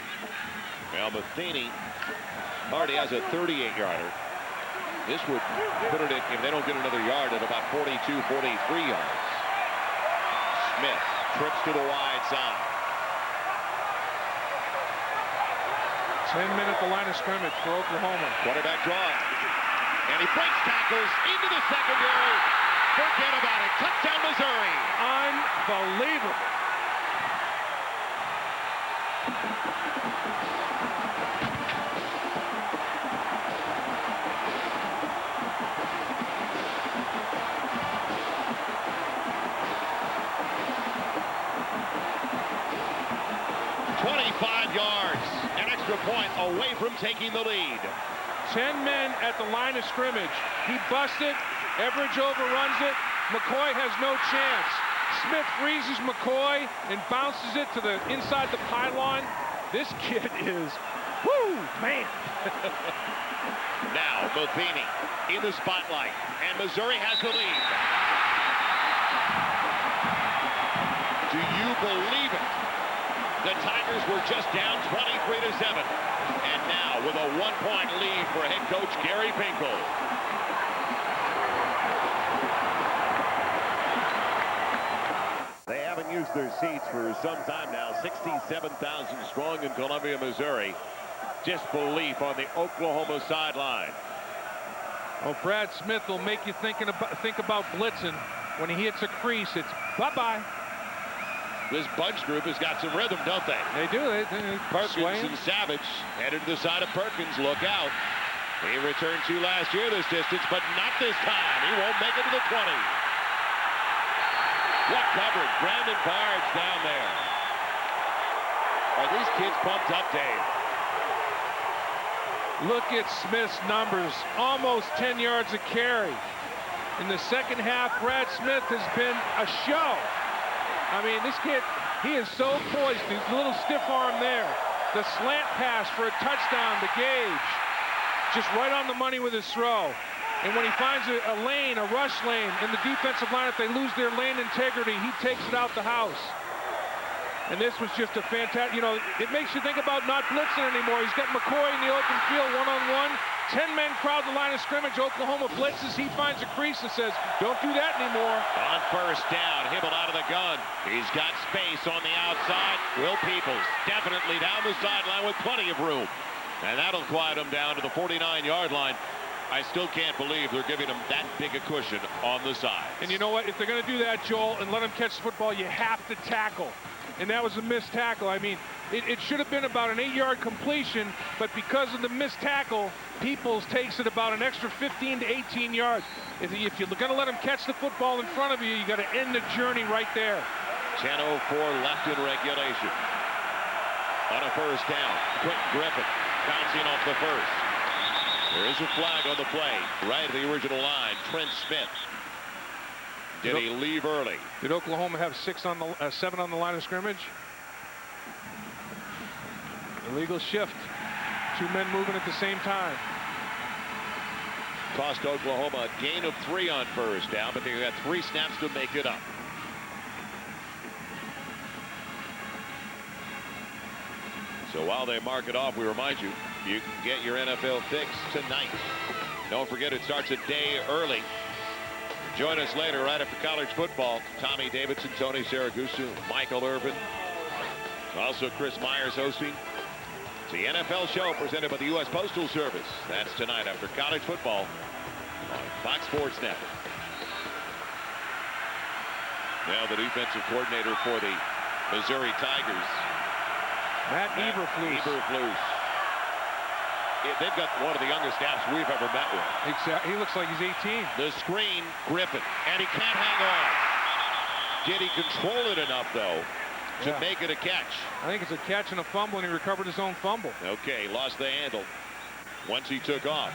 Well, Matheny already has a 38-yarder. This would put it at, if they don't get another yard, at about 42, 43 yards. Smith trips to the wide side. 10 men at the line of scrimmage for Oklahoma. Quarterback draw. And he breaks tackles into the secondary. Forget about it. Touchdown, Missouri. Unbelievable. 25 yards. An extra point away from taking the lead. 10 men at the line of scrimmage. He busts it. Everidge overruns it. McCoy has no chance. Smith freezes McCoy and bounces it to the inside the pylon. This kid is, whoo, man. Now, Buffini in the spotlight, and Missouri has the lead. Do you believe it? The Tigers were just down 23-7. And now, with a 1-point lead for head coach Gary Pinkel. They haven't used their seats for some time now. 67,000 strong in Columbia, Missouri. Disbelief on the Oklahoma sideline. Oh, Brad Smith will make you think about blitzing. When he hits a crease, it's bye-bye. This bunch group has got some rhythm, don't they? They do. They Perkins swaying. and Savage headed to the side of Perkins. Look out. He returned to last year this distance, but not this time. He won't make it to the 20. What coverage. Brandon Bard's down there. Are these kids pumped up, Dave? Look at Smith's numbers. Almost 10 yards a carry. In the second half, Brad Smith has been a show. I mean, this kid, he is so poised. He's a little stiff arm there. The slant pass for a touchdown to Gage. Just right on the money with his throw. And when he finds a lane, a rush lane, in the defensive line, if they lose their lane integrity, he takes it out the house. And this was just a fantastic, you know, it makes you think about not blitzing anymore. He's got McCoy in the open field, one-on-one. 10 men crowd the line of scrimmage. Oklahoma blitzes. He finds a crease and says, don't do that anymore. On first down, Hybl out of the gun. He's got space on the outside. Will Peoples definitely down the sideline with plenty of room. And that'll quiet him down to the 49-yard line. I still can't believe they're giving him that big a cushion on the side. And you know what? If they're going to do that, Joel, and let him catch the football, you have to tackle. And that was a missed tackle. I mean, it should have been about an 8-yard completion, but because of the missed tackle, Peoples takes it about an extra 15 to 18 yards. If you're going to let him catch the football in front of you, you got to end the journey right there. 10:04 left in regulation. On a first down, Quentin Griffin bouncing off the first. There is a flag on the play, right at the original line. Trent Smith. Did he leave early? Did Oklahoma have 7 on the line of scrimmage? Illegal shift. 2 men moving at the same time. Cost Oklahoma a gain of 3 on first down, but they got 3 snaps to make it up. So while they mark it off, we remind you, you can get your NFL fix tonight. Don't forget, it starts a day early. Join us later right after college football. Tommy Davidson, Tony Saragusa, Michael Irvin. Also Chris Myers hosting. It's the NFL show presented by the U.S. Postal Service. That's tonight after college football on Fox Sports Net. Now the defensive coordinator for the Missouri Tigers. Matt Eberflus. They've got one of the youngest staffs we've ever met with. Exactly. He looks like he's 18. The screen, Griffin, and he can't hang on. Did he control it enough, though, to make it a catch? I think it's a catch and a fumble, and he recovered his own fumble. Okay, lost the handle once he took off.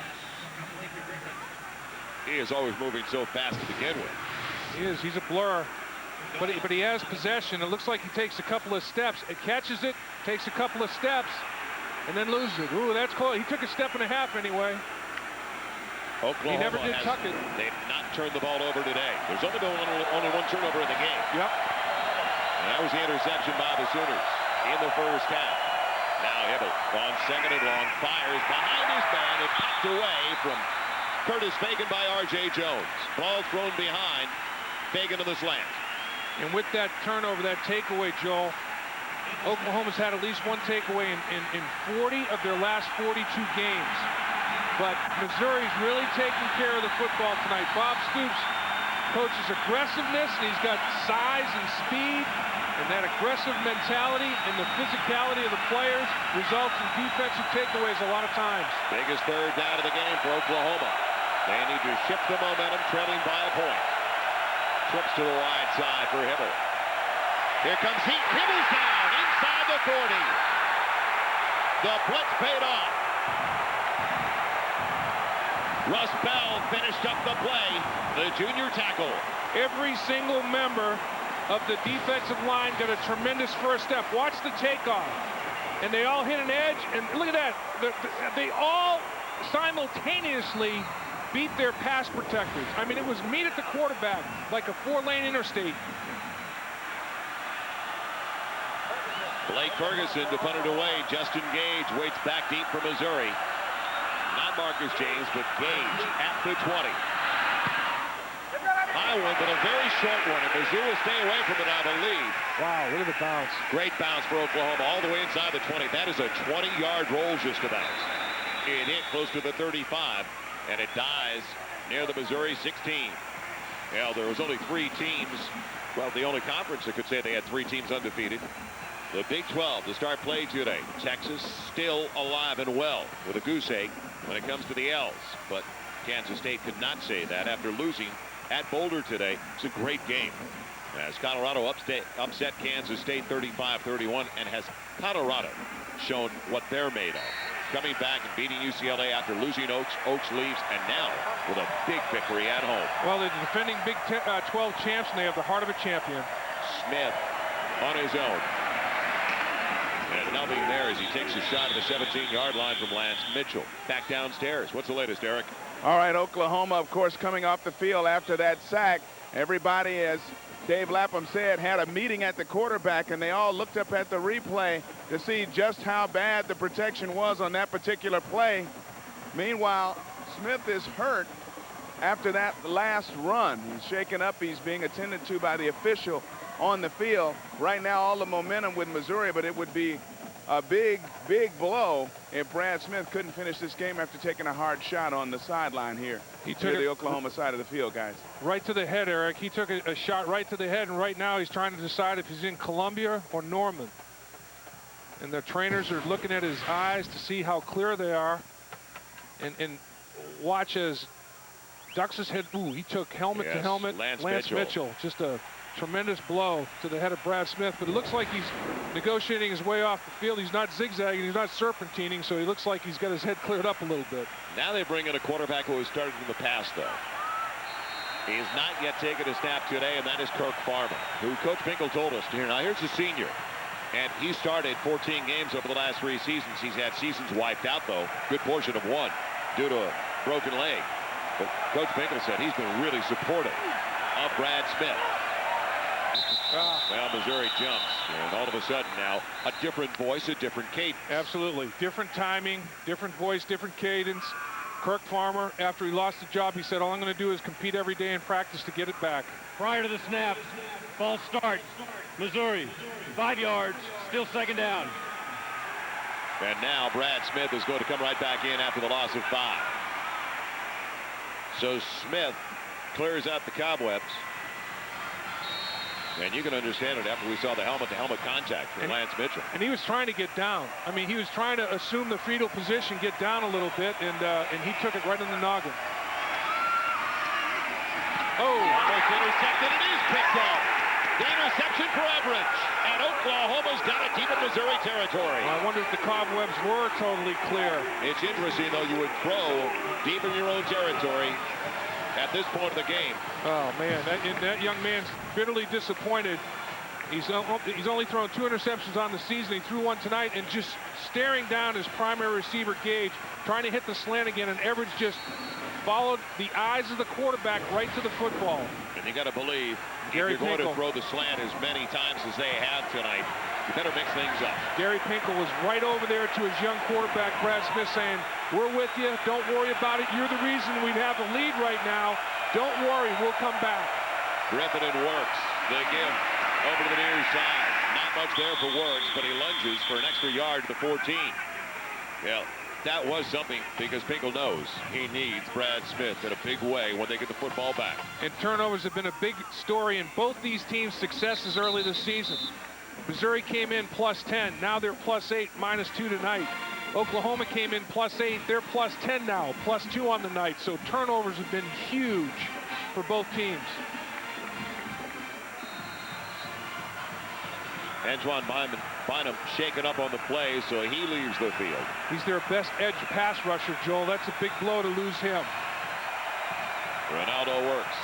He is always moving so fast to begin with. He is. He's a blur. But he has possession. It looks like he takes a couple of steps. It catches it, takes a couple of steps, and then loses it. Ooh, that's close. He took a step and a half anyway. Oklahoma he never did tuck it. They've not turned the ball over today. There's only been only 1 turnover in the game. Yep. And that was the interception by the Sooners in the first half. Now Hybl on 2nd and long, fires behind his man and popped away from Curtis Fagan by R.J. Jones. Ball thrown behind. Fagan to the slant. And with that turnover, that takeaway, Joel, Oklahoma's had at least 1 takeaway in 40 of their last 42 games. But Missouri's really taking care of the football tonight. Bob Stoops coaches aggressiveness, and he's got size and speed. And that aggressive mentality and the physicality of the players results in defensive takeaways a lot of times. Biggest 3rd down of the game for Oklahoma. They need to shift the momentum, trailing by a point. Trips to the wide side for Hybl. Here comes Hybl's down inside the 40. The blitz paid off. Russ Bell finished up the play. The junior tackle. Every single member of the defensive line got a tremendous first step. Watch the takeoff. And they all hit an edge. And look at that. They all simultaneously beat their pass protectors. I mean, it was meet at the quarterback, like a 4-lane interstate. Blake Ferguson to punt it away. Justin Gage waits back deep for Missouri. Not Marcus James, but Gage at the 20. High one, but a very short one, and Mizzou will stay away from it, I believe. Wow, look at the bounce. Great bounce for Oklahoma, all the way inside the 20. That is a 20-yard roll just about. It hit close to the 35, and it dies near the Missouri 16. Well, there was only 3 teams. Well, the only conference that could say they had 3 teams undefeated. The Big 12 to start play today. Texas still alive and well with a goose egg when it comes to the L's. But Kansas State could not say that after losing at Boulder today. It's a great game as Colorado upset Kansas State 35-31, and has Colorado shown what they're made of. Coming back and beating UCLA after losing Oaks. Oaks leaves, and now with a big victory at home. Well, they're the defending Big 12 champs, and they have the heart of a champion. Smith on his own. And nothing there as he takes a shot at the 17-yard line from Lance Mitchell. Back downstairs. What's the latest, Eric? All right, Oklahoma, of course, coming off the field after that sack. Everybody, as Dave Lapham said, had a meeting at the quarterback, and they all looked up at the replay to see just how bad the protection was on that particular play. Meanwhile, Smith is hurt after that last run. He's shaken up. He's being attended to by the official on the field. Right now, all the momentum with Missouri, but it would be a big, big blow if Brad Smith couldn't finish this game after taking a hard shot on the sideline here. He took the Oklahoma side of the field, guys. Right to the head, Eric. He took a shot right to the head, and right now he's trying to decide if he's in Columbia or Norman. And the trainers are looking at his eyes to see how clear they are. And watch as ducks his head. Ooh, he took helmet to helmet. Lance Mitchell. Just a tremendous blow to the head of Brad Smith, but it looks like he's negotiating his way off the field. He's not zigzagging, he's not serpentining, so he looks like he's got his head cleared up a little bit. Now they bring in a quarterback who has started in the past, though. He has not yet taken a snap today, and that is Kirk Farmer, who Coach Pinkel told us here. Now here's the senior, and he started 14 games over the last 3 seasons. He's had seasons wiped out, though, good portion of one due to a broken leg. But Coach Pinkel said he's been really supportive of Brad Smith. Well, Missouri jumps, and all of a sudden now a different voice, a different cadence. Absolutely. Different timing, different voice, different cadence. Kirk Farmer, after he lost the job, he said, all I'm going to do is compete every day in practice to get it back. Prior to the snap, false start. Missouri, 5 yards, still second down. And now Brad Smith is going to come right back in after the loss of 5. So Smith clears out the cobwebs. And you can understand it after we saw the helmet-to-helmet contact from Lance Mitchell. And he was trying to get down. I mean, he was trying to assume the fetal position, get down a little bit, and he took it right in the noggin. Oh, almost intercepted. It is picked off. The interception for Everidge. And Oklahoma's got it deep in Missouri territory. I wonder if the cobwebs were totally clear. It's interesting, though, you would throw deep in your own territory at this point of the game. Oh man, that young man's bitterly disappointed. He's only thrown 2 interceptions on the season. He threw one tonight, and just staring down his primary receiver Gage, trying to hit the slant again, and Everidge just followed the eyes of the quarterback right to the football. And you got to believe, if you're going to throw the slant as many times as they have tonight, you better mix things up. Gary Pinkel was right over there to his young quarterback, Brad Smith, saying, we're with you. Don't worry about it. You're the reason we have the lead right now. Don't worry. We'll come back. Griffin and Works. The give over to the near side. Not much there for Works, but he lunges for an extra yard to the 14. Well, that was something because Pinkel knows he needs Brad Smith in a big way when they get the football back. And turnovers have been a big story in both these teams' successes early this season. Missouri came in +10. Now they're +8, -2 tonight. Oklahoma came in +8. They're +10 now, +2 on the night. So turnovers have been huge for both teams. Antoine Bynum shaken up on the play, so he leaves the field. He's their best edge pass rusher, Joel. That's a big blow to lose him. Ronaldo works.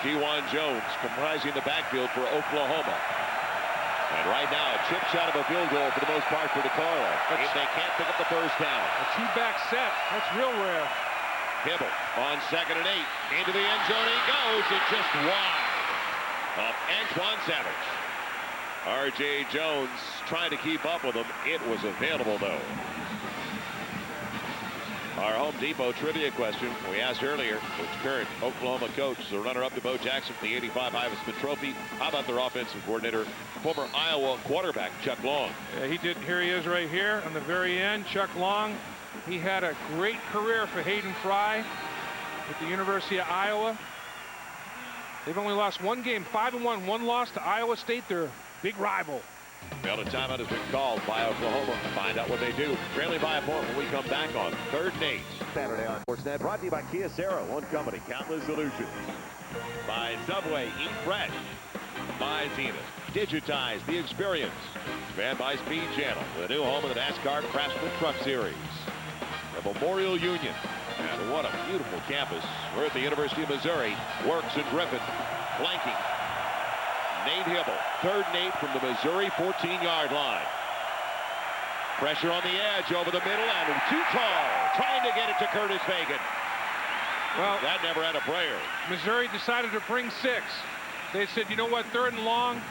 Kewan Jones comprising the backfield for Oklahoma. And right now, a chip shot of a field goal for the most part for DeCarlo. If they can't pick up the first down. A two-back set. That's real rare. Hybl on 2nd and 8. Into the end zone he goes. It's just wide of Antoine Savage. R.J. Jones trying to keep up with him. It was available, though. Our Home Depot trivia question we asked earlier, which current Oklahoma coach, the runner-up to Bo Jackson for the '85 Heisman Trophy. How about their offensive coordinator, former Iowa quarterback Chuck Long? Yeah, he did. Here he is right here on the very end. Chuck Long. He had a great career for Hayden Fry at the University of Iowa. They've only lost one game, 5-1, one loss to Iowa State, their big rival. Well, a timeout has been called by Oklahoma. Find out what they do. Trailing by a point when we come back on 3rd and 8. Saturday on Sportsnet. Brought to you by Kyocera. One company, countless solutions. By Subway, eat fresh. By Zenith, digitize the experience. Expand by Speed Channel, the new home of the NASCAR Craftsman Truck Series. The Memorial Union. And what a beautiful campus. We're at the University of Missouri. Works and Griffin. Flanking. Nate Hybl, 3rd and 8 from the Missouri 14-yard line. Pressure on the edge over the middle and too tall. Trying to get it to Curtis Fagan. Well, that never had a prayer. Missouri decided to bring 6. They said, you know what, 3rd and long.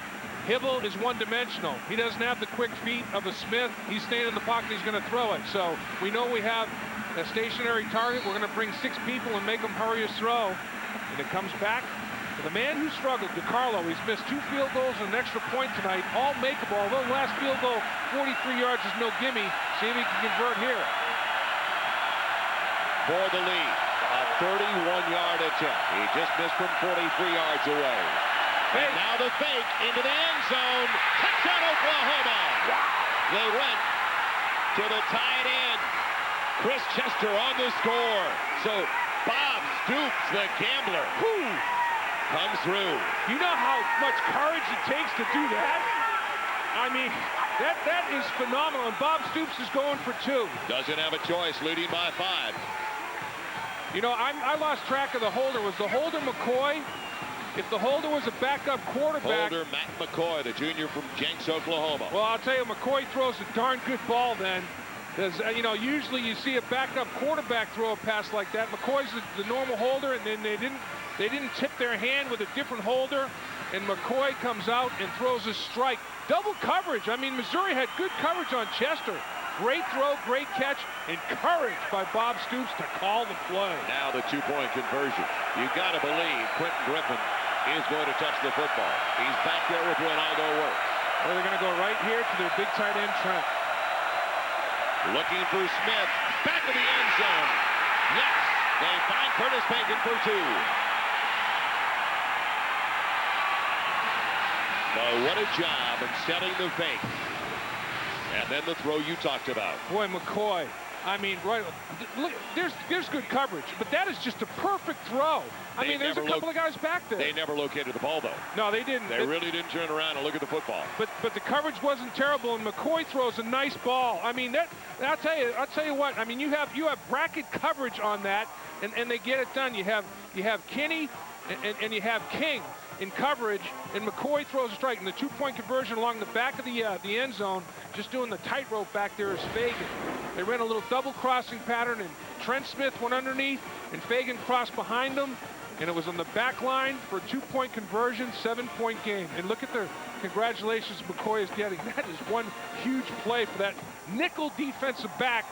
Hybl is one-dimensional. He doesn't have the quick feet of a Smith. He's staying in the pocket. He's going to throw it. So we know we have a stationary target. We're going to bring 6 people and make them hurry his throw. And it comes back. The man who struggled, DeCarlo, he's missed 2 field goals and an extra point tonight, all makeable. Although last field goal, 43 yards is no gimme. See if he can convert here. For the lead, a 31-yard attempt. He just missed from 43 yards away. And now the fake into the end zone. Touchdown, Oklahoma. They went to the tight end. Chris Chester on the score. So Bob Stoops, the gambler, comes through. You know how much courage it takes to do that? I mean, that is phenomenal. And Bob Stoops is going for 2. Doesn't have a choice, leading by 5. You know, I lost track of the holder. Was the holder McCoy? If the holder was a backup quarterback. Holder Matt McCoy, the junior from Jenks, Oklahoma. Well, I'll tell you, McCoy throws a darn good ball then. Because, you know, usually you see a backup quarterback throw a pass like that. McCoy's the normal holder, and then they didn't tip their hand with a different holder. And McCoy comes out and throws a strike. Double coverage. I mean, Missouri had good coverage on Chester. Great throw, great catch, encouraged by Bob Stoops to call the play. Now the 2-point conversion. You got to believe Quentin Griffin is going to touch the football. He's back there with Ronaldo works. Well, they're going to go right here to their big tight end, Trent. Looking for Smith. Back of the end zone. Yes, they find Curtis Fagan for 2. But what a job of selling the fake. And then the throw you talked about. Boy, McCoy. I mean, right. Look, there's good coverage, but that is just a perfect throw. I mean, there's a couple of guys back there. They never located the ball, though. No, they didn't. They really didn't turn around and look at the football. But the coverage wasn't terrible, and McCoy throws a nice ball. I mean, I'll tell you what. I mean, you have bracket coverage on that, and they get it done. You have Kinney and you have King in coverage, and McCoy throws a strike. And the 2-point conversion along the back of the end zone, just doing the tightrope back there is Fagan. They ran a little double crossing pattern, and Trent Smith went underneath, and Fagan crossed behind him, and it was on the back line for a 2-point conversion, 7-point game. And look at the congratulations McCoy is getting. That is one huge play for that nickel defensive back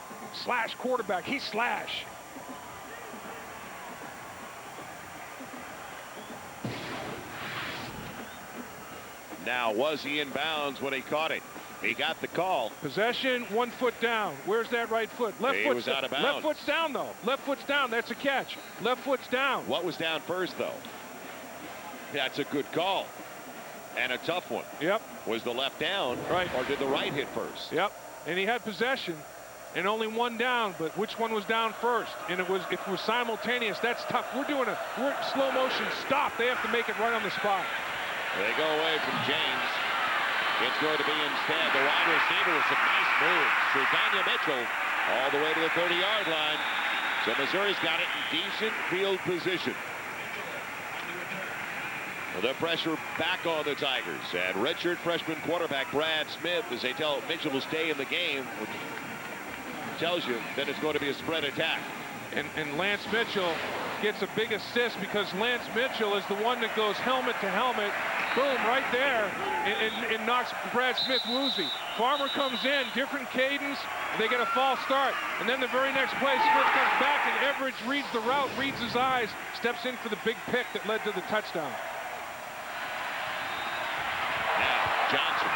slash quarterback. He's slash. Now, was he in bounds when he caught it? He got the call. Possession, 1 foot down. Where's that right foot? Left foot's was out of bounds. Left foot's down, though. Left foot's down. That's a catch. Left foot's down. What was down first, though? That's a good call. And a tough one. Yep. Was the left down? Right. Or did the right hit first? Yep. And he had possession and only one down, but which one was down first? And if it was simultaneous, that's tough. We're slow motion stop. They have to make it right on the spot. They go away from James. It's going to be instead the wide receiver with some nice moves. Daniel Mitchell all the way to the 30-yard line. So Missouri's got it in decent field position. The pressure back on the Tigers. And redshirt freshman quarterback Brad Smith, as they tell Mitchell to stay in the game, which tells you that it's going to be a spread attack. And Lance Mitchell gets a big assist because Lance Mitchell is the one that goes helmet to helmet. Boom, right there, and knocks Brad Smith woozy. Farmer comes in, different cadence. They get a false start. And then the very next play, Smith comes back, and Everidge reads the route, reads his eyes, steps in for the big pick that led to the touchdown. Now, Johnson.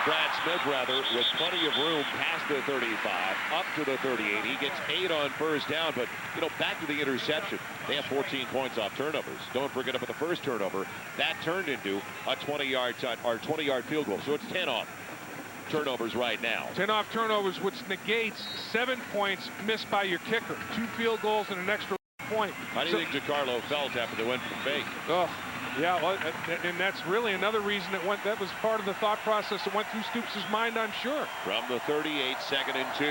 Brad Smith, rather, with plenty of room past the 35, up to the 38. He gets 8 on first down, but, you know, back to the interception. They have 14 points off turnovers. Don't forget about the first turnover. That turned into a 20-yard field goal. So it's 10 off turnovers right now. 10 off turnovers, which negates 7 points missed by your kicker. 2 field goals and an extra point. How do you think DeCarlo felt after they went from fake? Oh. Yeah, well, and that's really another reason that was part of the thought process that went through Stoops' mind, I'm sure. From the 38, 2nd and 2.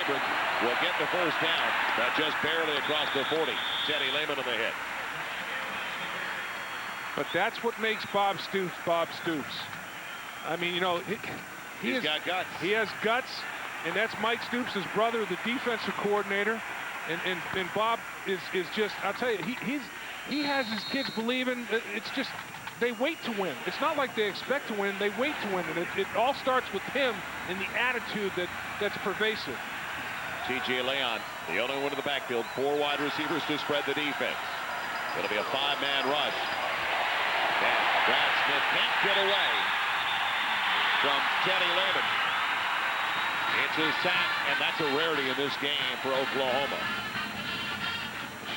Abrams will get the first down, but just barely across the 40. Teddy Lehman on the hit. But that's what makes Bob Stoops Bob Stoops. I mean, you know, he's got guts. He has guts, and that's Mike Stoops' brother, the defensive coordinator. And Bob is just, I'll tell you, he has his kids believing. It's just, they wait to win. It's not like they expect to win. They wait to win. And it all starts with him and the attitude that's pervasive. T.J. Leon, the only one in the backfield. 4 wide receivers to spread the defense. It'll be a 5-man rush. And Brad Smith can't get away from Teddy Lehman. It's a sack, and that's a rarity in this game for Oklahoma.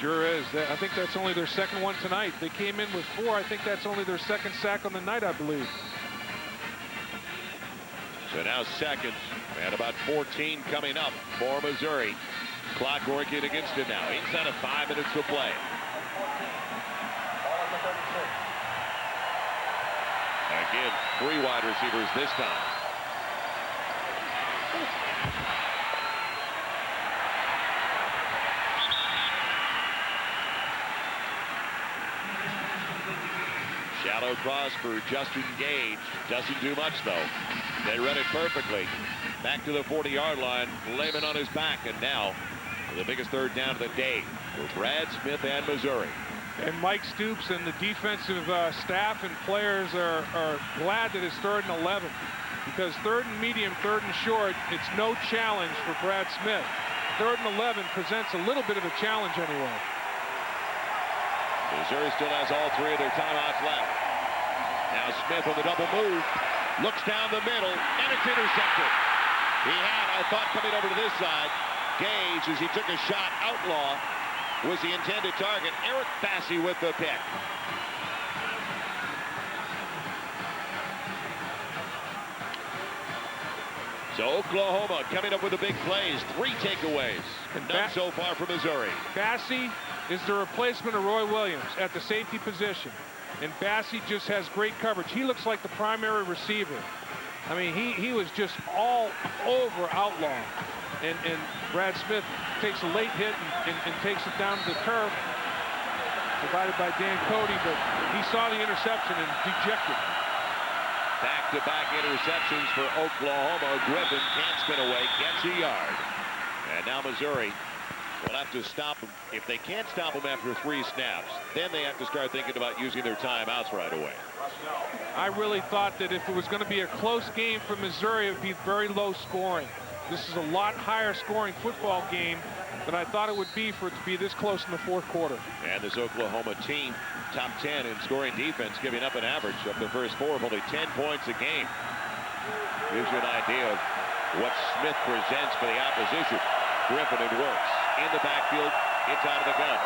Sure is. I think that's only their second one tonight. They came in with 4. I think that's only their second sack on the night, I believe. So now seconds, and about 14 coming up for Missouri. Clock working against it now. Inside of 5 minutes to play. Again, 3 wide receivers this time. Shallow cross for Justin Gage. Doesn't do much, though. They read it perfectly. Back to the 40-yard line. Lehman on his back, and now the biggest third down of the day for Brad Smith and Missouri. And Mike Stoops and the defensive staff and players are glad that it's 3rd and 11. Because 3rd and medium, 3rd and short, it's no challenge for Brad Smith. 3rd and 11 presents a little bit of a challenge anyway. Missouri still has all 3 of their timeouts left. Now Smith on the double move. Looks down the middle, and it's intercepted. He had, I thought, coming over to this side. Gage, as he took a shot, Outlaw was the intended target. Eric Bassey with the pick. So Oklahoma coming up with the big plays. 3 takeaways. And none so far for Missouri. Bassey is the replacement of Roy Williams at the safety position. And Bassey just has great coverage. He looks like the primary receiver. I mean, he was just all over Outlaw. And Brad Smith takes a late hit and takes it down to the turf. Provided by Dan Cody, but he saw the interception and dejected. Back-to-back interceptions for Oklahoma. Griffin can't spin away, gets a yard. And now Missouri will have to stop them. If they can't stop them after 3 snaps, then they have to start thinking about using their timeouts right away. I really thought that if it was going to be a close game for Missouri, it would be very low scoring. This is a lot higher scoring football game than I thought it would be for it to be this close in the 4th quarter. And this Oklahoma team, top 10 in scoring defense, giving up an average of the first 4 of only 10 points a game. Gives you an idea of what Smith presents for the opposition. Griffin and works. In the backfield, it's out of the gun.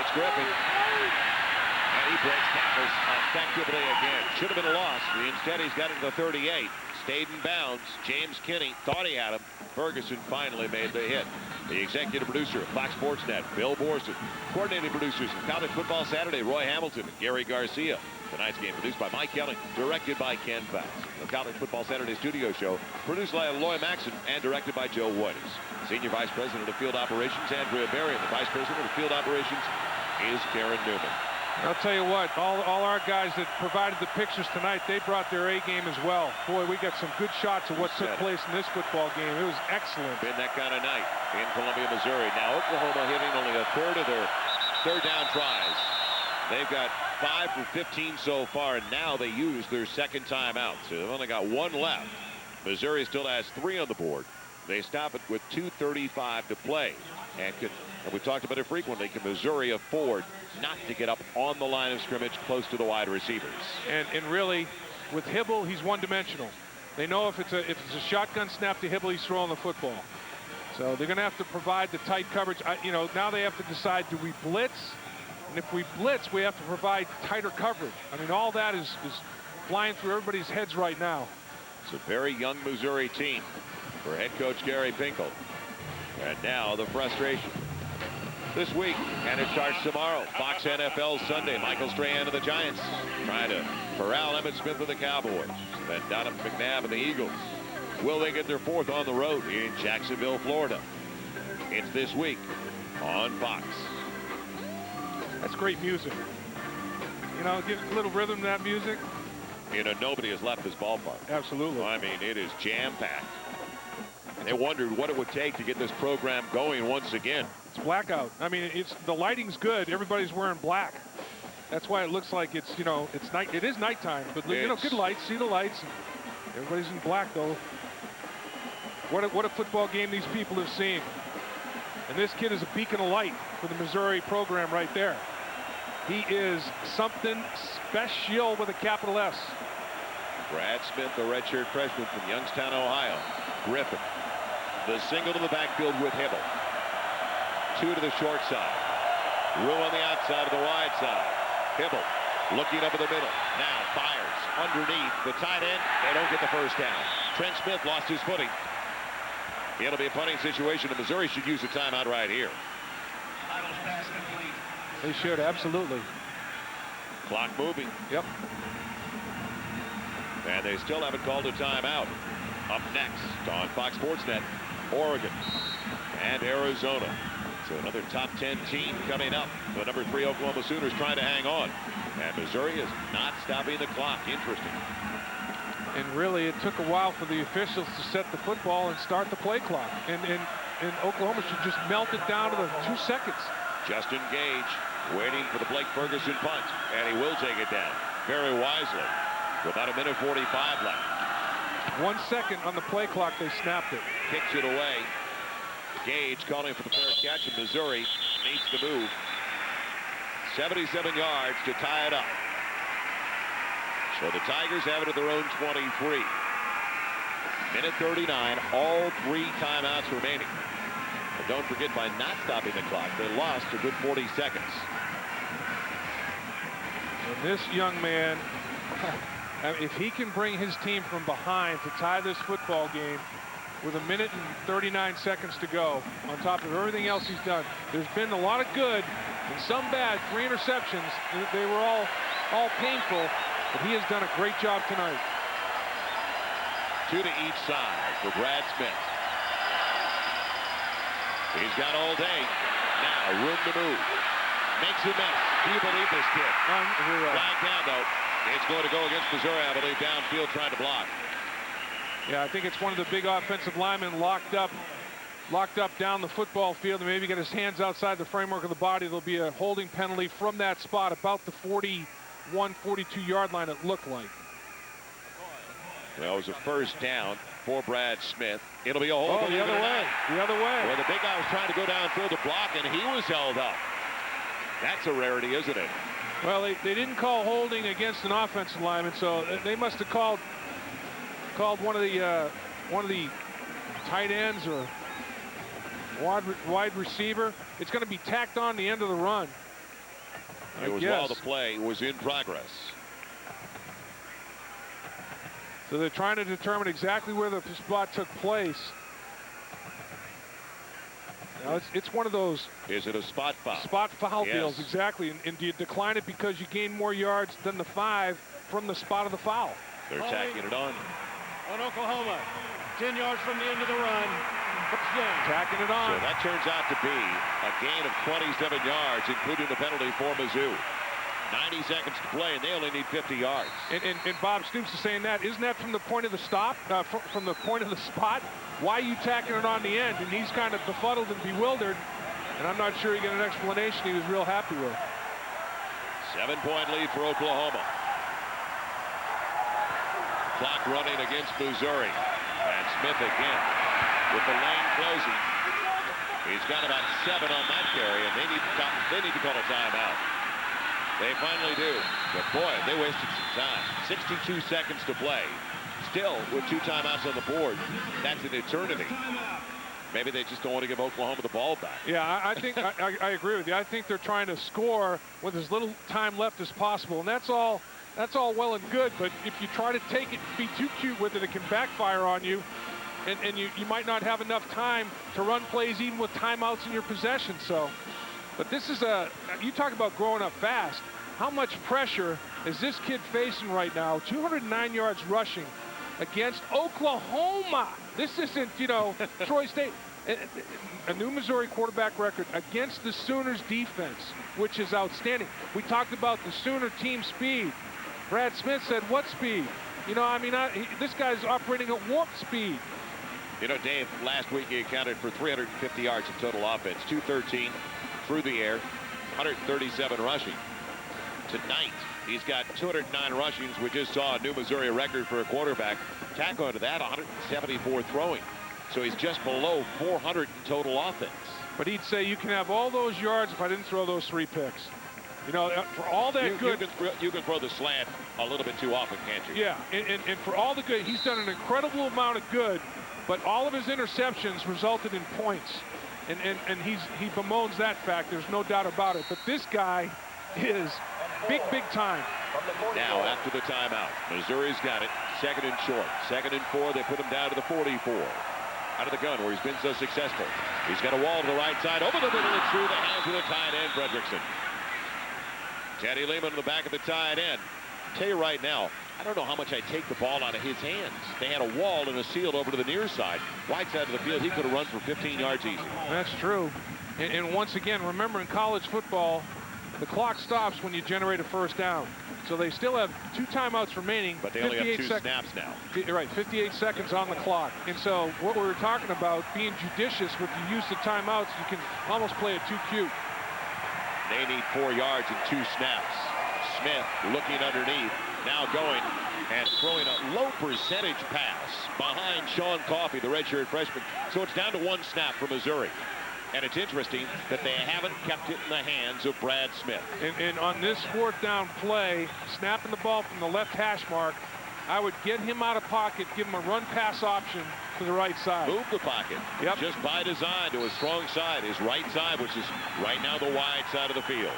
It's Griffin. And he breaks tackles effectively again. Should have been a loss. Instead, he's got it to the 38. stayed in bounds. James Kinney thought he had him. Ferguson finally made the hit. The executive producer of Fox Sports Net, Bill Borson. Coordinating producers of College Football Saturday, Roy Hamilton and Gary Garcia. Tonight's game produced by Mike Kelly, directed by Ken Faust. The College Football Saturday studio show produced by Loy Maxson and directed by Joe Waters. Senior Vice President of Field Operations, Andrea Berry, and the Vice President of Field Operations is Karen Newman. I'll tell you what, all our guys that provided the pictures tonight, they brought their A game as well. Boy, we got some good shots of what took place in this football game. It was excellent. Been that kind of night in Columbia, Missouri. Now Oklahoma hitting only a third of their third down tries. They've got 5 for 15 so far, and now they use their second timeout. So they've only got 1 left. Missouri still has 3 on the board. They stop it with 2:35 to play. And we talked about it frequently. Can Missouri afford not to get up on the line of scrimmage close to the wide receivers? And really, with Hybl, he's one-dimensional. They know if it's a shotgun snap to Hybl, he's throwing the football. So they're going to have to provide the tight coverage. Now they have to decide, do we blitz? And if we blitz, we have to provide tighter coverage. I mean, all that is flying through everybody's heads right now. It's a very young Missouri team for head coach Gary Pinkel. And now the frustration this week, and it starts tomorrow. Fox NFL Sunday. Michael Strahan of the Giants trying to corral Emmitt Smith of the Cowboys. Then Donovan McNabb of the Eagles. Will they get their 4th on the road in Jacksonville, Florida? It's this week on Fox. That's great music. Give a little rhythm to that music. Nobody has left this ballpark. Absolutely. I mean, it is jam-packed. They wondered what it would take to get this program going once again. It's blackout. I mean, the lighting's good. Everybody's wearing black. That's why it looks like it's night. It is nighttime, but good lights. See the lights. Everybody's in black though. What a football game these people have seen. And this kid is a beacon of light for the Missouri program right there. He is something special with a capital S. Brad Smith, the redshirt freshman from Youngstown, Ohio. Griffin. The single to the backfield with Hybl. 2 to the short side. Room on the outside of the wide side. Hybl looking up in the middle. Now fires underneath the tight end. They don't get the first down. Trent Smith lost his footing. It'll be a punting situation, and Missouri should use a timeout right here. They should, absolutely. Clock moving. Yep. And they still haven't called a timeout. Up next on Fox Sports Net, Oregon and Arizona. So another top 10 team coming up. The number 3 Oklahoma Sooners trying to hang on. And Missouri is not stopping the clock. Interesting. And really, it took a while for the officials to set the football and start the play clock. And Oklahoma should just melt it down to the 2 seconds. Justin Gage waiting for the Blake Ferguson punt. And he will take it down very wisely. With about 1:45 left. 1 second on the play clock, they snapped it. Kicks it away. Gage calling for the fair catch, and Missouri needs to move 77 yards to tie it up. So the Tigers have it at their own 23. Minute 39, all 3 timeouts remaining. But don't forget, by not stopping the clock, they lost a good 40 seconds. And this young man, if he can bring his team from behind to tie this football game with 1 minute and 39 seconds to go, on top of everything else he's done, there's been a lot of good and some bad. 3 interceptions. They were all painful, but he has done a great job tonight. 2 to each side for Brad Smith. He's got all day. Now room to move. Makes a miss. Do you believe this kid? Flag down though. It's going to go against Missouri, I believe, downfield trying to block. Yeah, I think it's one of the big offensive linemen locked up down the football field, and maybe get his hands outside the framework of the body. There'll be a holding penalty from that spot, about the 41, 42-yard line, it looked like. Well, it was a first down for Brad Smith. It'll be a hold. Oh, the other way. The other way. Well, the big guy was trying to go downfield to block, and he was held up. That's a rarity, isn't it? Well, they didn't call holding against an offensive lineman, so they must have called one of the tight ends or wide receiver. It's going to be tacked on the end of the run. It was while the play was in progress. So they're trying to determine exactly where the spot took place. Now it's one of those. Is it a spot foul? Spot foul Yes. deals, exactly. And do you decline it because you gain more yards than the 5 from the spot of the foul? They're tacking it on. On Oklahoma, 10 yards from the end of the run. First down. Tacking it on. So that turns out to be a gain of 27 yards, including the penalty for Mizzou. 90 seconds to play, and they only need 50 yards. And Bob Stoops is saying that. Isn't that from the point of the stop, from the point of the spot? Why are you tacking it on the end? And he's kind of befuddled and bewildered, and I'm not sure he got an explanation he was real happy with. 7-point lead for Oklahoma. Clock running against Missouri. And Smith again with the lane closing. He's got about 7 on that carry, and they need to call a timeout. They finally do. But boy, they wasted some time. 62 seconds to play. Still with 2 timeouts on the board. That's an eternity. Maybe they just don't want to give Oklahoma the ball back. Yeah, I think I agree with you. I think they're trying to score with as little time left as possible, and that's all well and good. But if you try to take it, be too cute with it, it can backfire on you, and you might not have enough time to run plays even with timeouts in your possession. So, but this is you talk about growing up fast. How much pressure is this kid facing right now? 209 yards rushing against Oklahoma. This isn't, Troy State. A new Missouri quarterback record against the Sooners defense, which is outstanding. We talked about the Sooner team speed. Brad Smith said, what speed? This guy's operating at warp speed. Dave, last week he accounted for 350 yards of total offense, 213 through the air, 137 rushing. Tonight, he's got 209 rushings. We just saw a new Missouri record for a quarterback. Tack onto that, 174 throwing. So he's just below 400 in total offense. But he'd say you can have all those yards if I didn't throw those 3 picks. For all that good. You can throw the slant a little bit too often, can't you? Yeah, and for all the good, he's done an incredible amount of good, but all of his interceptions resulted in points. And he bemoans that fact. There's no doubt about it. But this guy is big time. Now, after the timeout, Missouri's got it. 2nd and short. 2nd and 4. They put him down to the 44. Out of the gun where he's been so successful. He's got a wall to the right side. Over the middle and through the hands of the tight end, Fredrickson. Teddy Lehman in the back of the tight end. Tell you right now, I don't know how much I take the ball out of his hands. They had a wall and a seal over to the near side. Wide side of the field, he could have run for 15 yards easy. That's true. And once again, remember in college football, the clock stops when you generate a first down. So they still have 2 timeouts remaining. But they only have 2 snaps now. Right, 58 seconds on the clock. And so what we were talking about, being judicious with the use of timeouts, you can almost play it too cute. They need 4 yards and 2 snaps. Smith looking underneath, now going and throwing a low percentage pass behind Sean Coffey, the redshirt freshman. So it's down to 1 snap for Missouri. And it's interesting that they haven't kept it in the hands of Brad Smith. And on this 4th down play, snapping the ball from the left hash mark, I would get him out of pocket, give him a run pass option to the right side. Move the pocket. Yep. Just by design to his strong side, his right side, which is right now the wide side of the field.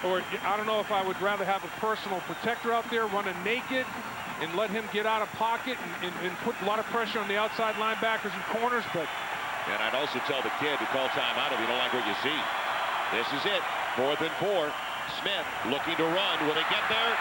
Or I don't know if I would rather have a personal protector out there running naked and let him get out of pocket and put a lot of pressure on the outside linebackers and corners, but. And I'd also tell the kid to call timeout if you don't like what you see. This is it. 4th and 4. Smith looking to run. Will he get there?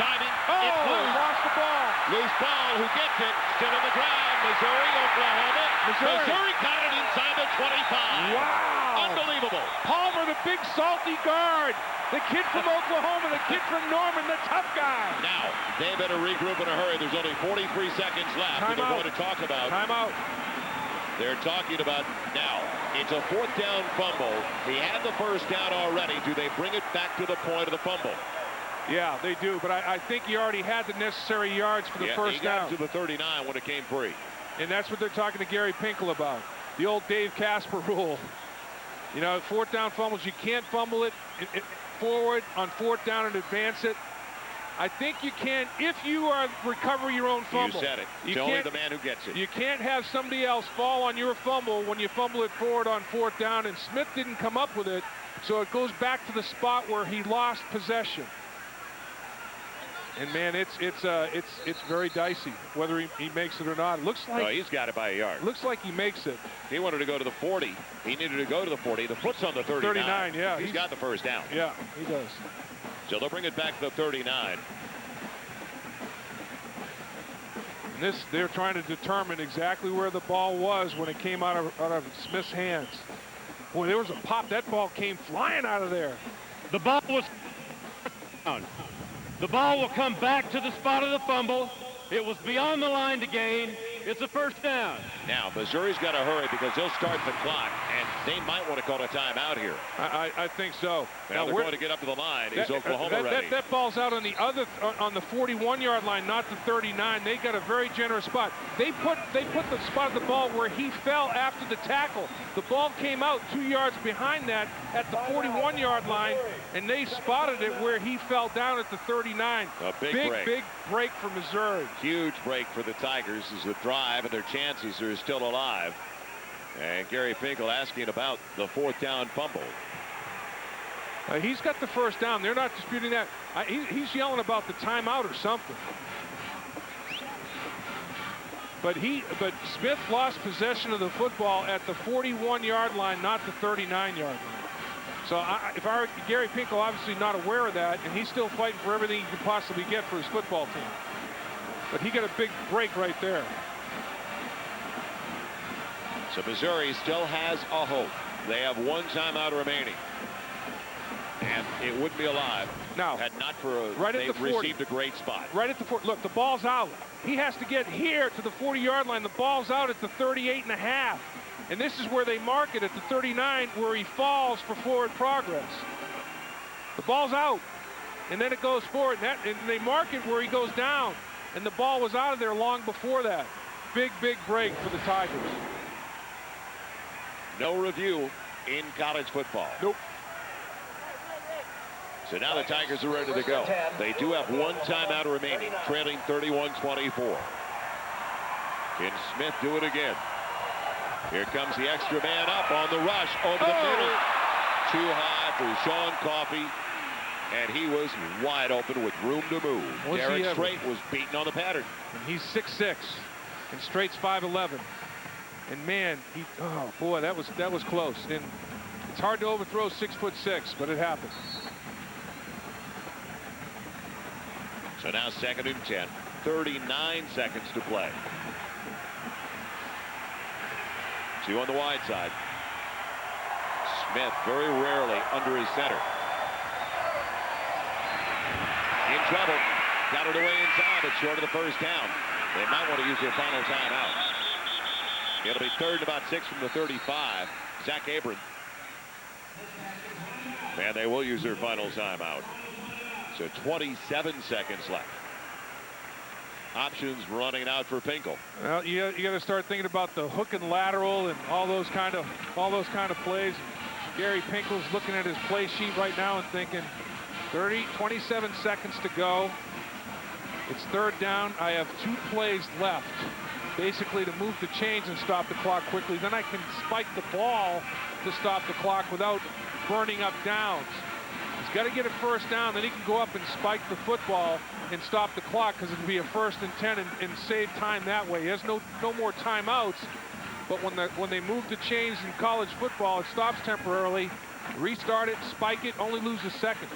Diving. Oh, it's loose. Lost the ball. Loose ball. Who gets it? Still on the ground. Missouri, Oklahoma. Missouri got it inside the 25. Wow. Unbelievable. Palmer, the big salty guard. The kid from Oklahoma, the kid from Norman, the tough guy. Now, they better regroup in a hurry. There's only 43 seconds left. They're going to talk about. Timeout. They're talking about now. It's a 4th down fumble. He had the 1st down already. Do they bring it back to the point of the fumble? Yeah, they do. But I think he already had the necessary yards for the first down. He got to the 39 when it came free. And that's what they're talking to Gary Pinkel about. The old Dave Casper rule. 4th down fumbles, you can't fumble it forward on 4th down and advance it. I think you can if you recover your own fumble. You said it. It's only the man who gets it. You can't have somebody else fall on your fumble when you fumble it forward on 4th down, and Smith didn't come up with it, so it goes back to the spot where he lost possession. And man, it's very dicey whether he makes it or not. It looks like he's got it by a yard. Looks like he makes it. He wanted to go to the 40. He needed to go to the 40. The foot's on the 39. 39, yeah. He's got the first down. Yeah, he does. So they'll bring it back to the 39. And they're trying to determine exactly where the ball was when it came out of Smith's hands. Boy, there was a pop. That ball came flying out of there. The ball was down. The ball will come back to the spot of the fumble. It was beyond the line to gain. It's a first down. Now, Missouri's got to hurry because they'll start the clock, and they might want to call a timeout here. I think so. Now they're going to get up to the line. Is Oklahoma ready? That ball's out on the 41-yard line, not the 39. They got a very generous spot. They put the spot of the ball where he fell after the tackle. The ball came out 2 yards behind that at the 41-yard line, and they spotted it where he fell down at the 39. A big break. Big break for Missouri. Huge break for the Tigers as the drive and their chances are still alive. And Gary Pinkel asking about the 4th down fumble. He's got the first down. They're not disputing that. He's yelling about the timeout or something. But Smith lost possession of the football at the 41-yard line, not the 39-yard line. So if I were Gary Pinkel, obviously not aware of that, and he's still fighting for everything he could possibly get for his football team. But he got a big break right there. So Missouri still has a hope. They have 1 timeout remaining. And it wouldn't be alive now had not for they've received a great spot. Right at the 40. Look, the ball's out. He has to get here to the 40-yard line. The ball's out at the 38.5. And this is where they mark it at the 39, where he falls for forward progress. The ball's out, and then it goes forward. And they mark it where he goes down. And the ball was out of there long before that. Big break for the Tigers. No review in college football. Nope. So now the Tigers are ready to go. They do have 1 timeout remaining, trailing 31-24. Can Smith do it again? Here comes the extra man up on the rush over the middle. Too high for Sean Coffey. And he was wide open with room to move. Derek Strait was beaten on the pattern. And he's 6'6", and Strait's 5'11". And man, oh boy, that was close. And it's hard to overthrow 6'6", but it happens. So now 2nd and 10, 39 seconds to play. 2 on the wide side. Smith very rarely under his center. In trouble. Got it away inside, but short of the first down. They might want to use their final timeout. It'll be 3rd and about 6 from the 35. Zach Abram. And they will use their final timeout. So 27 seconds left. Options running out for Pinkel. Well, you got to start thinking about the hook and lateral and all those kind of plays. Gary Pinkel's looking at his play sheet right now and thinking 27 seconds to go. It's 3rd down. I have 2 plays left, basically to move the chains and stop the clock quickly. Then I can spike the ball to stop the clock without burning up downs. He's got to get a first down, then he can go up and spike the football and stop the clock, because it'll be a 1st and 10 and save time that way. He has no more timeouts, but when they move the chains in college football, it stops temporarily. Restart it, spike it, only lose a second.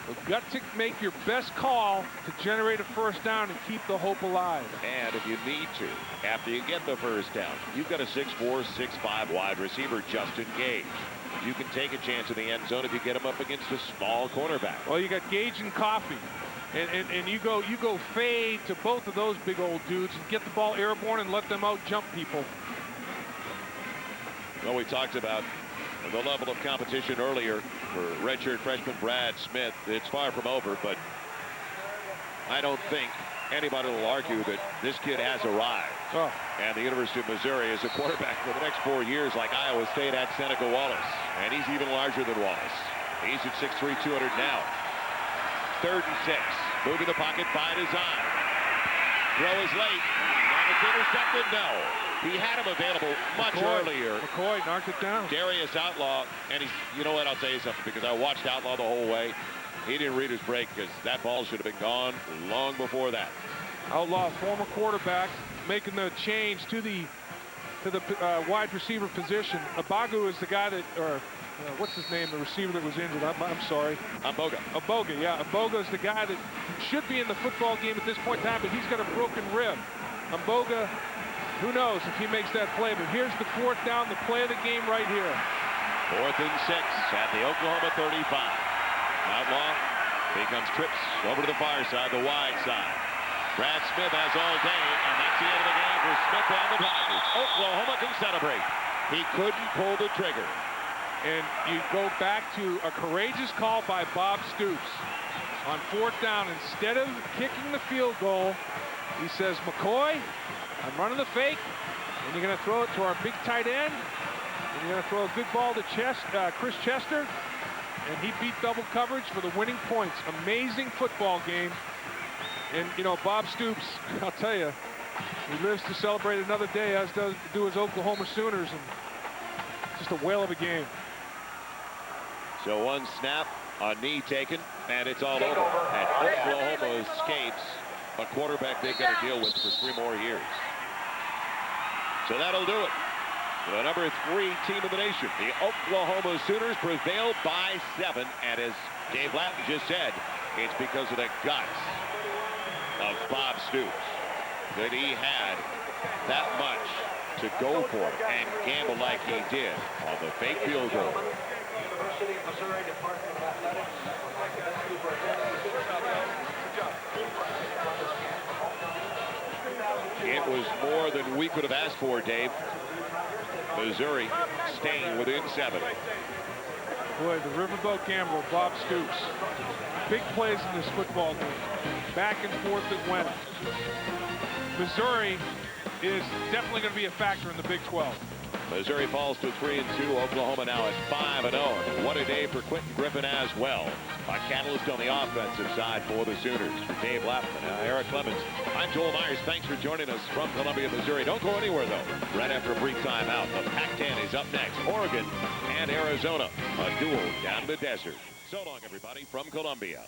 You've got to make your best call to generate a first down and keep the hope alive. And if you need to, after you get the first down, you've got a 6'4", 6'5" wide receiver, Justin Gage. You can take a chance in the end zone if you get him up against a small cornerback. Well, you got Gage and Coffey. And you go fade to both of those big old dudes and get the ball airborne and let them out jump people. Well, we talked about the level of competition earlier for redshirt freshman Brad Smith. It's far from over, but I don't think anybody will argue that this kid has arrived. Oh. And the University of Missouri is a quarterback for the next 4 years, like Iowa State at Seneca Wallace. And he's even larger than Wallace. He's at 6'3", 200 now. 3rd and 6. Moving the pocket by design. Throw is late. And it's intercepted. No. He had him available much earlier. McCoy knocked it down. Darius Outlaw, and he's, you know what, I'll tell you something, because I watched Outlaw the whole way. He didn't read his break because that ball should have been gone long before that. Outlaw, former quarterback, making the change to the wide receiver position. Abagu is the guy that, or what's his name, the receiver that was injured? I'm sorry. Aboga. Aboga, yeah. Aboga is the guy that should be in the football game at this point in time, but he's got a broken rib. Aboga, who knows if he makes that play, but here's the 4th down, the play of the game right here. 4th and 6 at the Oklahoma 35. Outlaw, he comes trips over to the far side, the wide side. Brad Smith has all day, and that's the end of the game for Smith and the Tigers. Oklahoma can celebrate. He couldn't pull the trigger. And you go back to a courageous call by Bob Stoops. On 4th down, instead of kicking the field goal, he says, McCoy, I'm running the fake, and you're going to throw it to our big tight end, and you're going to throw a good ball to Chris Chester, and he beat double coverage for the winning points. Amazing football game. And, you know, Bob Stoops, I'll tell you, he lives to celebrate another day, as do his Oklahoma Sooners, and just a whale of a game. So 1 snap, a knee taken, and it's all over. And Oklahoma escapes a quarterback they've got to deal with for 3 more years. So that'll do it. The number 3 team in the nation, the Oklahoma Sooners, prevailed by 7. And as Dave Latin just said, it's because of the guts of Bob Stoops that he had that much to go for it and gamble like he did on the fake field goal. University of Missouri Department of Athletics would like to superintendent. It was more than we could have asked for, Dave. Missouri staying within 7. Boy, the riverboat gambler, Bob Stoops. Big plays in this football game. Back and forth it went. Missouri is definitely going to be a factor in the Big 12. Missouri falls to 3-2. Oklahoma now at 5-0. What a day for Quentin Griffin as well. A catalyst on the offensive side for the Sooners. For Dave Lapham, Eric Clemens, I'm Joel Myers. Thanks for joining us from Columbia, Missouri. Don't go anywhere, though. Right after a brief timeout, the Pac-10 is up next. Oregon and Arizona, a duel down in the desert. So long, everybody, from Columbia.